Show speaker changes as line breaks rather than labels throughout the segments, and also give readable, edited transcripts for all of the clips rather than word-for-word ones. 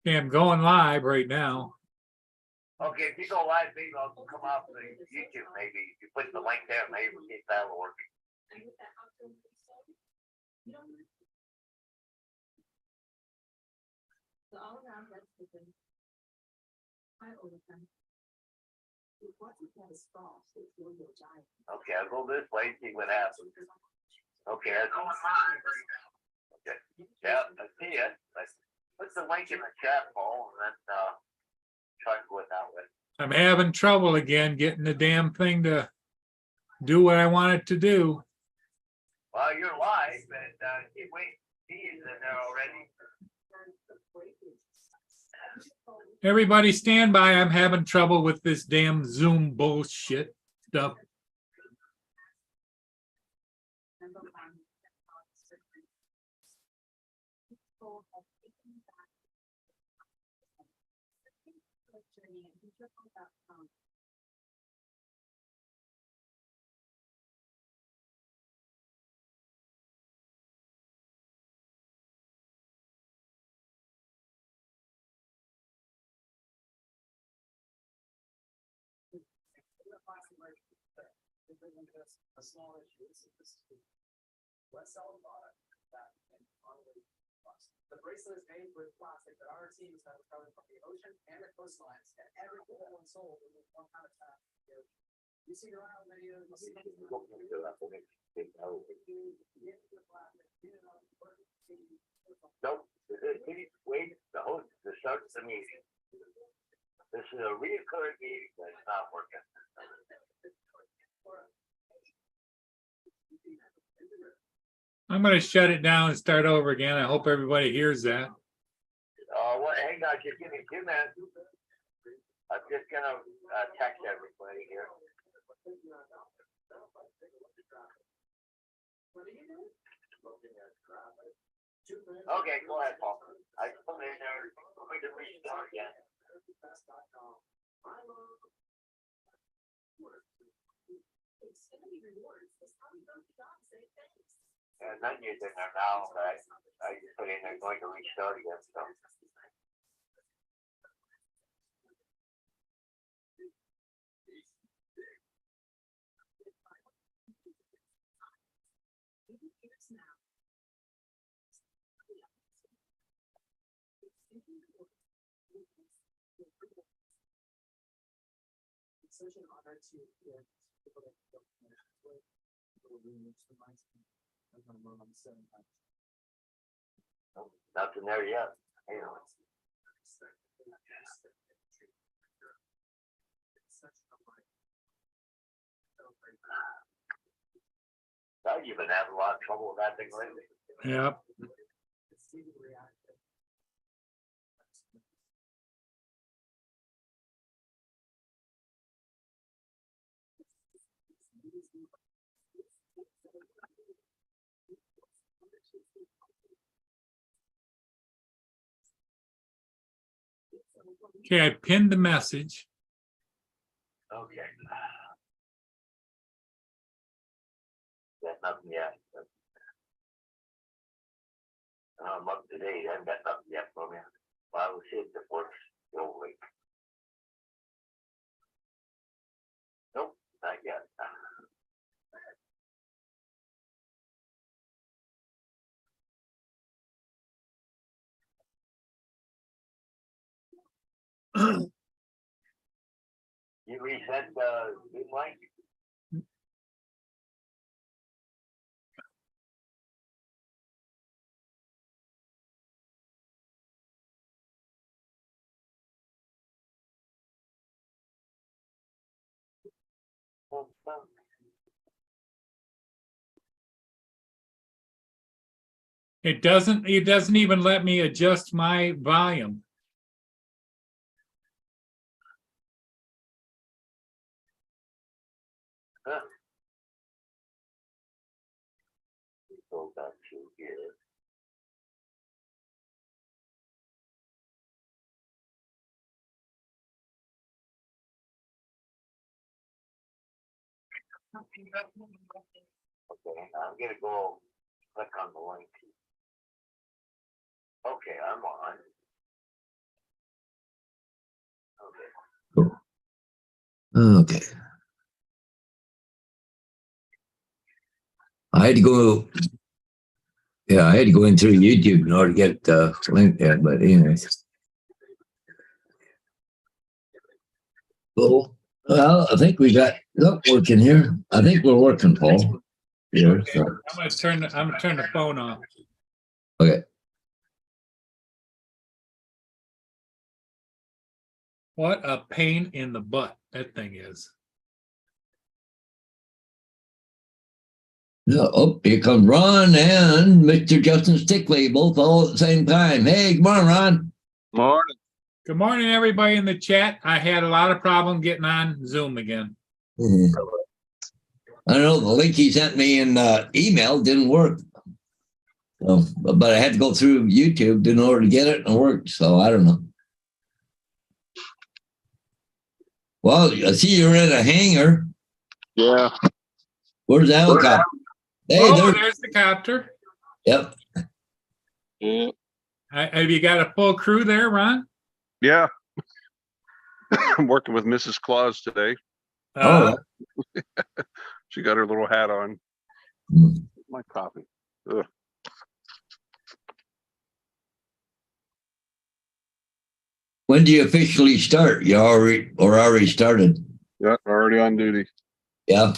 Okay, I'm going live right now.
Okay, if you go live, maybe I'll come off the YouTube, maybe. If you put the link there, maybe we'll see if that'll work. Okay, I'll go this way, see what happens. Okay, I'm going live right now. Okay, yeah, I see it. Put the link in the chat, Paul, and then try to go it that way.
I'm having trouble again getting the damn thing to do what I want it to do.
Well, you're live, but wait, he is in there already.
Everybody stand by. I'm having trouble with this damn Zoom bullshit stuff.
A small issue. Let's sell a product that can probably cost. The bracelet is made with plastic that our team has recovered from the ocean and the coastlines, and everything that was sold was one kind of time. You see around videos, you see
Nope, wait, the host, the start of the meeting. This is a reoccurring meeting that's not working.
I'm going to shut it down and start over again. I hope everybody hears that.
Well, hang on, just give me 2 minutes. I'm just gonna text everybody here. Okay, go ahead, Paul. I put it in there. I'm going to restart again. None is in there now, but I just put in there going to restart again. So.
It's such an honor to hear people that don't know
Nothing there yet. You know. You've been having a lot of trouble with that thing lately.
Yep. Okay, I pinned the message.
Okay. Got nothing yet. I'm up to date. I haven't got nothing yet from you. Well, I will see if it works the whole week. Nope, not yet. You reset the Zoom link?
It doesn't even let me adjust my volume.
Huh. Go back to here. Okay, I'm gonna go click on the link. Okay, I'm on.
Okay. I had to go. Yeah, I had to go in through YouTube in order to get the link there. But anyways. Well, I think we got working here. I think we're working, Paul. Here.
Okay,
So.
I'm gonna turn the phone off.
Okay.
What a pain in the butt that thing is.
Oh, here comes Ron and Mr. Justin Stickley, both all at the same time. Hey, good morning, Ron.
Morning.
Good morning, everybody in the chat. I had a lot of problem getting on Zoom again.
I don't know, the link he sent me in email didn't work. So, but I had to go through YouTube in order to get it and it worked. So I don't know. Well, I see you're in a hangar.
Yeah.
Where's the helicopter? Hey,
Oh, there's the copter.
Yep.
Yeah.
Have you got a full crew there, Ron?
Yeah. I'm working with Mrs. Claus today. She got her little hat on. My copy. Ugh.
When do you officially start? You already started?
Yeah, already on duty.
Yeah.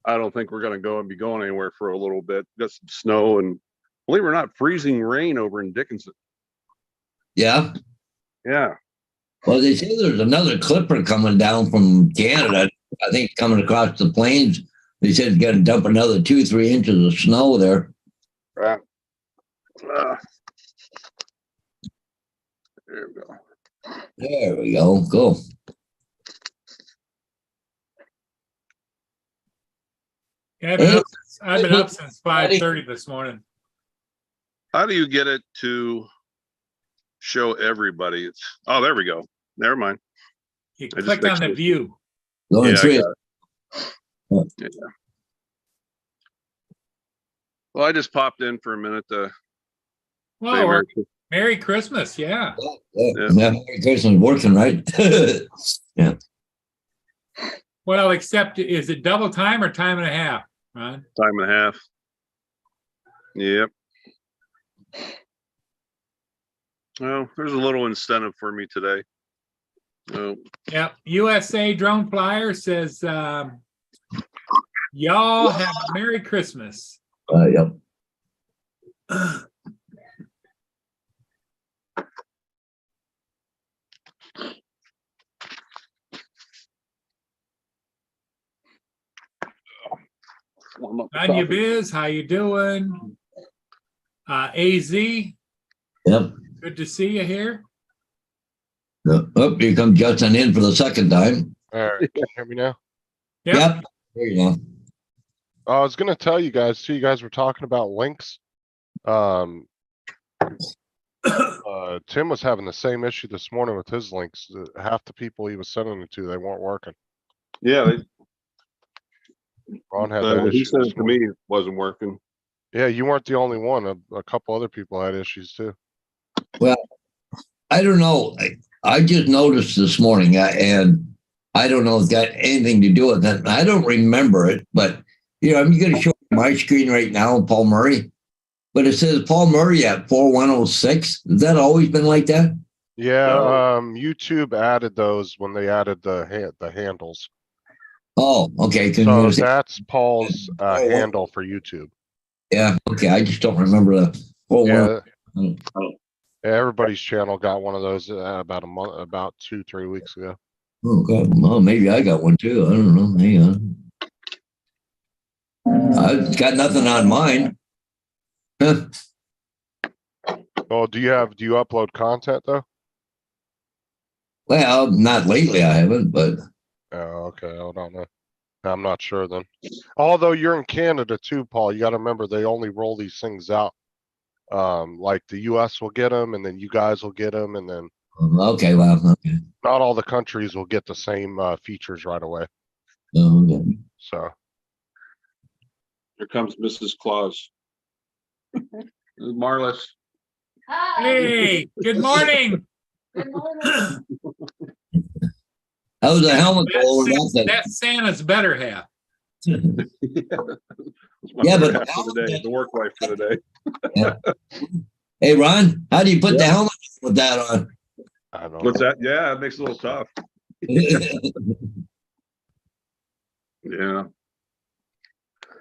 I don't think we're gonna go and be going anywhere for a little bit. Got some snow and, believe it or not, freezing rain over in Dickinson.
Yeah.
Yeah.
Well, they say there's another clipper coming down from Canada. I think coming across the plains. They said it's going to dump another 2-3 inches of snow there.
Right. There we go.
There we go. Cool.
Yeah, I've been up since 5:30 this morning.
How do you get it to show everybody? It's, oh, there we go. Never mind.
You
I just
click on
fixed
the
it.
view.
Going
Yeah, I
through.
got it. Yeah. Well, I just popped in for a minute to say
Well,
Merry Christmas.
Merry Christmas. Yeah.
Yeah.
Yeah.
Merry Christmas working, right? Yeah.
Well, except is it double time or time and a half, Ron?
Time and a half. Yep. Well, there's a little incentive for me today. Oh,
Yep. USA Drone Flyer says, y'all have a Merry Christmas.
Yep.
warm up the
Anya
coffee.
Biz, how you doing? AZ,
Yep.
good to see you here.
Oh, here comes Justin in for the second time.
All right, can you hear me now?
Yep.
There you go.
I was gonna tell you guys too. You guys were talking about links. Tim was having the same issue this morning with his links. Half the people he was sending it to, they weren't working.
Yeah,
Ron had that
what he
issue.
sent
This
it to me wasn't working.
Yeah, you weren't the only one. A couple other people had issues too.
Well, I don't know. I just noticed this morning, and I don't know if it's got anything to do with it. I don't remember it, but I'm going to show my screen right now, Paul Murray. But it says Paul Murray at 4106. Has that always been like that?
Yeah,
No.
YouTube added those when they added the handles.
Oh, okay.
So that's Paul's handle for YouTube.
Yeah, okay. I just don't remember the 4106.
Yeah, everybody's channel got one of those about 2-3 weeks ago.
Oh, God. Well, maybe I got one too. I don't know. Hang on. I've got nothing on mine. Huh.
Oh, do you upload content though?
Well, not lately, I haven't, but
Oh, okay. I don't know. I'm not sure then. Although you're in Canada too, Paul, you got to remember they only roll these things out. Like the US will get them and then you guys will get them and then
okay, well, okay.
not all the countries will get the same features right away.
Oh, okay.
So
Here comes Mrs. Claus. This is Marlis.
Hey, good morning.
How's the helmet go or nothing?
That's Santa's better half.
It's my
Yeah,
better
but
half for the day, the work wife for the day.
Hey, Ron, how do you put the helmet with that on?
I don't
What's
know.
that? Yeah, it makes it a little tough. Yeah.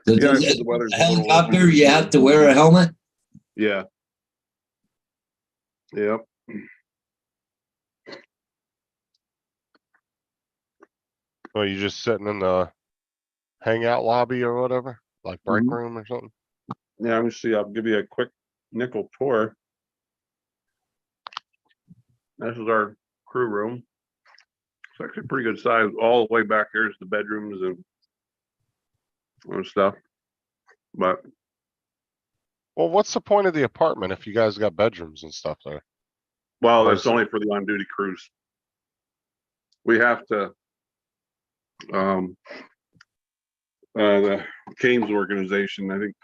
Does
Yeah, I
this-
said the weather's
a
a little.
helicopter, you have to wear a helmet?
Yeah. Yep.
Well, you just sitting in the hangout lobby or whatever, like break
Mhm.
room or something?
Yeah, let me see. I'll give you a quick nickel tour. This is our crew room. It's actually pretty good size. All the way back here is the bedrooms and stuff. But
Well, what's the point of the apartment if you guys got bedrooms and stuff there?
well,
Or
it's
is it-
only for the on-duty crews. We have to. The Cames organization, I think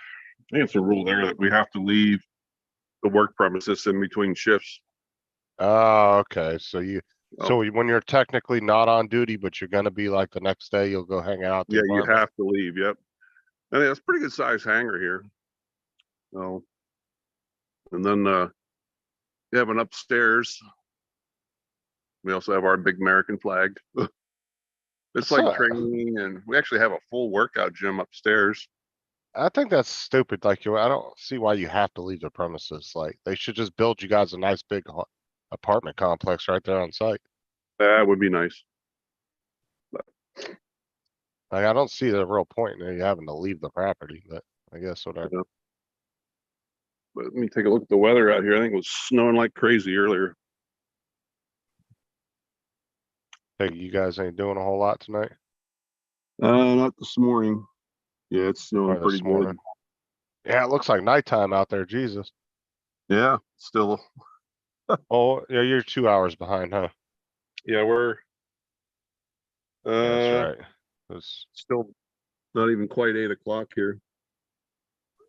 it's a rule there that we have to leave the work premises in between shifts.
Oh, okay, so
Oh.
so when you're technically not on duty, but you're gonna be like the next day, you'll go hang out. at the
Yeah, you
apartment?
have to leave. Yep. I mean, it's a pretty good size hangar here. So, and then you have an upstairs. We also have our big American flag. It's like
So-
training, and we actually have a full workout gym upstairs.
I think that's stupid, like, I don't see why you have to leave the premises, like, they should just build you guys a nice big apartment complex right there on site.
That would be nice.
Like, I don't see the real point in you having to leave the property, but I guess whatever.
But let me take a look at the weather out here. I think it was snowing like crazy earlier.
Hey, you guys ain't doing a whole lot tonight?
Not this morning. Yeah, it's snowing
Or
pretty
this
good.
morning? Yeah, it looks like nighttime out there, Jesus.
Yeah, still.
Oh, yeah, you're 2 hours behind, huh?
Yeah, we're
Yeah, that's right. It's-
still not even quite 8 o'clock here.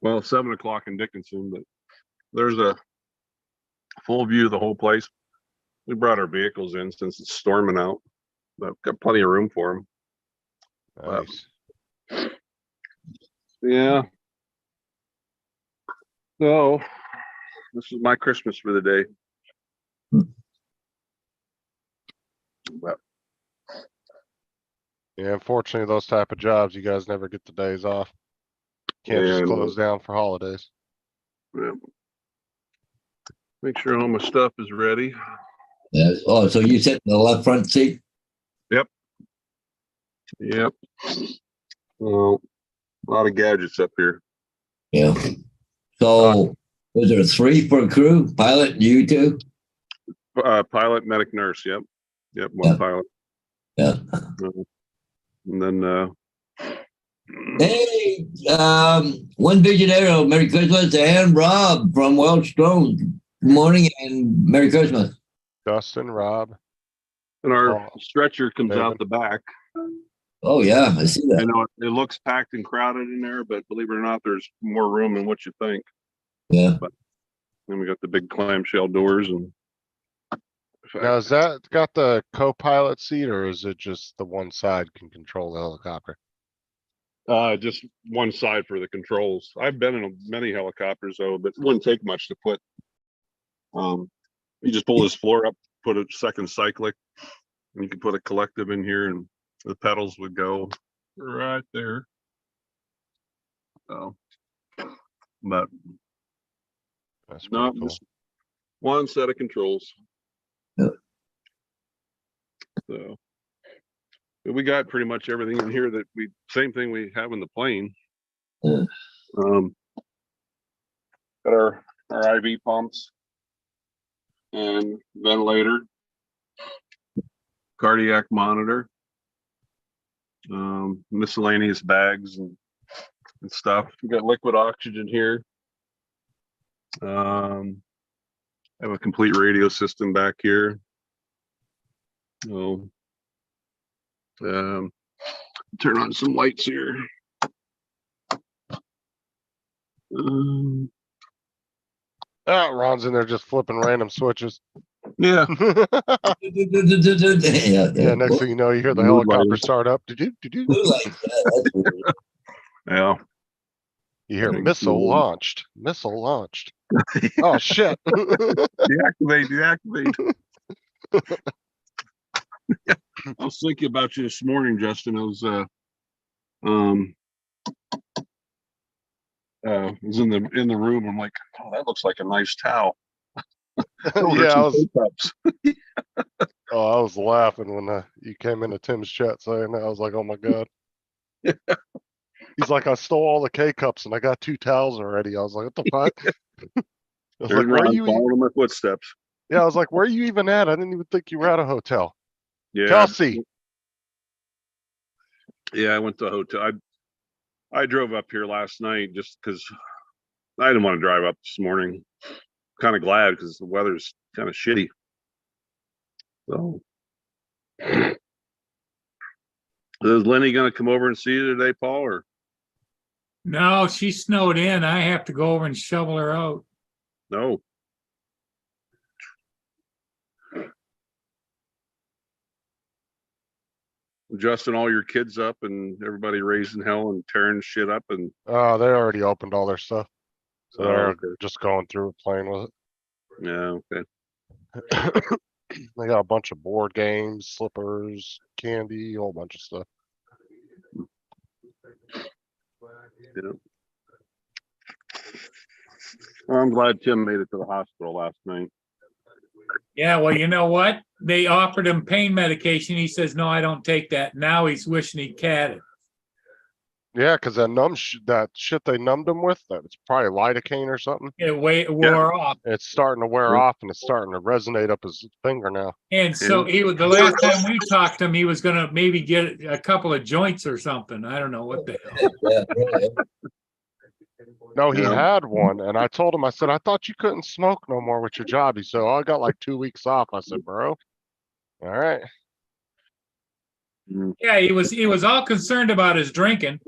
Well, 7 o'clock in Dickinson, but there's a full view of the whole place. We brought our vehicles in since it's storming out, but got plenty of room for them. Wow.
Nice.
Yeah. So this is my Christmas for the day. But
Yeah, unfortunately, those type of jobs, you guys never get the days off. Can't
Yeah, I
just
know.
close down for holidays.
yeah. Make sure all my stuff is ready.
Yeah. Oh, so you sit in the left front seat?
Yep. Well, a lot of gadgets up here.
Yeah. So was there 3 for a crew? Pilot and you two?
Pilot, medic, nurse. Yep. Yep. One
Yeah.
pilot.
Yeah.
And then,
Hey, one Visionary, Merry Christmas, and Rob from Welch Stone. Good morning and Merry Christmas.
Dustin, Rob,
and our
Oh,
stretcher comes
David.
out the back.
Oh, yeah, I see
I
that.
know it looks packed and crowded in there, but believe it or not, there's more room than what you think.
Yeah.
Then we got the big clamshell doors and.
now is that got the co-pilot seat or is it just the one side can control the helicopter?
Just one side for the controls. I've been in many helicopters though, but it wouldn't take much to put. You just pull this floor up, put a second cyclic, and you can put a collective in here and the pedals would go right there. So, but
That's
not
pretty cool.
just one set of controls.
Yeah.
So but we got pretty much everything in here that same thing we have in the plane.
Yeah.
Got our IV pumps and ventilator, cardiac monitor, miscellaneous bags and stuff. We got liquid oxygen here. I have a complete radio system back here. So, turn on some lights here.
Ah, Ron's in there just flipping random switches.
Yeah.
Yeah, next thing you know, you hear the
Mood
helicopter
lighting.
start up. Do-do-do-do.
Yeah.
You hear
Thank
missile
you.
launched. Missile launched. Oh shit.
Deactivate. I was thinking about you this morning, Justin. Was in the room. I'm like, oh, that looks like a nice towel. Oh, there's
Yeah,
some K-cups.
I was laughing when you came into Tim's chat saying that. I was like, oh my God. He's like, I stole all the K cups and I got 2 towels already. I was like, what the fuck? I was
There's
like, where
Ron
you?
following in my footsteps.
Yeah, I was like, where are you even at? I didn't even think you were at a hotel.
Yeah.
Kelsey.
Yeah, I went to a hotel. I drove up here last night just because I didn't want to drive up this morning. Kind of glad because the weather's kind of shitty. So, is Lenny going to come over and see you today, Paul? Or
No, she snowed in. I have to go over and shovel her out.
no? Justin, all your kids up and everybody raising hell and tearing shit up and
They already opened all their stuff. So they're
okay.
just going through it, playing with
Yeah, okay.
it. They got a bunch of board games, slippers, candy, a whole bunch of stuff.
Yeah. Well, I'm glad Tim made it to the hospital last night.
Yeah, well, you know what? They offered him pain medication. He says, no, I don't take that. Now he's wishing he'd cat it.
Yeah, because that shit they numbed him with, it's probably lidocaine or something.
It wore off.
It's starting to wear
Yeah.
off and it's starting to resonate up his finger now.
And so he was, the last time we talked to him, he was gonna maybe get a couple of joints or something. I don't know what the hell.
No, he
Yeah.
had one, and I told him, I said, I thought you couldn't smoke no more with your job. He said, oh, I got like 2 weeks off. I said, bro, all right.
Yeah, he was all concerned about his drinking.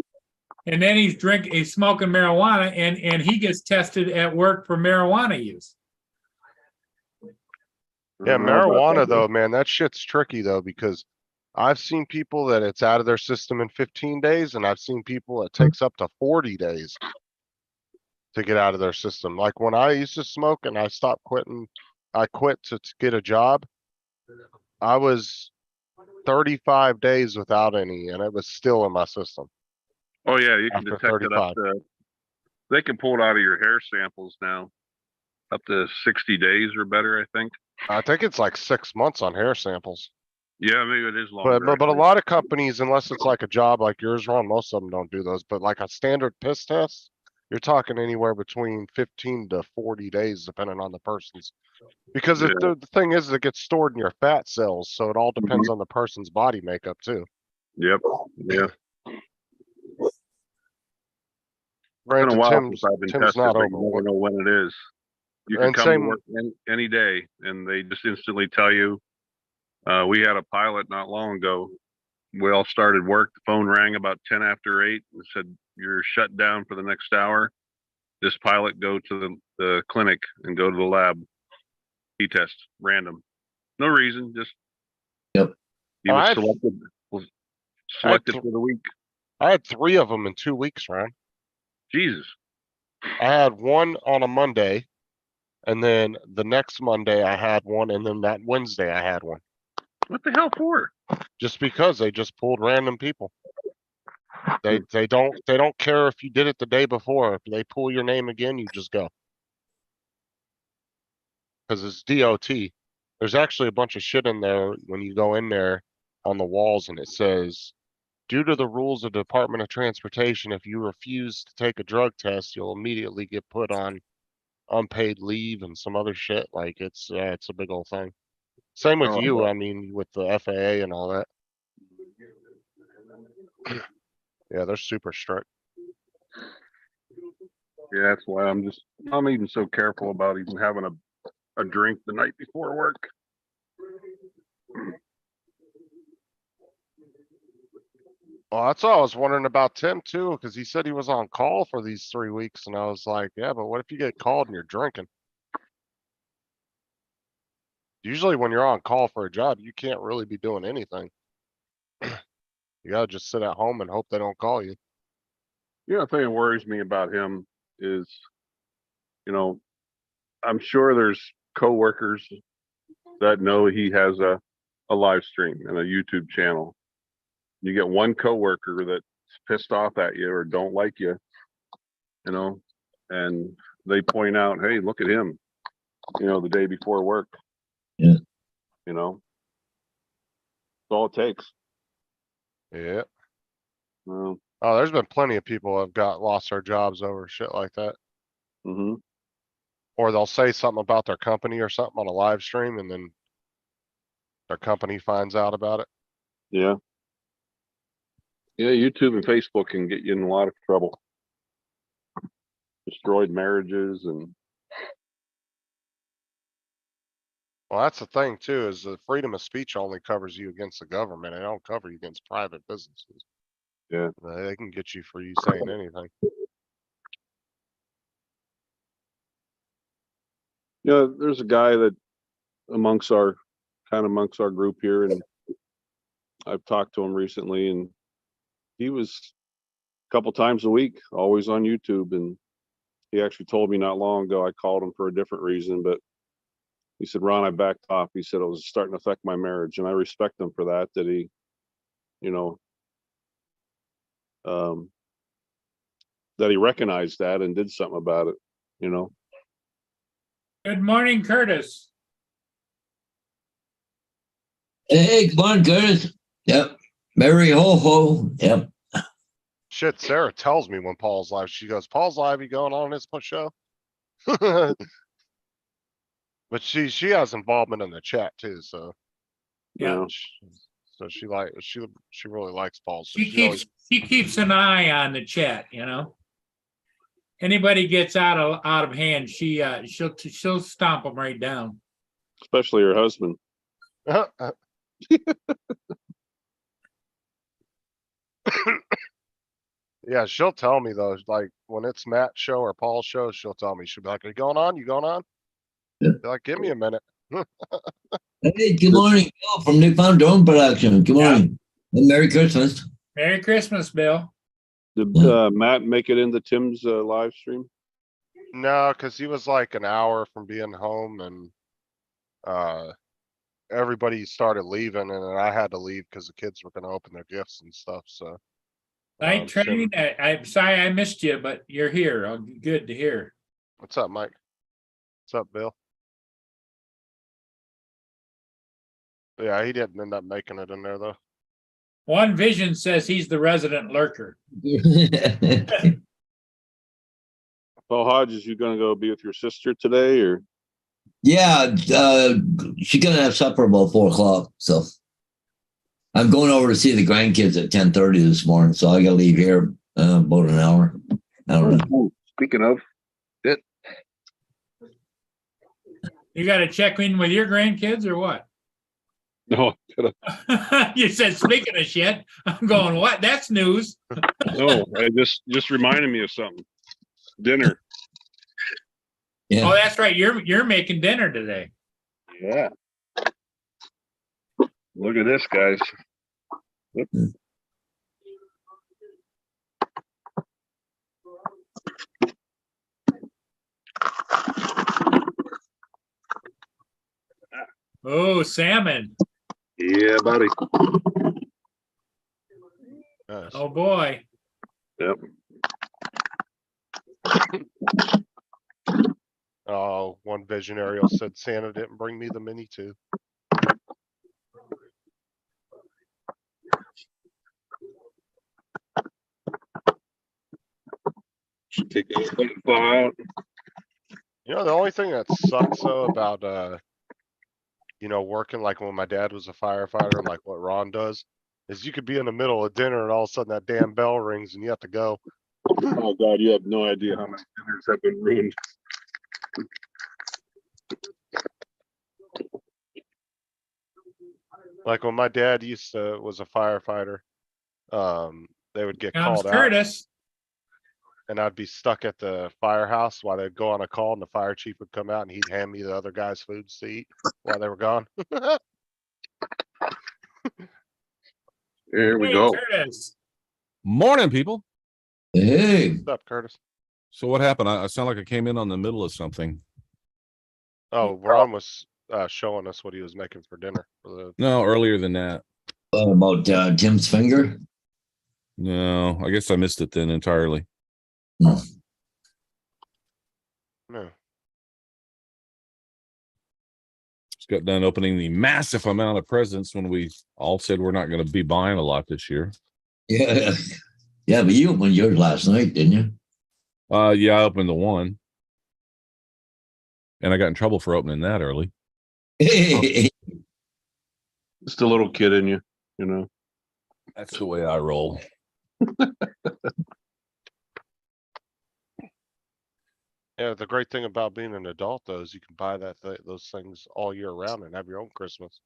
And then he's smoking marijuana and he gets tested at work for marijuana use.
Yeah,
I don't know about
marijuana
that,
though, man, that shit's tricky though, because I've seen people that it's out of their system in 15 days, and I've seen people it takes up to 40 days to get out of their system. Like when I used to smoke and I quit to get a job. I was 35 days without any, and it was still in my system.
Oh yeah, you can
After
detect it up
35.
to. They can pull it out of your hair samples now, up to 60 days or better, I think.
I think it's like 6 months on hair samples.
Yeah, maybe it is longer.
But a lot of companies, unless it's like a job like yours, Ron, most of them don't do those. But like a standard piss test, you're talking anywhere between 15 to 40 days, depending on the person's. Because
Yeah.
the thing is, it gets stored in your fat cells, so it all depends on the person's body makeup too.
Yep. Yeah. It's been a
Granted,
while
Tim's
since I've been
Tim's
tested,
not
but you
over.
never know when it is. You can
And
come to
same-
work any day, and they just instantly tell you. We had a pilot not long ago. We all started work. The phone rang about 10 after 8 and said, "You're shut down for the next hour. This pilot go to the clinic and go to the lab. He test random, no reason, just."
Yep.
He was
I've-
selected for the week.
I had 3 of them in 2 weeks, Ron.
Jesus.
I had one on a Monday, and then the next Monday I had one, and then that Wednesday I had one.
What the hell for?
Just because they just pulled random people. They don't care if you did it the day before. If they pull your name again, you just go. Because it's DOT. There's actually a bunch of shit in there when you go in there on the walls, and it says, due to the rules of Department of Transportation, if you refuse to take a drug test, you'll immediately get put on unpaid leave and some other shit. Like it's a big old thing. Same with
Oh,
you. I mean, with the FAA and all that. Yeah, they're super strict.
Yeah, that's why I'm even so careful about even having a drink the night before work.
Well, that's all I was wondering about Tim too, because he said he was on call for these 3 weeks, and I was like, yeah, but what if you get called and you're drinking? Usually when you're on call for a job, you can't really be doing anything. You gotta just sit at home and hope they don't call you.
You know, the thing that worries me about him is, you know, I'm sure there's coworkers that know he has a live stream and a YouTube channel. You get one coworker that's pissed off at you or don't like you, you know, and they point out, hey, look at him, you know, the day before work.
Yeah.
You know, that's all it takes.
Yeah.
Well,
Oh, there's been plenty of people have lost their jobs over shit like that.
mm-hmm.
Or they'll say something about their company or something on a live stream and then their company finds out about it.
Yeah. Yeah, YouTube and Facebook can get you in a lot of trouble. Destroyed marriages and
Well, that's the thing too, is the freedom of speech only covers you against the government. It don't cover you against private businesses.
yeah.
They can get you for you saying anything.
You know, there's a guy that amongst our group here, and I've talked to him recently, and he was a couple times a week, always on YouTube. And he actually told me not long ago, I called him for a different reason, but he said, Ron, I backed off. He said it was starting to affect my marriage. And I respect him for that, that he, you know, that he recognized that and did something about it, you know.
Good morning, Curtis.
Hey, come on, Curtis. Yep. Merry ho ho. Yep.
Shit, Sarah tells me when Paul's live. She goes, Paul's live, you going on this show? But she has involvement in the chat too, so.
Yeah.
So she really likes Paul. So
She keeps an eye on the chat, you know. Anybody gets out of hand, she'll stomp them right down.
Especially her husband.
Yeah, she'll tell me though, like when it's Matt's show or Paul's show, she'll tell me, she'll be like, are you going on? You going on?
Yeah.
Be like, give me a minute.
Hey, good morning, Bill from Newfound Drone Production. Good morning. And Merry Christmas.
Merry Christmas, Bill.
Did Matt make it into Tim's live stream?
No, cause he was like an hour from being home and everybody started leaving and then I had to leave because the kids were gonna open their gifts and stuff, so.
Night train. I'm sorry I missed you, but you're here. Oh, good to hear.
What's up, Mike? What's up, Bill? Yeah, he didn't end up making it in there though.
One Vision says he's the resident lurker.
Paul Hodges, you gonna go be with your sister today, or?
Yeah, she's gonna have supper about 4:00. So I'm going over to see the grandkids at 10:30 this morning. So I gotta leave here about an hour. I don't know.
Speaking of,
You got to check in with your grandkids or what?
no,
You said, speaking of shit, I'm going, what? That's news.
no, I just reminded me of something. Dinner.
Yeah.
Oh, that's right. You're making dinner today.
Yeah. Look at this, guys. Whoops.
Oh, salmon.
Yeah, buddy.
Nice.
Oh, boy.
Yep.
Oh, one visionary said Santa didn't bring me the mini too.
Should take that thaw out.
You know, the only thing that sucks though about, you know, working like when my dad was a firefighter and like what Ron does is you could be in the middle of dinner and all of a sudden that damn bell rings and you have to go.
Oh God, you have no idea how many dinners have been ruined.
Like when my dad was a firefighter, they would get
Comes
called out
Curtis.
and I'd be stuck at the firehouse while they'd go on a call and the fire chief would come out and he'd hand me the other guy's foods to eat while they were gone.
Here we
Hey,
go.
Curtis.
Morning, people.
Hey,
What's up, Curtis?
So what happened? I sound like I came in on the middle of something.
Oh, Ron was showing us what he was making for dinner. For the,
No, earlier than that.
what about Tim's finger?
No, I guess I missed it then entirely.
no.
Just got done opening the massive amount of presents when we all said we're not going to be buying a lot this year.
Yeah. Yeah, but you opened yours last night, didn't you?
Yeah, I opened the one. And I got in trouble for opening that early.
Hey,
Just a little kid in you, you know.
That's the way I roll.
Yeah, the great thing about being an adult though is you can buy those things all year round and have your own Christmas.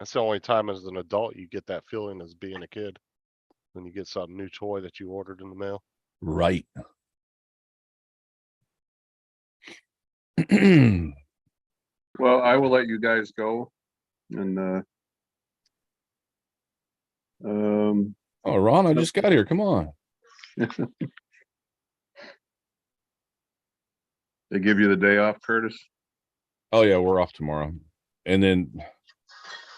That's the only time as an adult you get that feeling as being a kid. When you get some new toy that you ordered in the mail.
Right.
Well, I will let you guys go. And
Oh, Ron, I just got here. Come on.
they give you the day off, Curtis.
Oh yeah, we're off tomorrow. And then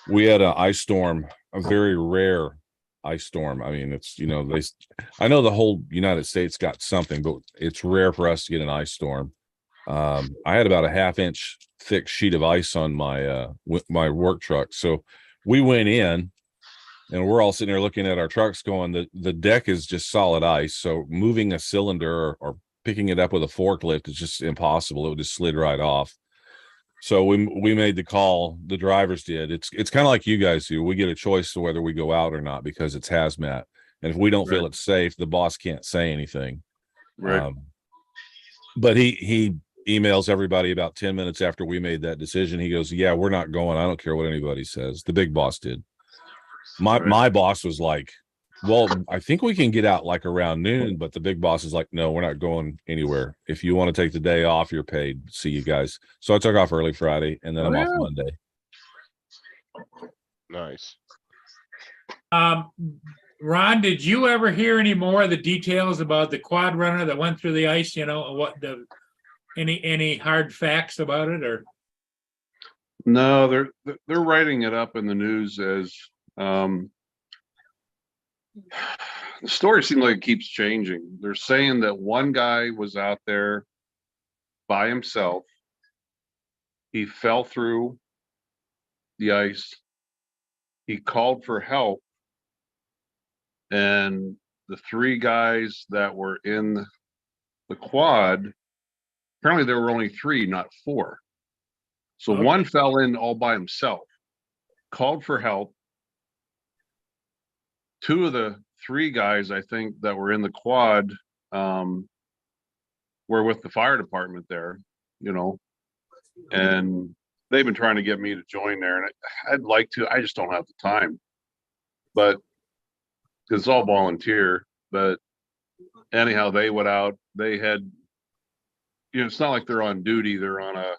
we had an ice storm, a very rare ice storm. I mean, it's, I know the whole United States got something, but it's rare for us to get an ice storm. I had about a 1/2 inch thick sheet of ice on my my work truck. So we went in and we're all sitting there looking at our trucks going, the deck is just solid ice. So moving a cylinder or picking it up with a forklift is just impossible. It would just slid right off. So we made the call. The drivers did. It's kind of like you guys do. We get a choice to whether we go out or not because it's hazmat. And if we don't feel
Right.
it's safe, the boss can't say anything.
Right.
But he emails everybody about 10 minutes after we made that decision. He goes, "Yeah, we're not going. I don't care what anybody says." The big boss did. My boss was like, "Well, I think we can get out like around noon," but the big boss is like, "No, we're not going anywhere. If you want to take the day off, you're paid. See you guys." So I took off early Friday and then I'm off Monday.
Nice.
Ron, did you ever hear any more of the details about the quad runner that went through the ice? Any hard facts about it or?
No, they're writing it up in the news as the story seems like it keeps changing. They're saying that one guy was out there by himself. He fell through the ice. He called for help. And the 3 guys that were in the quad, apparently there were only 3, not 4. So
Okay.
one fell in all by himself, called for help. 2 of the 3 guys, I think, that were in the quad were with the fire department there, and they've been trying to get me to join there. And I'd like to, I just don't have the time, but it's all volunteer. But anyhow, they went out, they had, it's not like they're on duty. They're on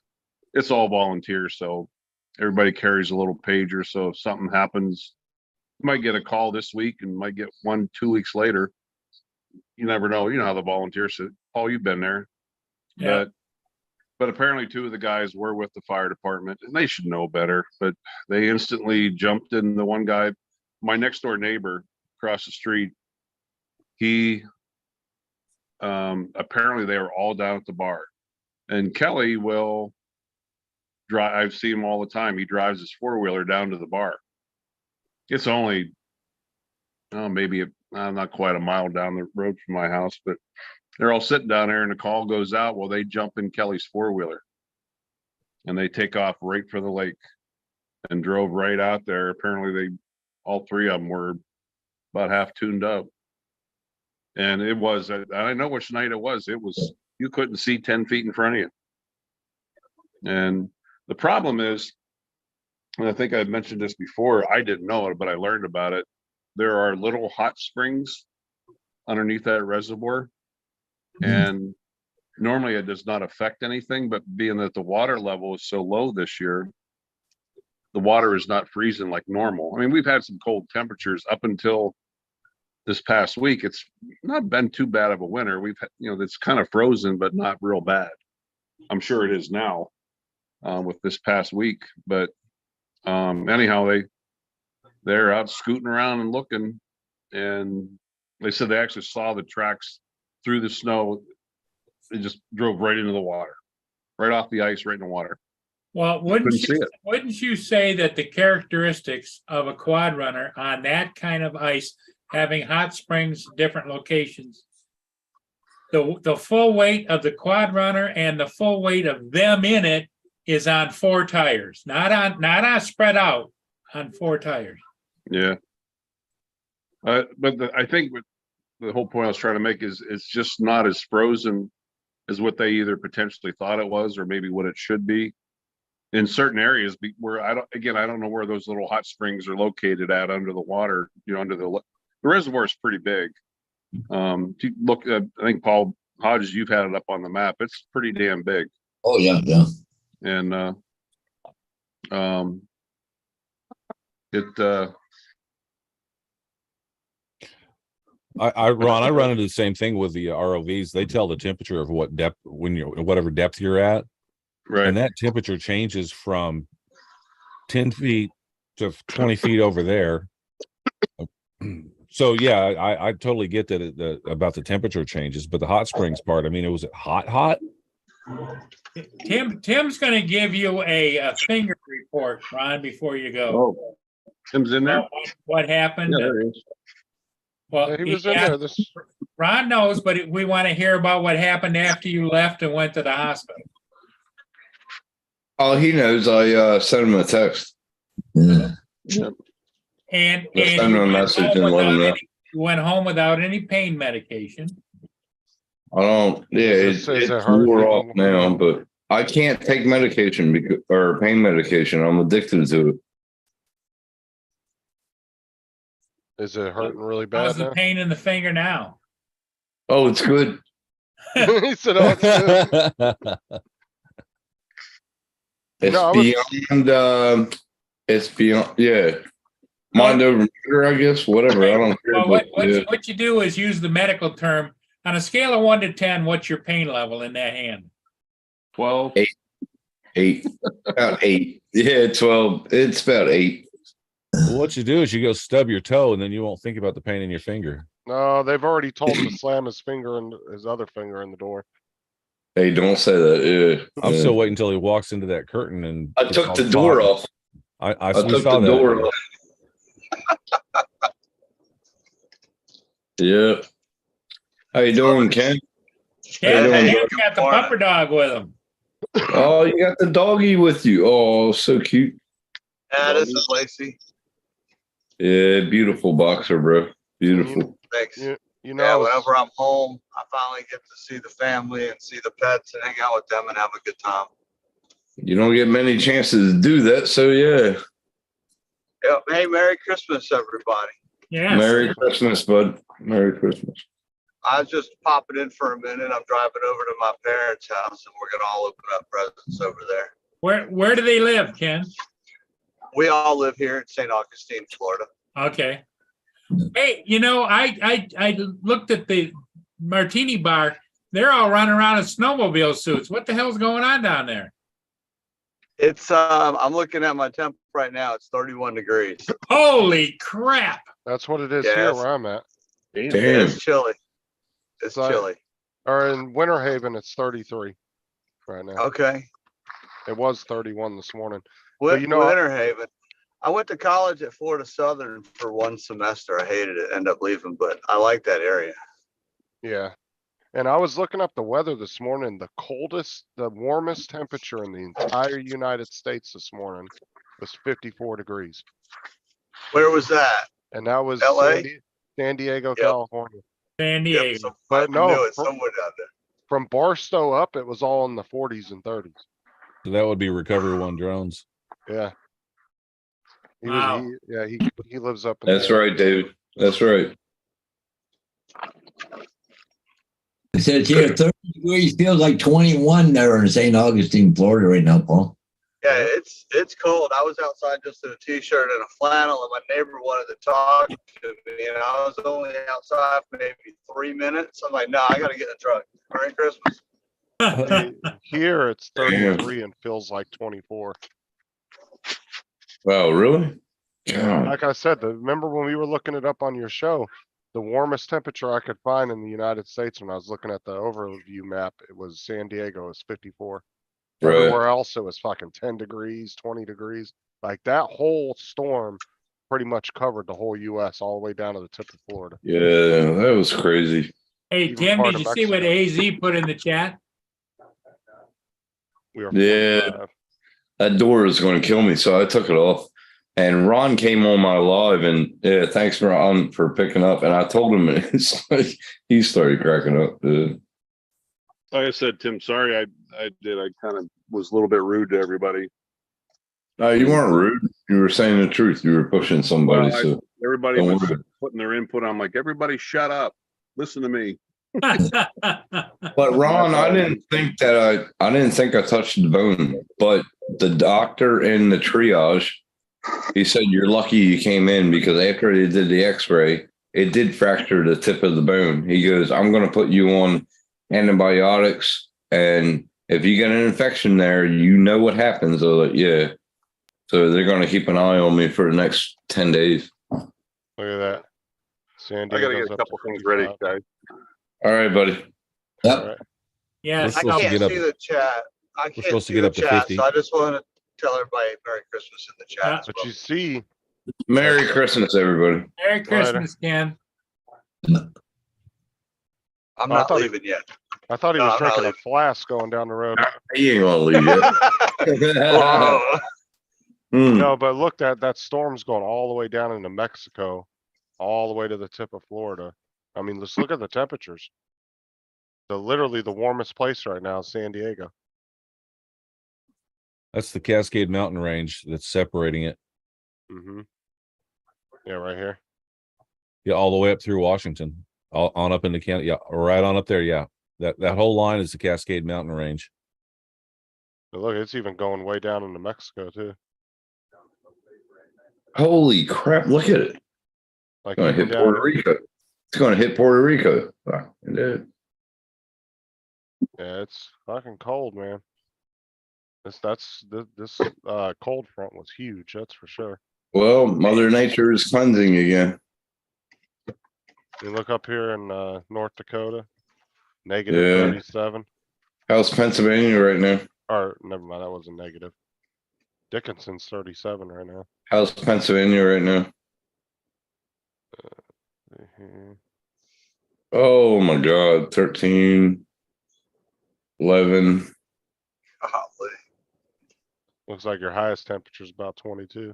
it's all volunteer. So everybody carries a little pager. So if something happens, you might get a call this week and might get 1-2 weeks later. You never know. You know how the volunteers say, "Paul, you've been there."
Yeah.
But apparently 2 of the guys were with the fire department and they should know better, but they instantly jumped in. The one guy, my next door neighbor across the street, he apparently they were all down at the bar, and Kelly will drive. I've seen him all the time. He drives his 4-wheeler down to the bar. It's only maybe not quite a mile down the road from my house, but they're all sitting down there and the call goes out. Well, they jump in Kelly's 4-wheeler and they take off right for the lake and drove right out there. Apparently all 3 of them were about half tuned up. And it was, I know which night it was, you couldn't see 10 feet in front of you. And the problem is, and I think I mentioned this before, I didn't know it, but I learned about it. there are little hot springs underneath that reservoir. And normally it does not affect anything, but being that the water level is so low this year, the water is not freezing like normal. I mean, we've had some cold temperatures up until this past week. It's not been too bad of a winter. We've had, it's kind of frozen, but not real bad. I'm sure it is now with this past week, but anyhow, they're out scooting around and looking, and they said they actually saw the tracks through the snow. They just drove right into the water, right off the ice, right in the water.
Well,
Couldn't see it.
wouldn't you say that the characteristics of a quad runner on that kind of ice, having hot springs, different locations, the full weight of the quad runner and the full weight of them in it is on 4 tires, not on spread out, on 4 tires.
Yeah. But I think the whole point I was trying to make is it's just not as frozen as what they either potentially thought it was, or maybe what it should be in certain areas where I don't know where those little hot springs are located at under the water, under the reservoir is pretty big. If you look at, I think Paul Hodges, you've had it up on the map. It's pretty damn big.
Oh, yeah, yeah.
And
I run into the same thing with the ROVs. They tell the temperature of what depth, whatever depth you're at.
right.
And that temperature changes from 10 feet to 20 feet over there. So yeah, I totally get that about the temperature changes, but the hot springs part, I mean, was it hot?
Tim's going to give you a finger report, Ron, before you go.
Oh, Tim's in there.
What happened?
Yeah, there he is.
Well,
Yeah, he was in there.
Ron knows, but we want to hear about what happened after you left and went to the hospital.
Oh, he knows. I sent him a text.
Yeah.
And
I sent him a message and let him know.
you went home without any pain medication.
I don't. Yeah,
Does it
it's
say it hurt?
wore off now, but I can't take medication or pain medication. I'm addicted to it.
Is it hurting really
How's
bad
the
now?
pain in the finger now?
Oh, it's good.
He said, "Oh, it's good."
It's
No, I was-
beyond. It's beyond. Yeah, mind over matter. I guess whatever. I don't care.
Well,
but, yeah.
what you do is use the medical term. On a scale of 1 to 10, what's your pain level in that hand?
12.
8, about 8. Yeah, 12. It's about 8.
What you do is you go stub your toe and then you won't think about the pain in your finger.
No, they've already told him to slam his finger and his other finger in the door.
Hey, don't say that. Yeah,
I'm
yeah.
still waiting until he walks into that curtain and
I
it's
took
all
the door
foggy.
off.
I
I
we
took
saw
the
that.
door off. Yeah. How you doing, Ken?
Yeah,
doing,
Tim's
bud?
got the pupper dog with him.
Oh, you got the doggy with you. Oh, so cute.
Yeah, this is Lacey.
Yeah, beautiful boxer, bro. Beautiful.
Thanks.
You
Yeah,
know,
whenever I'm home, I finally get to see the family and see the pets and hang out with them and have a good time.
You don't get many chances to do that, so yeah.
Yeah, hey, Merry Christmas, everybody.
Yes.
Merry Christmas, bud. Merry Christmas.
I was just popping in for a minute. I'm driving over to my parents' house and we're gonna all open up presents over there.
Where do they live, Ken?
We all live here in St. Augustine, Florida.
Okay. Hey, I looked at the Martini bar. They're all running around in snowmobile suits. What the hell's going on down there?
It's I'm looking at my temp right now. It's 31 degrees.
Holy crap.
that's what it is
Yes.
here where I'm at.
Damn.
Damn.
It's chilly. It's
So-
chilly.
Or in Winter Haven, it's 33 right now.
Okay.
It was 31 this morning.
Winter
you know,
Haven. I went to college at Florida Southern for 1 semester. I hated it. Ended up leaving, but I like that area.
Yeah. And I was looking up the weather this morning. The warmest temperature in the entire United States this morning was 54 degrees.
Where was that?
And that was
LA?
San Diego,
Yep.
California.
San
Yep,
Diego.
But
I
no,
knew it
from-
somewhere down there.
From Barstow up, it was all in the 40s and 30s.
So that would be Recovery One drones.
Yeah.
Wow.
He lives up in
That's
there.
right, David. That's right.
It says here 30 degrees, feels like 21 there in St. Augustine, Florida right now, Paul.
Yeah, it's cold. I was outside just in a t-shirt and a flannel, and my neighbor wanted to talk to me, and I was only outside for maybe 3 minutes. I'm like, no, I gotta get in the truck. Merry Christmas.
Here it's 33 and feels like 24.
Wow, really? God.
Like I said, remember when we were looking it up on your show, the warmest temperature I could find in the United States when I was looking at the overview map, it was San Diego is 54.
Right.
Everywhere else, it was fucking 10 degrees, 20 degrees. Like that whole storm pretty much covered the whole US all the way down to the tip of Florida.
Yeah, that was crazy.
Hey,
Even
Tim,
part
did
of
you see what AZ put in the chat?
We were
Yeah.
45.
That door is going to kill me, so I took it off. And Ron came on my live, and yeah, thanks Ron for picking up. And I told him, and it's like he started cracking up.
Like I said, Tim, sorry, I kind of was a little bit rude to everybody.
No, you weren't rude. You were saying the truth. You were pushing somebody.
Well,
So
Everybody
don't
was
worry.
putting their input. I'm like, everybody shut up. Listen to me.
But Ron, I didn't think I touched the bone. But the doctor in the triage, he said you're lucky you came in because after they did the X-ray, it did fracture the tip of the bone. He goes, I'm going to put you on antibiotics, and if you get an infection there, you know what happens. So like, yeah, so they're going to keep an eye on me for the next 10 days.
Look at that. San
I got to
Diego's
get a
up
couple
to
things ready,
55.
guys.
All right, buddy.
Yep.
All right.
Yes,
Oh,
We're
I
supposed to
can't
get up.
see the chat. I can't
supposed to
see
get
the
up to
chat,
50.
so I just want to tell everybody Merry Christmas in the chat as
But
well.
you see,
Merry Christmas, everybody.
Merry Christmas, Ken.
I'm
I
not
thought he-
leaving yet.
I thought he
No,
was
I'm not
drinking a
leaving.
flask going down the road.
He ain't gonna leave yet.
Whoa.
Hmm.
No, but look, that storm's going all the way down into Mexico, all the way to the tip of Florida. I mean, let's look at the temperatures. Literally the warmest place right now is San Diego.
That's the Cascade Mountain Range that's separating it.
Mm-hmm. Yeah, right here.
Yeah, all the way up through Washington, all on up into Canada. Yeah, right on up there. Yeah, that whole line is the Cascade Mountain Range.
But look, it's even going way down into Mexico too.
Holy crap! Look at it.
Like
It's gonna
even
hit Puerto
down,
Rico. It's gonna hit Puerto Rico. Wow, it did.
yeah, it's fucking cold, man. This cold front was huge, that's for sure.
Well, Mother Nature is cleansing again.
You look up here in North Dakota, negative
Yeah.
37.
How's Pennsylvania right now?
Or never mind, that wasn't negative. Dickinson's 37 right now.
How's Pennsylvania right now?
Mhm.
Oh my God, 13, 11.
Golly.
Looks like your highest temperature is about 22.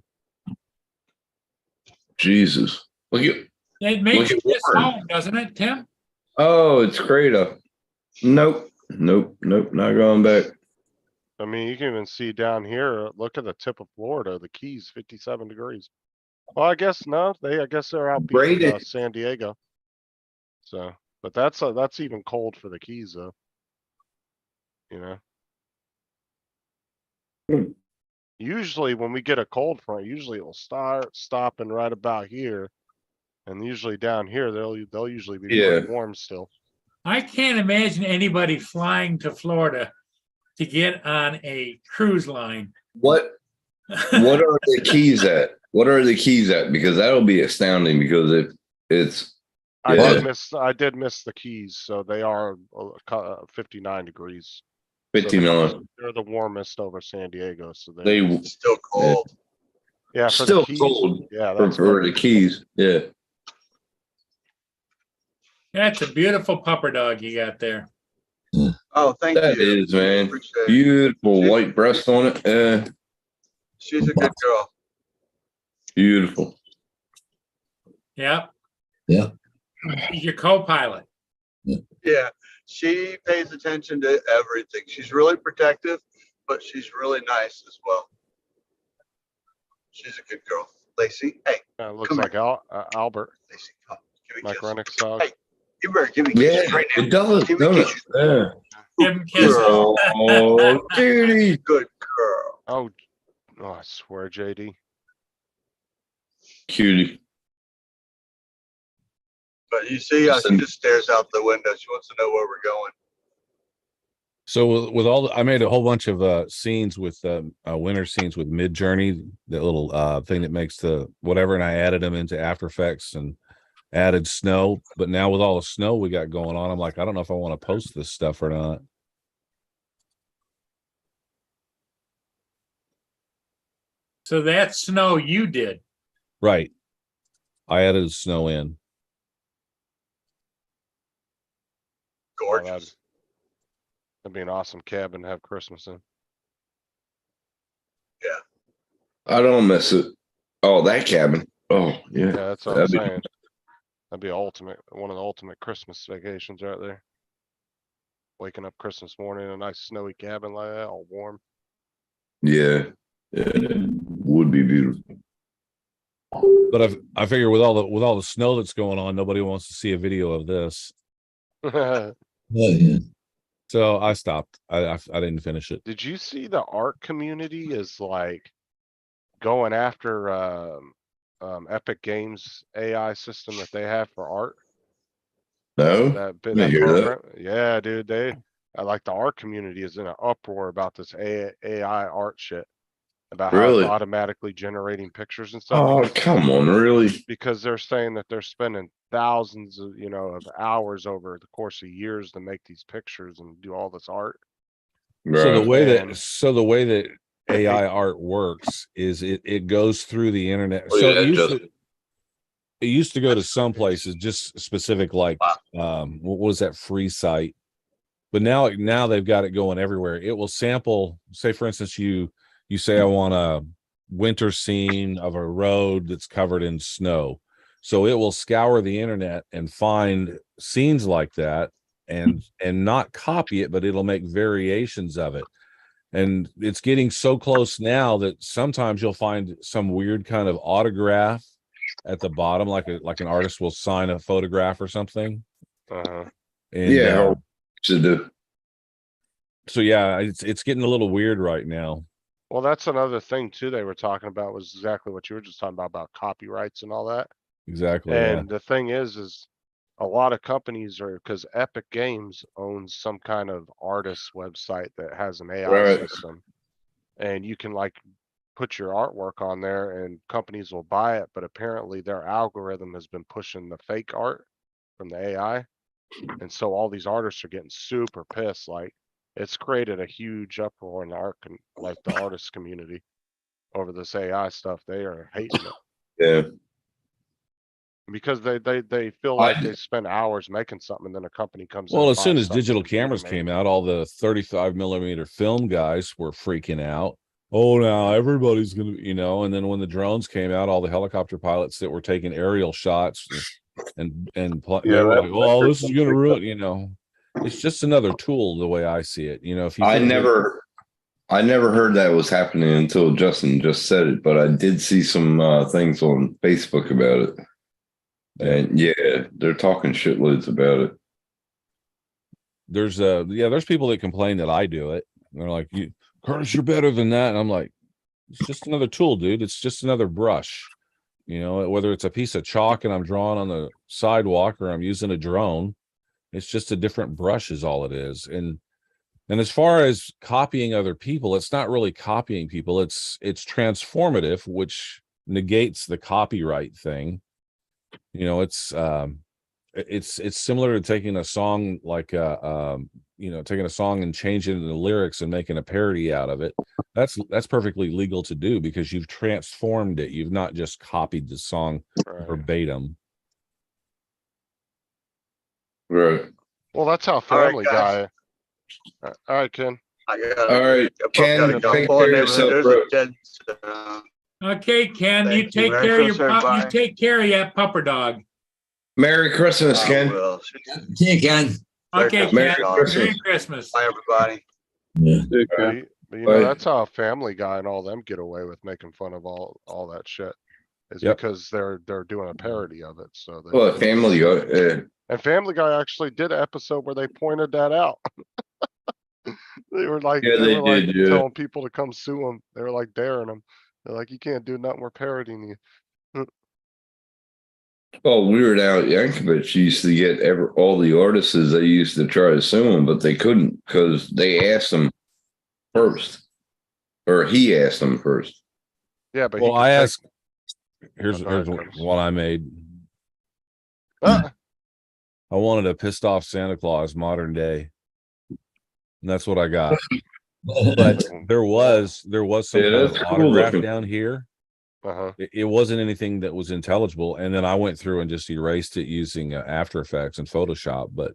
Jesus. Look at.
It makes
Look at
this
Warren.
home, doesn't it, Tim?
Oh, it's Creta. Nope. Not going back.
I mean, you can even see down here, look at the tip of Florida, the Keys, 57 degrees. Well, I guess no, I guess they're out beating
Braided.
San Diego. So, but that's even cold for the Keys though. You know?
Hmm.
Usually when we get a cold front, usually it will start stopping right about here. And usually down here, they'll usually be pretty
Yeah.
warm still.
I can't imagine anybody flying to Florida to get on a cruise line.
What are the keys at? What are the keys at? Because that'll be astounding because it's
I
Yeah.
did miss the Keys, so they are 59 degrees. So
59.
they're the warmest over San Diego, so
They
It's still cold.
yeah, for
still
the Keys,
cold
yeah,
for,
that's
for the keys. Yeah.
That's a beautiful pupper dog you got there.
Oh, thank
That
you.
is, man.
Appreciate it.
Beautiful white breast on it.
She's a good girl.
Beautiful.
Yep.
Yeah.
He's your co-pilot.
Yeah, she pays attention to everything. She's really protective, but she's really nice as well. She's a good girl. Lacey, hey,
Looks
Come
like Albert,
Lacey, come. Give me a
Mike
kiss.
Rennick's dog.
Hey. You better give me kisses
Yeah,
right now.
it does,
Give me
don't it?
kisses.
Yeah.
Give him kisses.
Oh, Judy.
Good girl.
Oh, I swear, JD.
Cutie.
But you see how she just stares out the window. She wants to know where we're going.
So with all, I made a whole bunch of scenes with winter scenes with Mid Journey, that little thing that makes the whatever, and I added them into After Effects and added snow. But now with all the snow we got going on, I'm like, I don't know if I want to post this stuff or not.
So that snow you did.
Right. I added snow in.
Gorgeous.
That'd be an awesome cabin to have Christmas in.
I don't miss it. Oh, that cabin. Oh, yeah.
Yeah, that's what I'm
That'd be-
saying. That'd be one of the ultimate Christmas vacations right there. Waking up Christmas morning in a nice snowy cabin like that, all warm.
Yeah. Yeah. Would be beautiful.
But I figure with all the snow that's going on, nobody wants to see a video of this.
Oh, yeah.
So I stopped. I didn't finish it.
Did you see the art community is like going after Epic Games AI system that they have for art?
No?
That bit
I
that
hear that.
program? Yeah, dude, I like the art community is in an uproar about this AI art shit. About how
Really?
it's automatically generating pictures and stuff.
Oh, come on, really?
Because they're saying that they're spending thousands of, of hours over the course of years to make these pictures and do all this art.
So the
Right.
way that AI art works is it goes through the internet.
Oh,
So
yeah,
it used to go to some places just specific, like what was that free site? But now they've got it going everywhere. It will sample, say for instance, you say I want a winter scene of a road that's covered in snow. So it will scour the internet and find scenes like that and not copy it, but it'll make variations of it. And it's getting so close now that sometimes you'll find some weird kind of autograph at the bottom, like an artist will sign a photograph or something.
Uh-huh.
And
Yeah. To do.
so yeah, it's getting a little weird right now.
Well, that's another thing too, they were talking about was exactly what you were just talking about copyrights and all that.
Exactly.
And the thing is a lot of companies are, because Epic Games owns some kind of artist website that has an AI
Right.
system. And you can like put your artwork on there and companies will buy it, but apparently their algorithm has been pushing the fake art from the AI. And so all these artists are getting super pissed. Like it's created a huge uproar in the artist community over this AI stuff. They are hating it.
Yeah.
Because they feel like they spend hours making something and then a company comes in.
Well,
and
as soon
buys
as
something
digital
that you
cameras
made.
came out, all the 35 millimeter film guys were freaking out. Oh, now everybody's gonna, and then when the drones came out, all the helicopter pilots that were taking aerial shots and they were like, oh, this is gonna ruin, it's just another tool the way I see it. If you
I
think
never heard that was happening until Justin just said it, but I did see some things on Facebook about it. And yeah, they're talking shitloads about it.
there's people that complain that I do it. And they're like, Curtis, you're better than that. And I'm like, it's just another tool, dude. It's just another brush. Whether it's a piece of chalk and I'm drawing on the sidewalk or I'm using a drone, it's just a different brush is all it is. And as far as copying other people, it's not really copying people. It's transformative, which negates the copyright thing. It's similar to taking a song like taking a song and changing the lyrics and making a parody out of it. That's perfectly legal to do because you've transformed it. You've not just copied the song verbatim.
Right.
Well, that's how Family Guy. All right, Ken.
All right, Ken, take care of yourself, bro.
Okay, Ken,
Thank
you
you.
take
Merry
care of your
Christmas,
pup. You
everybody.
take care of that pupper dog.
Merry Christmas, Ken.
See you, Ken.
Okay, Ken.
Merry
Merry
Christmas.
Christmas.
Bye, everybody.
Yeah.
But
Right.
that's how Family Guy and all them get away with making fun of all that shit. is
Yep.
because they're doing a parody of it, so.
Well, Family Guy.
And Family Guy actually did an episode where they pointed that out. They were like,
Yeah, they did, yeah.
telling people to come sue them. They were like daring them. They're like, you can't do nothing, we're parodying you.
Well, Weird Al Yankovic used to get all the artists they used to try to sue him, but they couldn't because they asked him first, or he asked them first.
Yeah, but.
Well, I asked, here's,
Oh, go ahead,
here's
Curtis.
what I made.
Ah,
I wanted a pissed off Santa Claus modern day. And that's what I got. But there was some
Yeah,
kind of
that's cool
autograph
looking.
down here.
uh-huh.
It wasn't anything that was intelligible. And then I went through and just erased it using After Effects and Photoshop. But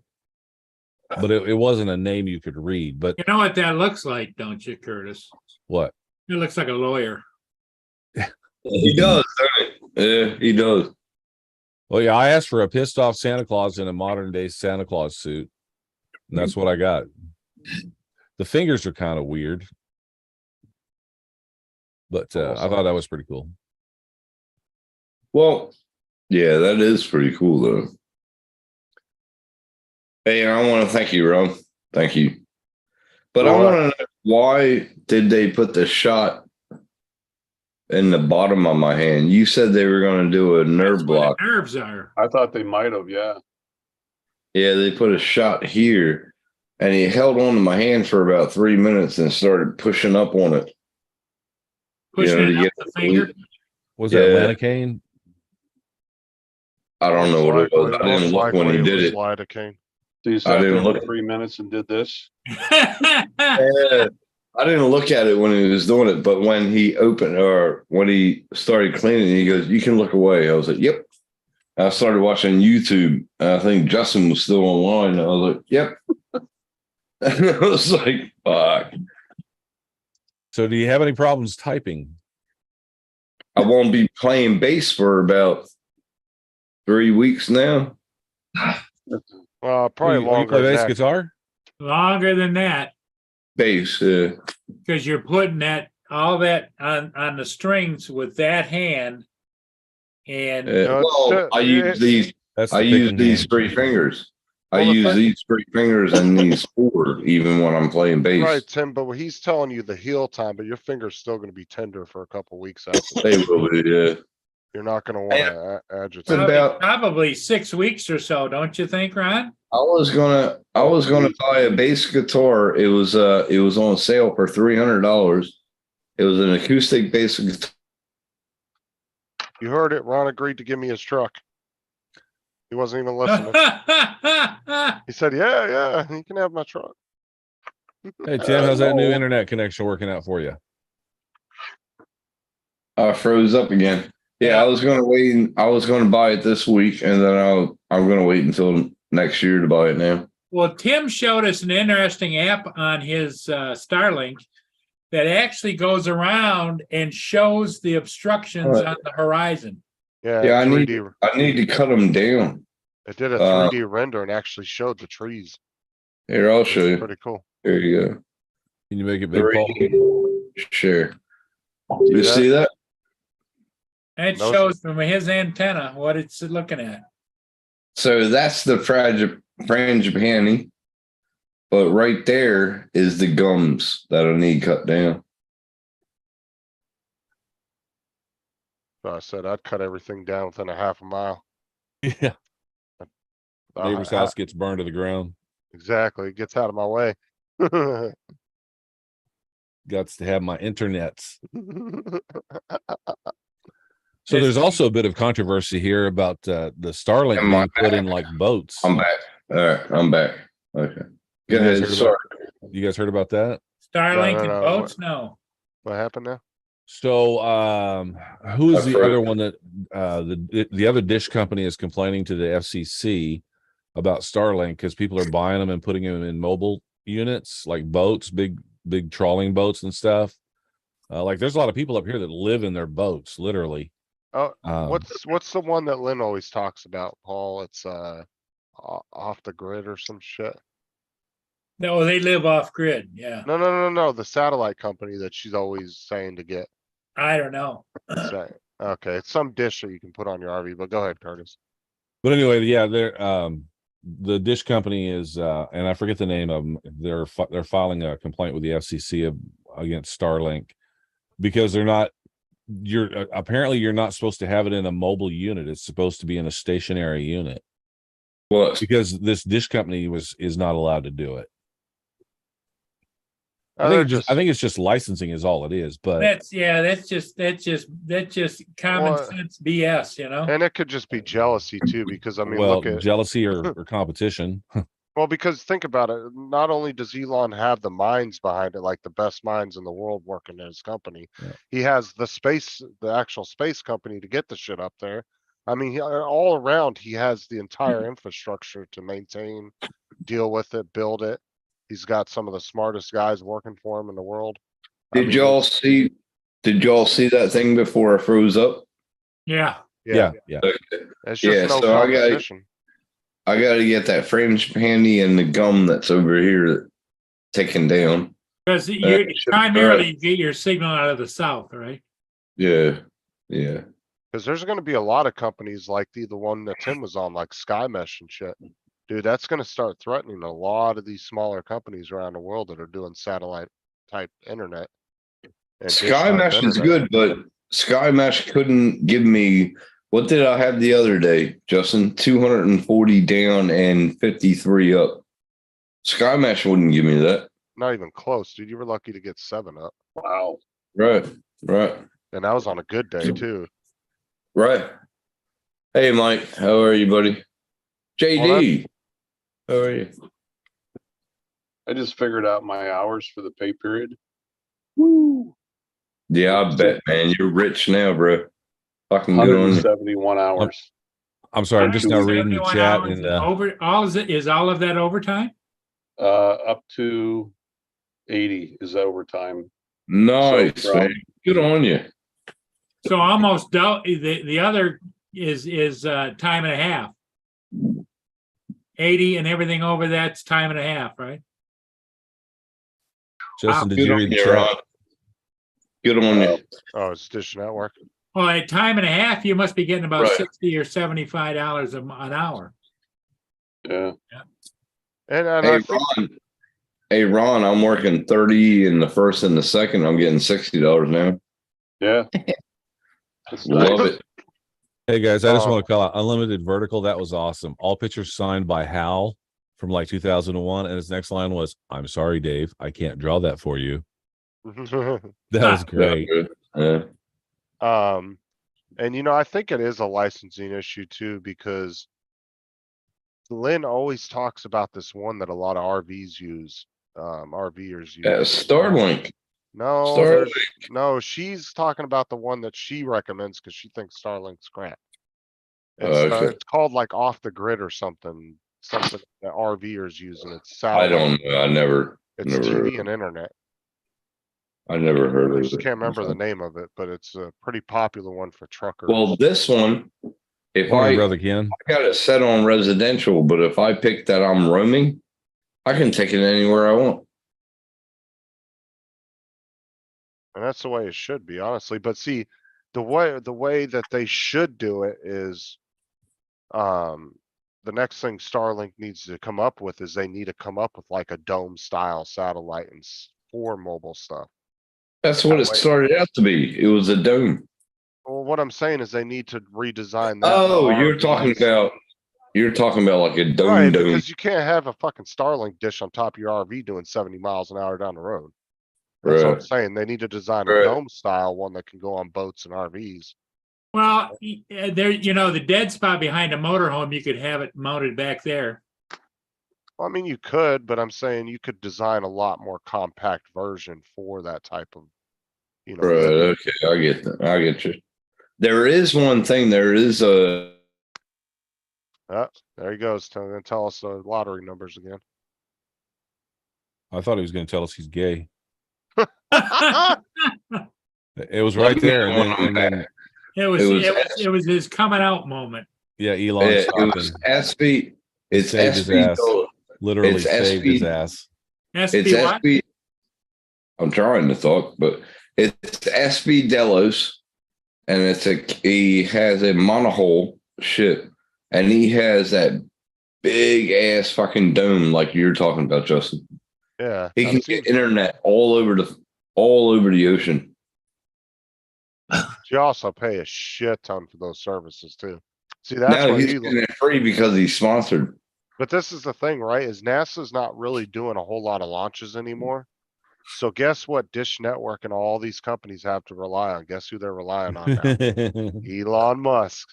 it wasn't a name you could read. But
You know what that looks like, don't you, Curtis?
what?
It looks like a lawyer.
He does, doesn't it? Yeah, he does.
Well, yeah, I asked for a pissed off Santa Claus in a modern day Santa Claus suit. And that's what I got. The fingers are kind of weird. But I thought that was pretty cool.
Well, yeah, that is pretty cool though. Hey, I want to thank you, Ron. Thank you. But I
Well,
want to know, why did they put the shot in the bottom of my hand? You said they were going to do a
That's
nerve
where the
block.
nerves are.
I thought they might have, yeah.
Yeah, they put a shot here, and he held on to my hand for about 3 minutes and started pushing up on it.
Pushing
to
it up
get
the finger.
Was that
Yeah.
Lidocaine?
I don't know what it was. I didn't look when he did it.
Lidocaine.
So you
I
sat there
didn't
for
look.
3 minutes and did this?
Yeah, I didn't look at it when he was doing it, but when he opened or when he started cleaning, he goes, "You can look away." I was like, "Yep." I started watching YouTube. I think Justin was still online. I was like, "Yep." I was like, "Fuck."
So do you have any problems typing?
I won't be playing bass for about 3 weeks now.
Probably
You
longer
play
than
bass
that.
guitar?
Longer than that,
Bass,
because you're putting all that on the strings with that hand. And
No, it's
well,
ju-
I use
it's-
these.
That's
I
the
use
picking
these
hand.
3 fingers. I
Well, the
use
thing-
these 3 fingers and these 4 even when I'm playing bass.
Right, Tim, but he's telling you the heel time, but your finger's still gonna be tender for a couple weeks after.
They will be, yeah.
You're not gonna wanna agitate.
It's about-
probably 6 weeks or so, don't you think, Ron?
I was gonna buy a bass guitar. It was on sale for $300. It was an acoustic bass guitar.
You heard it, Ron agreed to give me his truck. He wasn't even listening. He said, yeah, you can have my truck.
Hey Tim, how's that new
no.
internet connection working out for you?
I froze up again. Yeah, I was gonna wait. I was gonna buy it this week, and then I'm gonna wait until next year to buy it now.
Well, Tim showed us an interesting app on his Starlink that actually goes around and shows the obstructions
Right.
on the horizon.
Yeah,
Yeah, I
3D.
need to cut them down.
It did a
uh,
3D render and actually showed the trees.
Here, I'll
It's
show you.
pretty cool.
Here you go.
Can you make it big, Paul?
Sure. You see that?
It
Those-
shows from his antenna what it's looking at.
So that's the frangipani, but right there is the gums that I need cut down.
So I said I'd cut everything down within a half a mile.
Yeah. Neighbor's
I-
house gets burned to the ground.
Exactly. It gets out of my way.
Got to have my internets.
Yes.
So there's also a bit of controversy here about the Starlink
Am I
being put in like boats.
I'm back. All right, I'm back. Okay. Go
You guys
ahead.
heard
Sorry.
You guys heard about that?
Starlink
No,
and
no,
boats? No.
What happened now?
So who is
I've
the
heard
other
it.
one that the other dish company is complaining to the FCC about Starlink because people are buying them and putting them in mobile units like boats, big trawling boats and stuff. Like there's a lot of people up here that live in their boats, literally.
Oh,
Um,
what's the one that Lynn always talks about, Paul? It's off the grid or some shit.
No, they live off grid. Yeah.
No. The satellite company that she's always saying to get.
I don't know.
Say- Okay, it's some dish that you can put on your RV, but go ahead, Curtis.
But anyway, yeah, the dish company is, and I forget the name of them. They're filing a complaint with the FCC against Starlink because apparently you're not supposed to have it in a mobile unit. It's supposed to be in a stationary unit
Well,
because this dish company is not allowed to do it.
Oh,
I think it's just licensing is all it is, but
That's just common
Well,
sense BS, you know?
and it could just be jealousy too, because I mean,
well,
look at,
jealousy or competition.
well, because think about it. Not only does Elon have the minds behind it, like the best minds in the world working in his company,
Yeah.
he has the actual space company to get the shit up there. I mean, all around, he has the entire infrastructure to maintain, deal with it, build it. He's got some of the smartest guys working for him in the world. I
did
mean,
y'all
it's-
see? Did y'all see that thing before it froze up?
Yeah.
Yeah,
Yeah.
it's just
Yeah,
no
so I got-
competition.
I got to get that French handy and the gum that's over here taken down.
Because you
should be
primarily
right.
get your signal out of the south, right?
Yeah, yeah.
Because there's going to be a lot of companies like the one that Tim was on, like SkyMesh and shit. Dude, that's going to start threatening a lot of these smaller companies around the world that are doing satellite type internet. and dish type
SkyMesh is
internet.
good, but SkyMesh couldn't give me, what did I have the other day, Justin? 240 down and 53 up. SkyMesh wouldn't give me that.
Not even close, dude. You were lucky to get 7 up.
Wow. Right, right,
And that was on a good day too.
right. Hey, Mike, how are you, buddy? JD, how are you?
I just figured out my hours for the pay period.
Woo. Yeah, I bet, man. You're rich now, bro. Fucking good on you.
171 hours.
I'm sorry, I'm just now reading the
71
chat
hours
and
is all of that overtime?
Up to 80 is overtime.
Nice,
So,
man. Good on you.
So almost double, the other is time and a half. 80 and everything over that's time and a half, right?
Justin, did
Good
you
on
read the
you,
chat?
Ron. Good on you.
Oh, it's Dish Network.
Well, at time and a half, you must be getting about
Right.
$60 or $75 an hour.
Yeah.
And I
Hey,
think
Ron. Hey, Ron, I'm working 30 in the first and the second. I'm getting $60 now.
Yeah. That's
Love
nice.
it.
Hey guys, I just
Oh.
want to call out Unlimited Vertical. That was awesome. All pictures signed by Hal from like 2001. And his next line was, "I'm sorry, Dave, I can't draw that for you." That was great.
Good. Yeah.
And I think it is a licensing issue too, because Lynn always talks about this one that a lot of RVs use, RVers use.
Starlink.
No,
Starlink.
no, she's talking about the one that she recommends because she thinks Starlink's crap.
Okay.
It's called like Off the Grid or something that RVers use, and it's
I
satellite.
don't know.
It's
never heard
TV
of
and internet.
I never heard
I
of
just
it.
can't remember the name of it, but it's a pretty popular one for truckers.
Well, this one, if
Morning,
I
brother Ken.
got it set on residential, but if I pick that I'm roaming, I can take it anywhere I want.
And that's the way it should be, honestly. But see, the way that they should do it is, the next thing Starlink needs to come up with is they need to come up with like a dome style satellite and for mobile stuff.
That's what
That
it
way-
started out to be. It was a dome.
Well, what I'm saying is they need to redesign that. for
Oh, you're talking
RVs.
about like a dome
Right,
dome.
because you can't have a fucking Starlink dish on top of your RV doing 70 miles an hour down the road. That's what I'm
Right.
saying. They need to design a
Right.
dome style one that can go on boats and RVs.
Well, there, the dead spot behind a motorhome, you could have it mounted back there.
Well, I mean, you could, but I'm saying you could design a lot more compact version for that type of,
Right.
living.
Okay. I get that. I get you. There is one thing. There is a.
There he goes. Gonna tell us the lottery numbers again.
I thought he was going to tell us he's gay.
It
It was right there, and then
was
It was-
it was his coming out moment.
yeah, Elon
It
stopping,
was SB. It's
Saved his
SB.
ass. literally
it's
saved his
SB.
ass.
It's
SB what?
SB. I'm trying to talk, but it's SB Delos, and he has a monohull ship, and he has that big ass fucking dome like you're talking about, Justin.
Yeah.
He can
I've seen-
get internet all over the ocean.
You also pay a shit ton for those services too. See, that's
Now
where
he's
Elon,
getting it free because he's sponsored.
but this is the thing, right? Is NASA's not really doing a whole lot of launches anymore. So guess what Dish Network and all these companies have to rely on? Guess who they're relying on now? Elon Musk.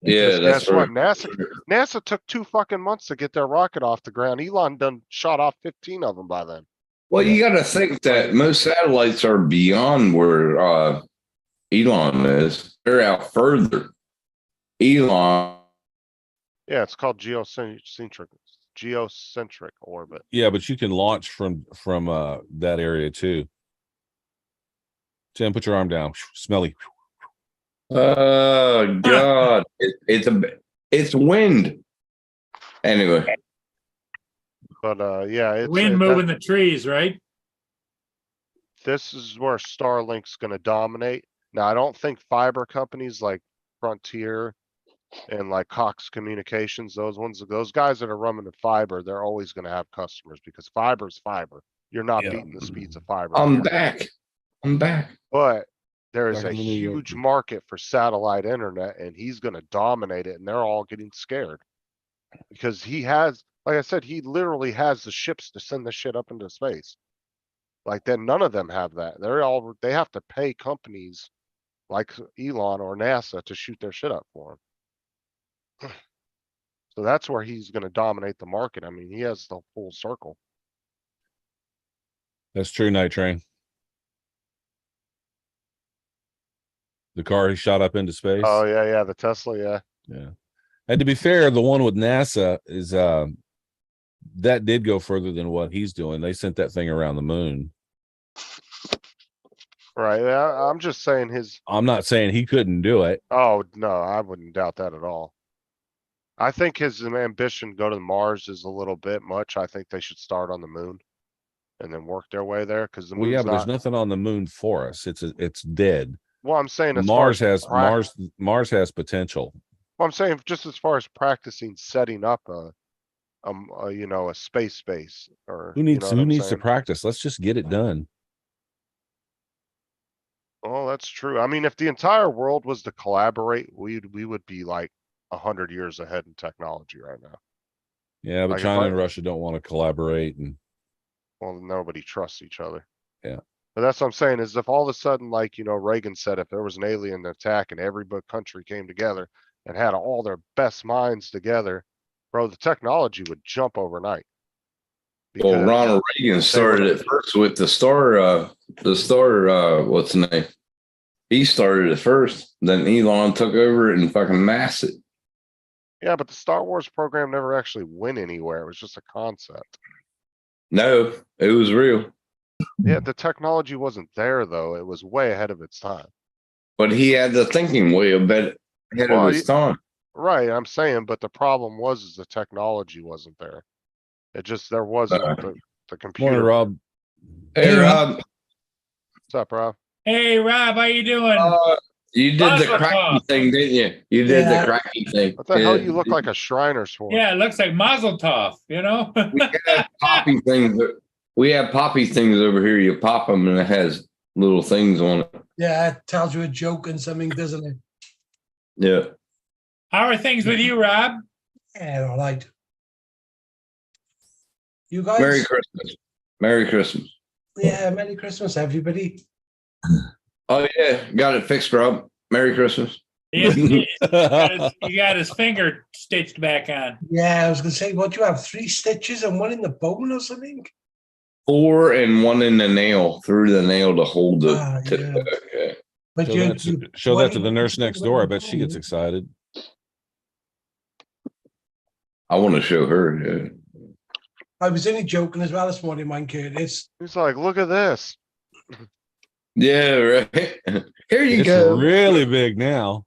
Yeah,
Because
that's
guess what?
right.
NASA took 2 fucking months to get their rocket off the ground. Elon done shot off 15 of them by then.
Well, you got to think that most satellites are beyond where Elon is. They're out further. Elon,
Yeah, it's called geocentric orbit.
Yeah, but you can launch from that area too. Tim, put your arm down. Smelly.
oh God, it's wind. Anyway,
But yeah, it's
Wind moving the trees, right?
this is where Starlink's gonna dominate. Now, I don't think fiber companies like Frontier and like Cox Communications, those guys that are running the fiber, they're always gonna have customers because fiber is fiber. You're not
Yeah.
beating the speeds of fiber.
I'm back.
But there is
Back
a
in New York.
huge market for satellite internet and he's gonna dominate it and they're all getting scared. Because he has, like I said, he literally has the ships to send the shit up into space. Like then none of them have that. They have to pay companies like Elon or NASA to shoot their shit up for them. So that's where he's gonna dominate the market. I mean, he has the full circle.
That's true, Night Train. The car he shot up into space.
Oh, yeah, the Tesla, yeah.
Yeah. And to be fair, the one with NASA is that did go further than what he's doing. They sent that thing around the moon.
Right, yeah, I'm just saying
I'm not saying he couldn't do it.
oh, no, I wouldn't doubt that at all. I think his ambition to go to Mars is a little bit much. I think they should start on the moon and then work their way there, because the
Well, yeah,
moon's
but there's
not,
nothing on the moon for us. It's dead.
well, I'm saying as far as
Mars has potential.
Well, I'm saying just as far as practicing setting up you know, a space base or.
Who
you
needs
know what
who
I'm
needs to
saying?
practice? Let's just get it done.
Oh, that's true. I mean, if the entire world was to collaborate, we would be like 100 years ahead in technology right now.
Yeah, but
Like, if
China
I-
and Russia don't want to collaborate, and
Well, nobody trusts each other.
Yeah.
But that's what I'm saying is if all of a sudden, like, you know, Reagan said, if there was an alien attack and every country came together and had all their best minds together, bro, the technology would jump overnight.
Well,
Because-
Ronald Reagan started it first with the star, what's the name? He started it first. Then Elon took over it and fucking massed it.
Yeah, but the Star Wars program never actually went anywhere. It was just a concept.
No, it was real.
Yeah, the technology wasn't there though. It was way ahead of its time.
But he had the thinking way a bit ahead
Well,
of his time.
Right, I'm saying, but the problem was the technology wasn't there. It just, there wasn't the
morning,
computer.
Rob.
Hey, Rob,
What's up, Rob?
Hey, Rob, how you doing?
you did the
Mazel
cracky
tov.
thing, didn't you? You did
Yeah.
the cracky thing.
What the hell
Yeah.
you look like a Shriners for?
Yeah, it looks like Mazel Tov, you know?
We have poppy things. We have poppy things over here. You pop them and it has little things on it.
Yeah, it tells you a joke and something, doesn't it?
Yeah.
How are things with you, Rob?
Yeah, all right. You guys?
Merry Christmas. Merry Christmas.
Yeah, Merry Christmas, everybody.
Oh yeah, got it fixed, Rob. Merry Christmas.
He got his finger stitched back on.
Yeah, I was gonna say, what you have 3 stitches and 1 in the bone or something?
4 and 1 in the nail, through the nail to hold the
Ah,
tip
yeah.
back. Yeah.
But
Show that to the nurse next door. I bet she gets excited.
I want to show her. Yeah.
I was only joking as well this morning, man, Curtis.
He's like, look at this.
Yeah, right. Here you
It's
go.
really big now.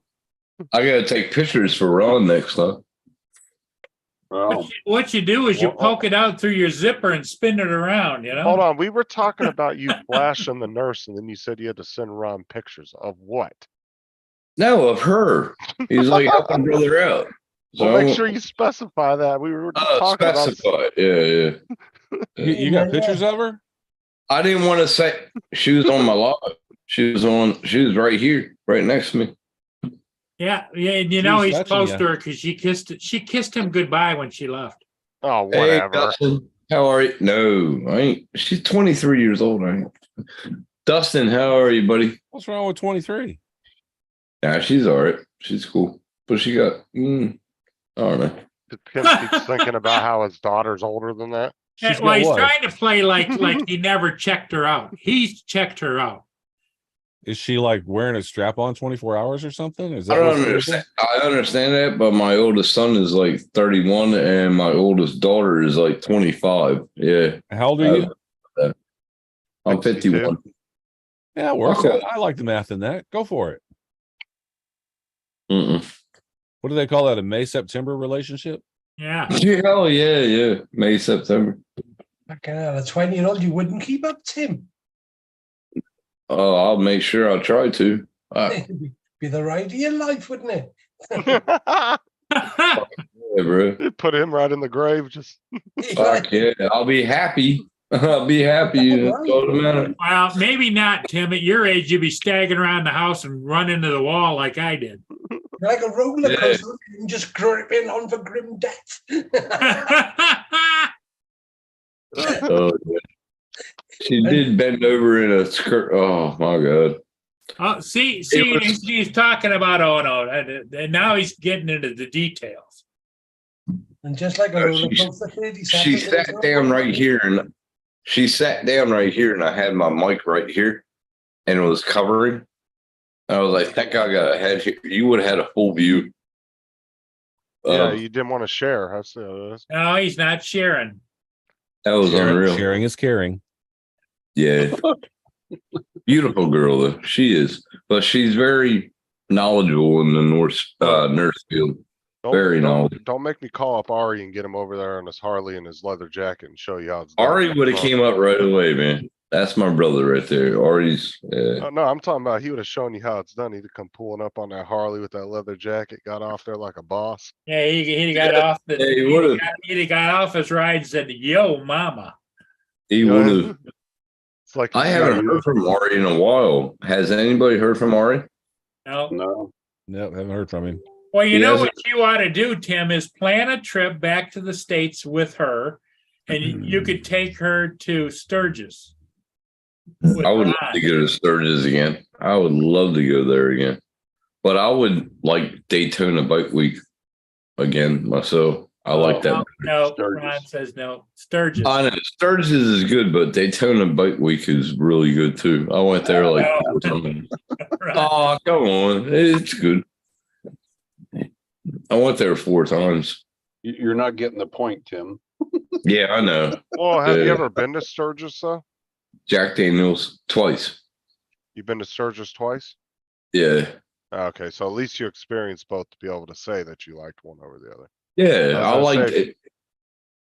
I gotta take pictures for Ron next time.
What you do is you poke it out through your zipper and spin it around, you know?
Hold on, we were talking about you flashing the nurse and then you said you had to send Ron pictures of what?
No, of her. He's like helping brother out.
Well, make sure you specify that. We were just talking about.
specify. Yeah.
You got pictures of her?
I didn't want to say she was on my lot. She was right here, right next to me.
Yeah, and you know
She's
he's
touching
close
ya.
to her because she kissed him goodbye when she left.
Oh,
Hey,
whatever.
Dustin, how are you? No, I ain't. She's 23 years old. I ain't. Dustin, how are you, buddy?
What's wrong with 23?
Yeah, she's all right. She's cool, but she got. I don't know.
Tim keeps thinking about how his daughter's older than that.
She's
Well,
got
he's
what?
trying to play like he never checked her out. He's checked her out.
Is she like wearing a strap on 24 hours or something? Is
I
that
don't
what's the
understand. I understand that, but my oldest son is like 31, and my oldest daughter is like 25. Yeah,
reason? How old are you?
I'm 51.
Yeah, it works
Okay.
out. I like the math in that. Go for it.
Mm-mm.
What do they call that? A May-September relationship?
Yeah.
Oh yeah. May, September.
Fucking hell, a 20-year-old you wouldn't keep up, Tim.
Oh, I'll make sure I try to.
It'd be the ride of your life, wouldn't it?
Yeah, bro.
It put him right in the grave. Just
Fuck yeah. I'll be happy. I'll be happy. That's all that matters.
Well, maybe not, Tim. At your age, you'd be staggering around the house and run into the wall like I did.
Like a roller
Yeah.
coaster and just gripping on for grim death.
Oh, yeah. She did bend over in a skirt. Oh my god.
Oh, see,
It was-
he's talking about and now he's getting into the details.
And just like a
Uh,
roller
she-
coaster, 30
She
seconds.
sat down right here, and she sat down right here, and I had my mic right here, and it was covering. I was like, "Thank God I got a head here. You would have had a full view."
yeah, you didn't want to share. That's
No, he's not sharing.
That was unreal.
Sharing is caring.
Yeah. Beautiful girl though. She is. But she's very knowledgeable in the nurse field. Very knowledgeable.
Don't make me call up Ari and get him over there on his Harley and his leather jacket and show you how it's done.
Ari would have came up right away, man. That's my brother right there. Ari's
Oh, no, I'm talking about he would have shown you how it's done. He'd have come pulling up on that Harley with that leather jacket, got off there like a boss.
Yeah, he got off the.
Yeah, he would've.
He got off his ride and said, "Yo, mama."
he
You know,
would have.
It's like
I haven't heard from Ari in a while. Has anybody heard from Ari?
No.
No.
No, haven't heard from him.
Well, you
He
know
hasn't-
what you ought to do, Tim, is plan a trip back to the States with her, and you could take her to Sturgis. with
I would love
Ron.
to go to Sturgis again. I would love to go there again. But I would like Daytona Bike Week again myself. I like that.
No,
Sturgis.
Ron says no. Sturgis.
I know Sturgis is good, but Daytona Bike Week is really good too. I went there like
No.
4 times.
Ron.
Oh, come on. It's good. I went there 4 times.
You're not getting the point, Tim.
Yeah, I know.
Well, have you
Yeah.
ever been to Sturgis though?
Jack Daniels twice.
You've been to Sturgis twice?
Yeah.
Okay, so at least you experienced both to be able to say that you liked one over the other.
Yeah, I
was
like
gonna say-
it.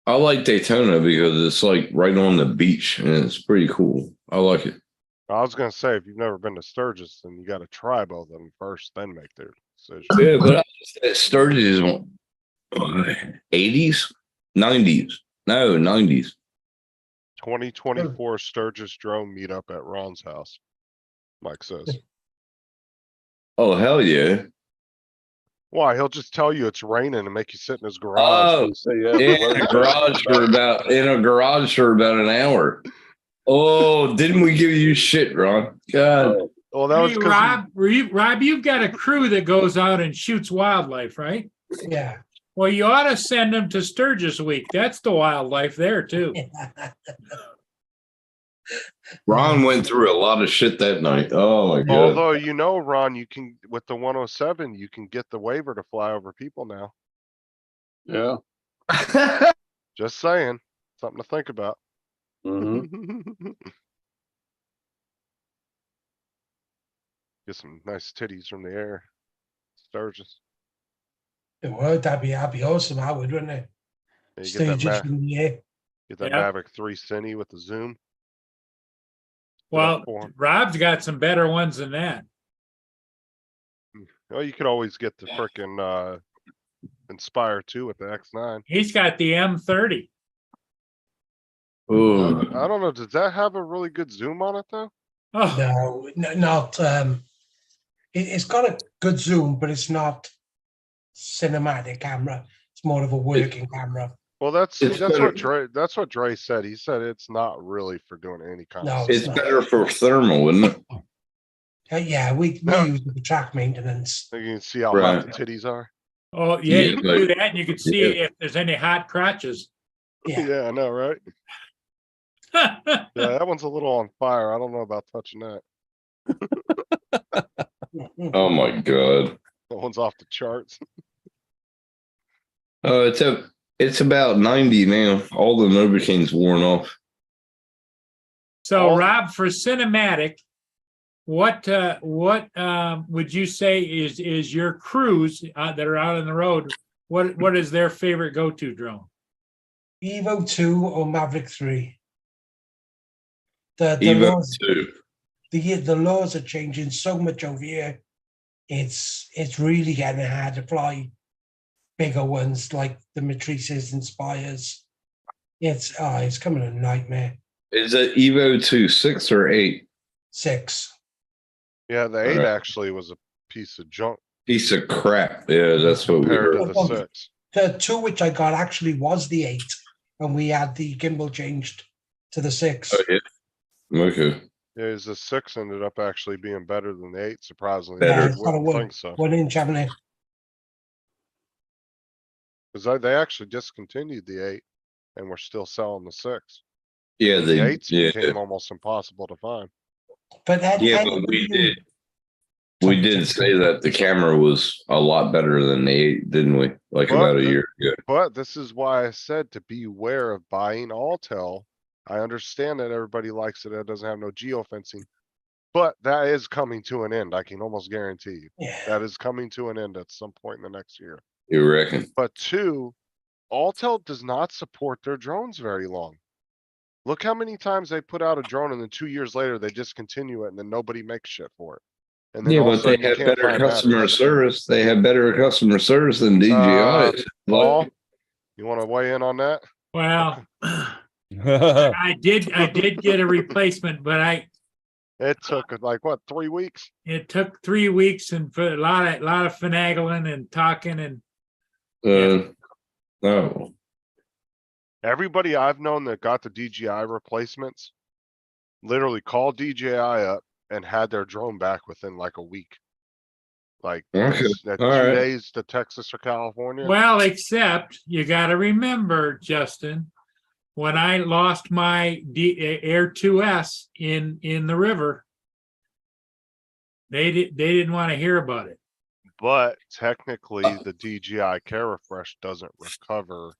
I like Daytona because it's like right on the beach and it's pretty cool. I like it.
I was gonna say, if you've never been to Sturgis, then you gotta try both of them first, then make their decision.
Yeah, but Sturgis is 80s, 90s. No, 90s.
2024 Sturgis drone meetup at Ron's house. Mike says.
Oh hell yeah!
Why? He'll just tell you it's raining and make you sit in his garage.
Oh,
So,
in a garage for about an hour. Oh, didn't we give you shit, Ron? God.
Well, that was
Hey,
because
Rob, you've got a crew that goes out and shoots wildlife, right?
Yeah.
Well, you ought to send them to Sturgis Week. That's the wildlife there too.
Ron went through a lot of shit that night. Oh my god.
although you know, Ron, you can with the 107, you can get the waiver to fly over people now.
Yeah.
Just saying. Something to think about.
Mhm.
Get some nice titties from the air. Sturgis.
It would. That'd be awesome. I would, wouldn't it?
Yeah, you
Stages in the air.
get that
Yeah.
Maverick 3 Cine with the zoom.
Well,
for 'em.
Rob's got some better ones than that.
Well, you could always get the frickin' Inspire 2 with the X9.
He's got the M30.
Ooh.
I don't know, does that have a really good zoom on it though?
Oh,
Not. It's got a good zoom, but it's not cinematic camera. It's more of a working camera.
Well, that's
It's
what Dre said. He said it's not really for doing any kind
No,
of.
It's
not.
better for thermal, isn't it?
Yeah, we
No.
use it for track maintenance.
You can see how
Right.
hot the titties are.
oh, yeah, you
Yeah,
can do
like-
that and you can see
yeah.
if there's any hot crotches.
Yeah.
Yeah, I know, right? Yeah, that one's a little on fire. I don't know about touching that.
Oh my god.
That one's off the charts.
Oh, it's about 90 now. All the Novocaine's worn off.
So
Oh.
Rob, for cinematic, what would you say is your crews that are out on the road? What is their favorite go-to drone?
Evo 2 or Maverick 3. The
Evo
laws,
2.
the laws are changing so much over here. It's really getting hard to fly bigger ones like the Matrices and Spires. It's coming a nightmare.
Is it Evo 2 6 or 8?
6.
Yeah, the 8
Alright.
actually was a piece of junk
Piece of crap. Yeah, that's what we
compared
heard.
to the 6.
The 2 which I got actually was the 8, and we had the gimbal changed to the 6.
Oh, yeah. Okay.
Yeah, the 6 ended up actually being better than the 8, surprisingly.
Better.
I
It's got a
wouldn't think so.
1 inch, haven't it?
Because they actually discontinued the 8 and we're still selling the 6.
Yeah,
The
they
8s
yeah.
became almost impossible to find.
But that
Yeah, but we did say that the camera was a lot better than the 8, didn't we? Like
Well,
about a year ago.
But this is why I said to beware of buying Altel. I understand that everybody likes it. It doesn't have no geofencing. But that is coming to an end. I can almost guarantee you.
Yeah.
That is coming to an end at some point in the next year.
You reckon?
But 2, Altel does not support their drones very long. Look how many times they put out a drone and then 2 years later they discontinue it and then nobody makes shit for it. And then
Yeah,
all of a
but they
sudden you
have
can't
better
find
customer
batteries.
service. They have better customer service than DJI.
Paul, you wanna weigh in on that?
Well, I did get a replacement, but
It took like what, 3 weeks?
it took 3 weeks and for a lot of finagling and talking and
No.
Everybody I've known that got the DJI replacements literally called DJI up and had their drone back within like a week. Like
Okay,
that
all
2
right.
days to Texas or California.
well, except you got to remember, Justin, when I lost my Air 2S in the river, they didn't want to hear about it.
But technically the DJI Care Refresh doesn't recover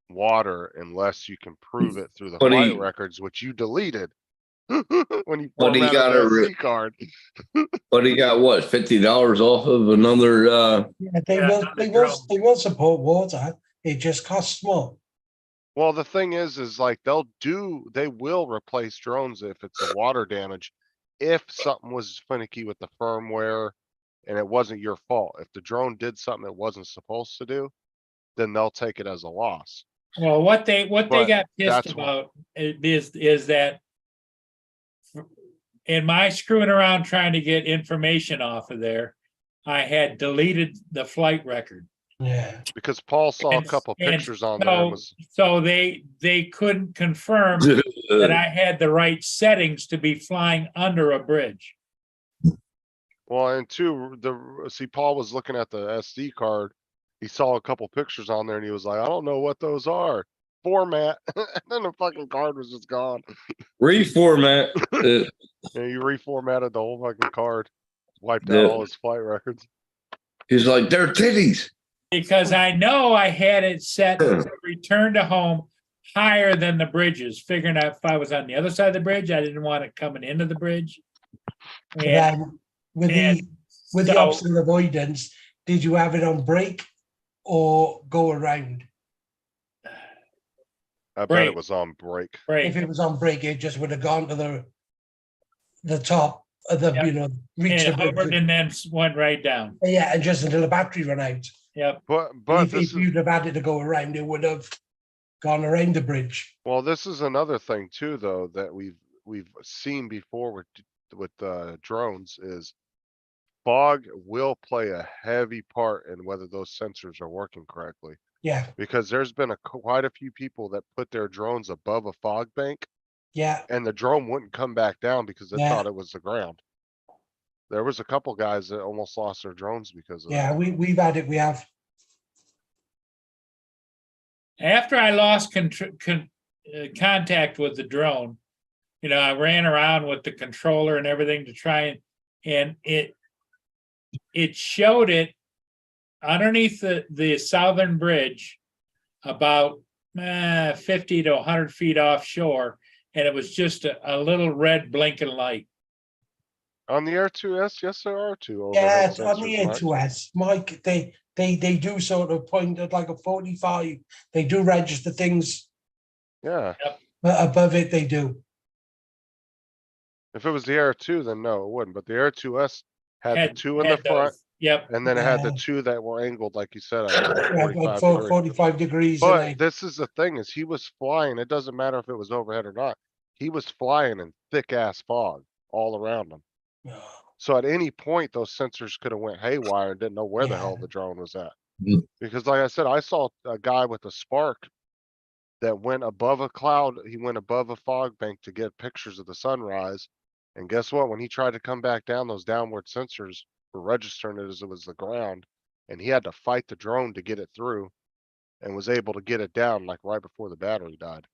water unless you can prove it through the
But
flight
he-
records, which you deleted. When you
But he
formatted
got
the
a
SD card.
But he got what, $50 off of another
Yeah, they
Yeah,
will.
not
They
the
will.
drone.
They will support water. It just costs more.
Well, the thing is like they will replace drones if it's a water damage. If something was finicky with the firmware and it wasn't your fault. If the drone did something it wasn't supposed to do, then they'll take it as a loss.
Well, what they
But
got pissed
that's why-
about is that in my screwing around trying to get information off of there, I had deleted the flight record.
Yeah.
Because Paul saw a
And-
couple
and
pictures on there and was,
So they couldn't confirm that I had the right settings to be flying under a bridge.
well, and 2, see, Paul was looking at the SD card. He saw a couple pictures on there and he was like, I don't know what those are. Format. And then the fucking card was just gone.
reformat.
And you reformatted the whole fucking card. Wiped
Yeah.
out all his flight records.
He's like, they're titties.
Because I know I had it set to return to home higher than the bridges, figuring out if I was on the other side of the bridge, I didn't want it coming into the bridge.
And
And
then with the
so-
obstacle avoidance, did you have it on brake or go around?
I bet
Break.
it was on break.
Right.
If it was on brake, it just would have gone to the top
Yep.
you know, reach
And
the
hovered
bridge.
and then went right down.
Yeah, and just until the battery ran out.
Yep.
But
And
this
if
is,
you'd have had it to go around, it would have gone around the bridge.
well, this is another thing too, though, that we've seen before with drones is fog will play a heavy part in whether those sensors are working correctly.
Yeah,
Because there's been quite a few people that put their drones above a fog bank
yeah,
and the drone wouldn't come back down because it
Yeah.
thought it was the ground. There was a couple guys that almost lost their drones because of
yeah.
that.
We've had it. We have.
After I lost contact with the drone, you know, I ran around with the controller and everything to try and it showed it underneath the southern bridge about 50 to 100 feet offshore, and it was just a little red blinking light.
On the Air 2S, yes, there are two
Yeah,
overhead
it's on the
sensors, Mike.
A2S, Mike. They do sort of point at like a 45. They do register things
Yeah,
above it. They do.
if it was the Air 2, then no, it wouldn't, but the Air 2S had the two in the
Had
front,
those. Yep.
and then it had the
Yeah.
two that were angled, like you said, at
Yeah, like
45 degrees.
45 degrees.
But this is the thing, is he was flying, it doesn't matter if it was overhead or not, he was flying in thick ass fog all around him. So at any point, those sensors could have went haywire and didn't know where the hell
Yeah.
the drone was at.
Mm.
Because like I said, I saw a guy with a Spark that went above a cloud, he went above a fog bank to get pictures of the sunrise. And guess what? When he tried to come back down, those downward sensors were registering it as it was the ground. And he had to fight the drone to get it through and was able to get it down like right before the battery died.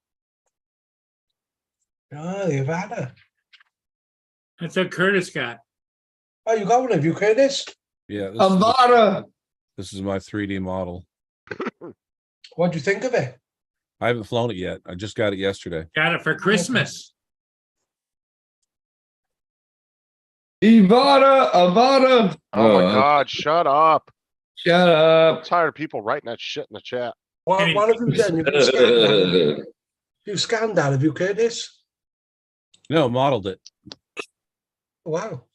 Oh, you've had it.
That's what Curtis got.
Oh, you got one of you, Curtis?
Yeah. This,
Avada.
this is my 3D model.
What'd you think of it?
I haven't flown it yet. I just got it yesterday.
Got it for Christmas.
Ivana, Avada.
Oh my God, shut up.
Shut
I'm
up.
tired of people writing that shit in the chat.
What have you done? You've scanned that. You scanned that, have you, Curtis?
No, modeled it.
Wow.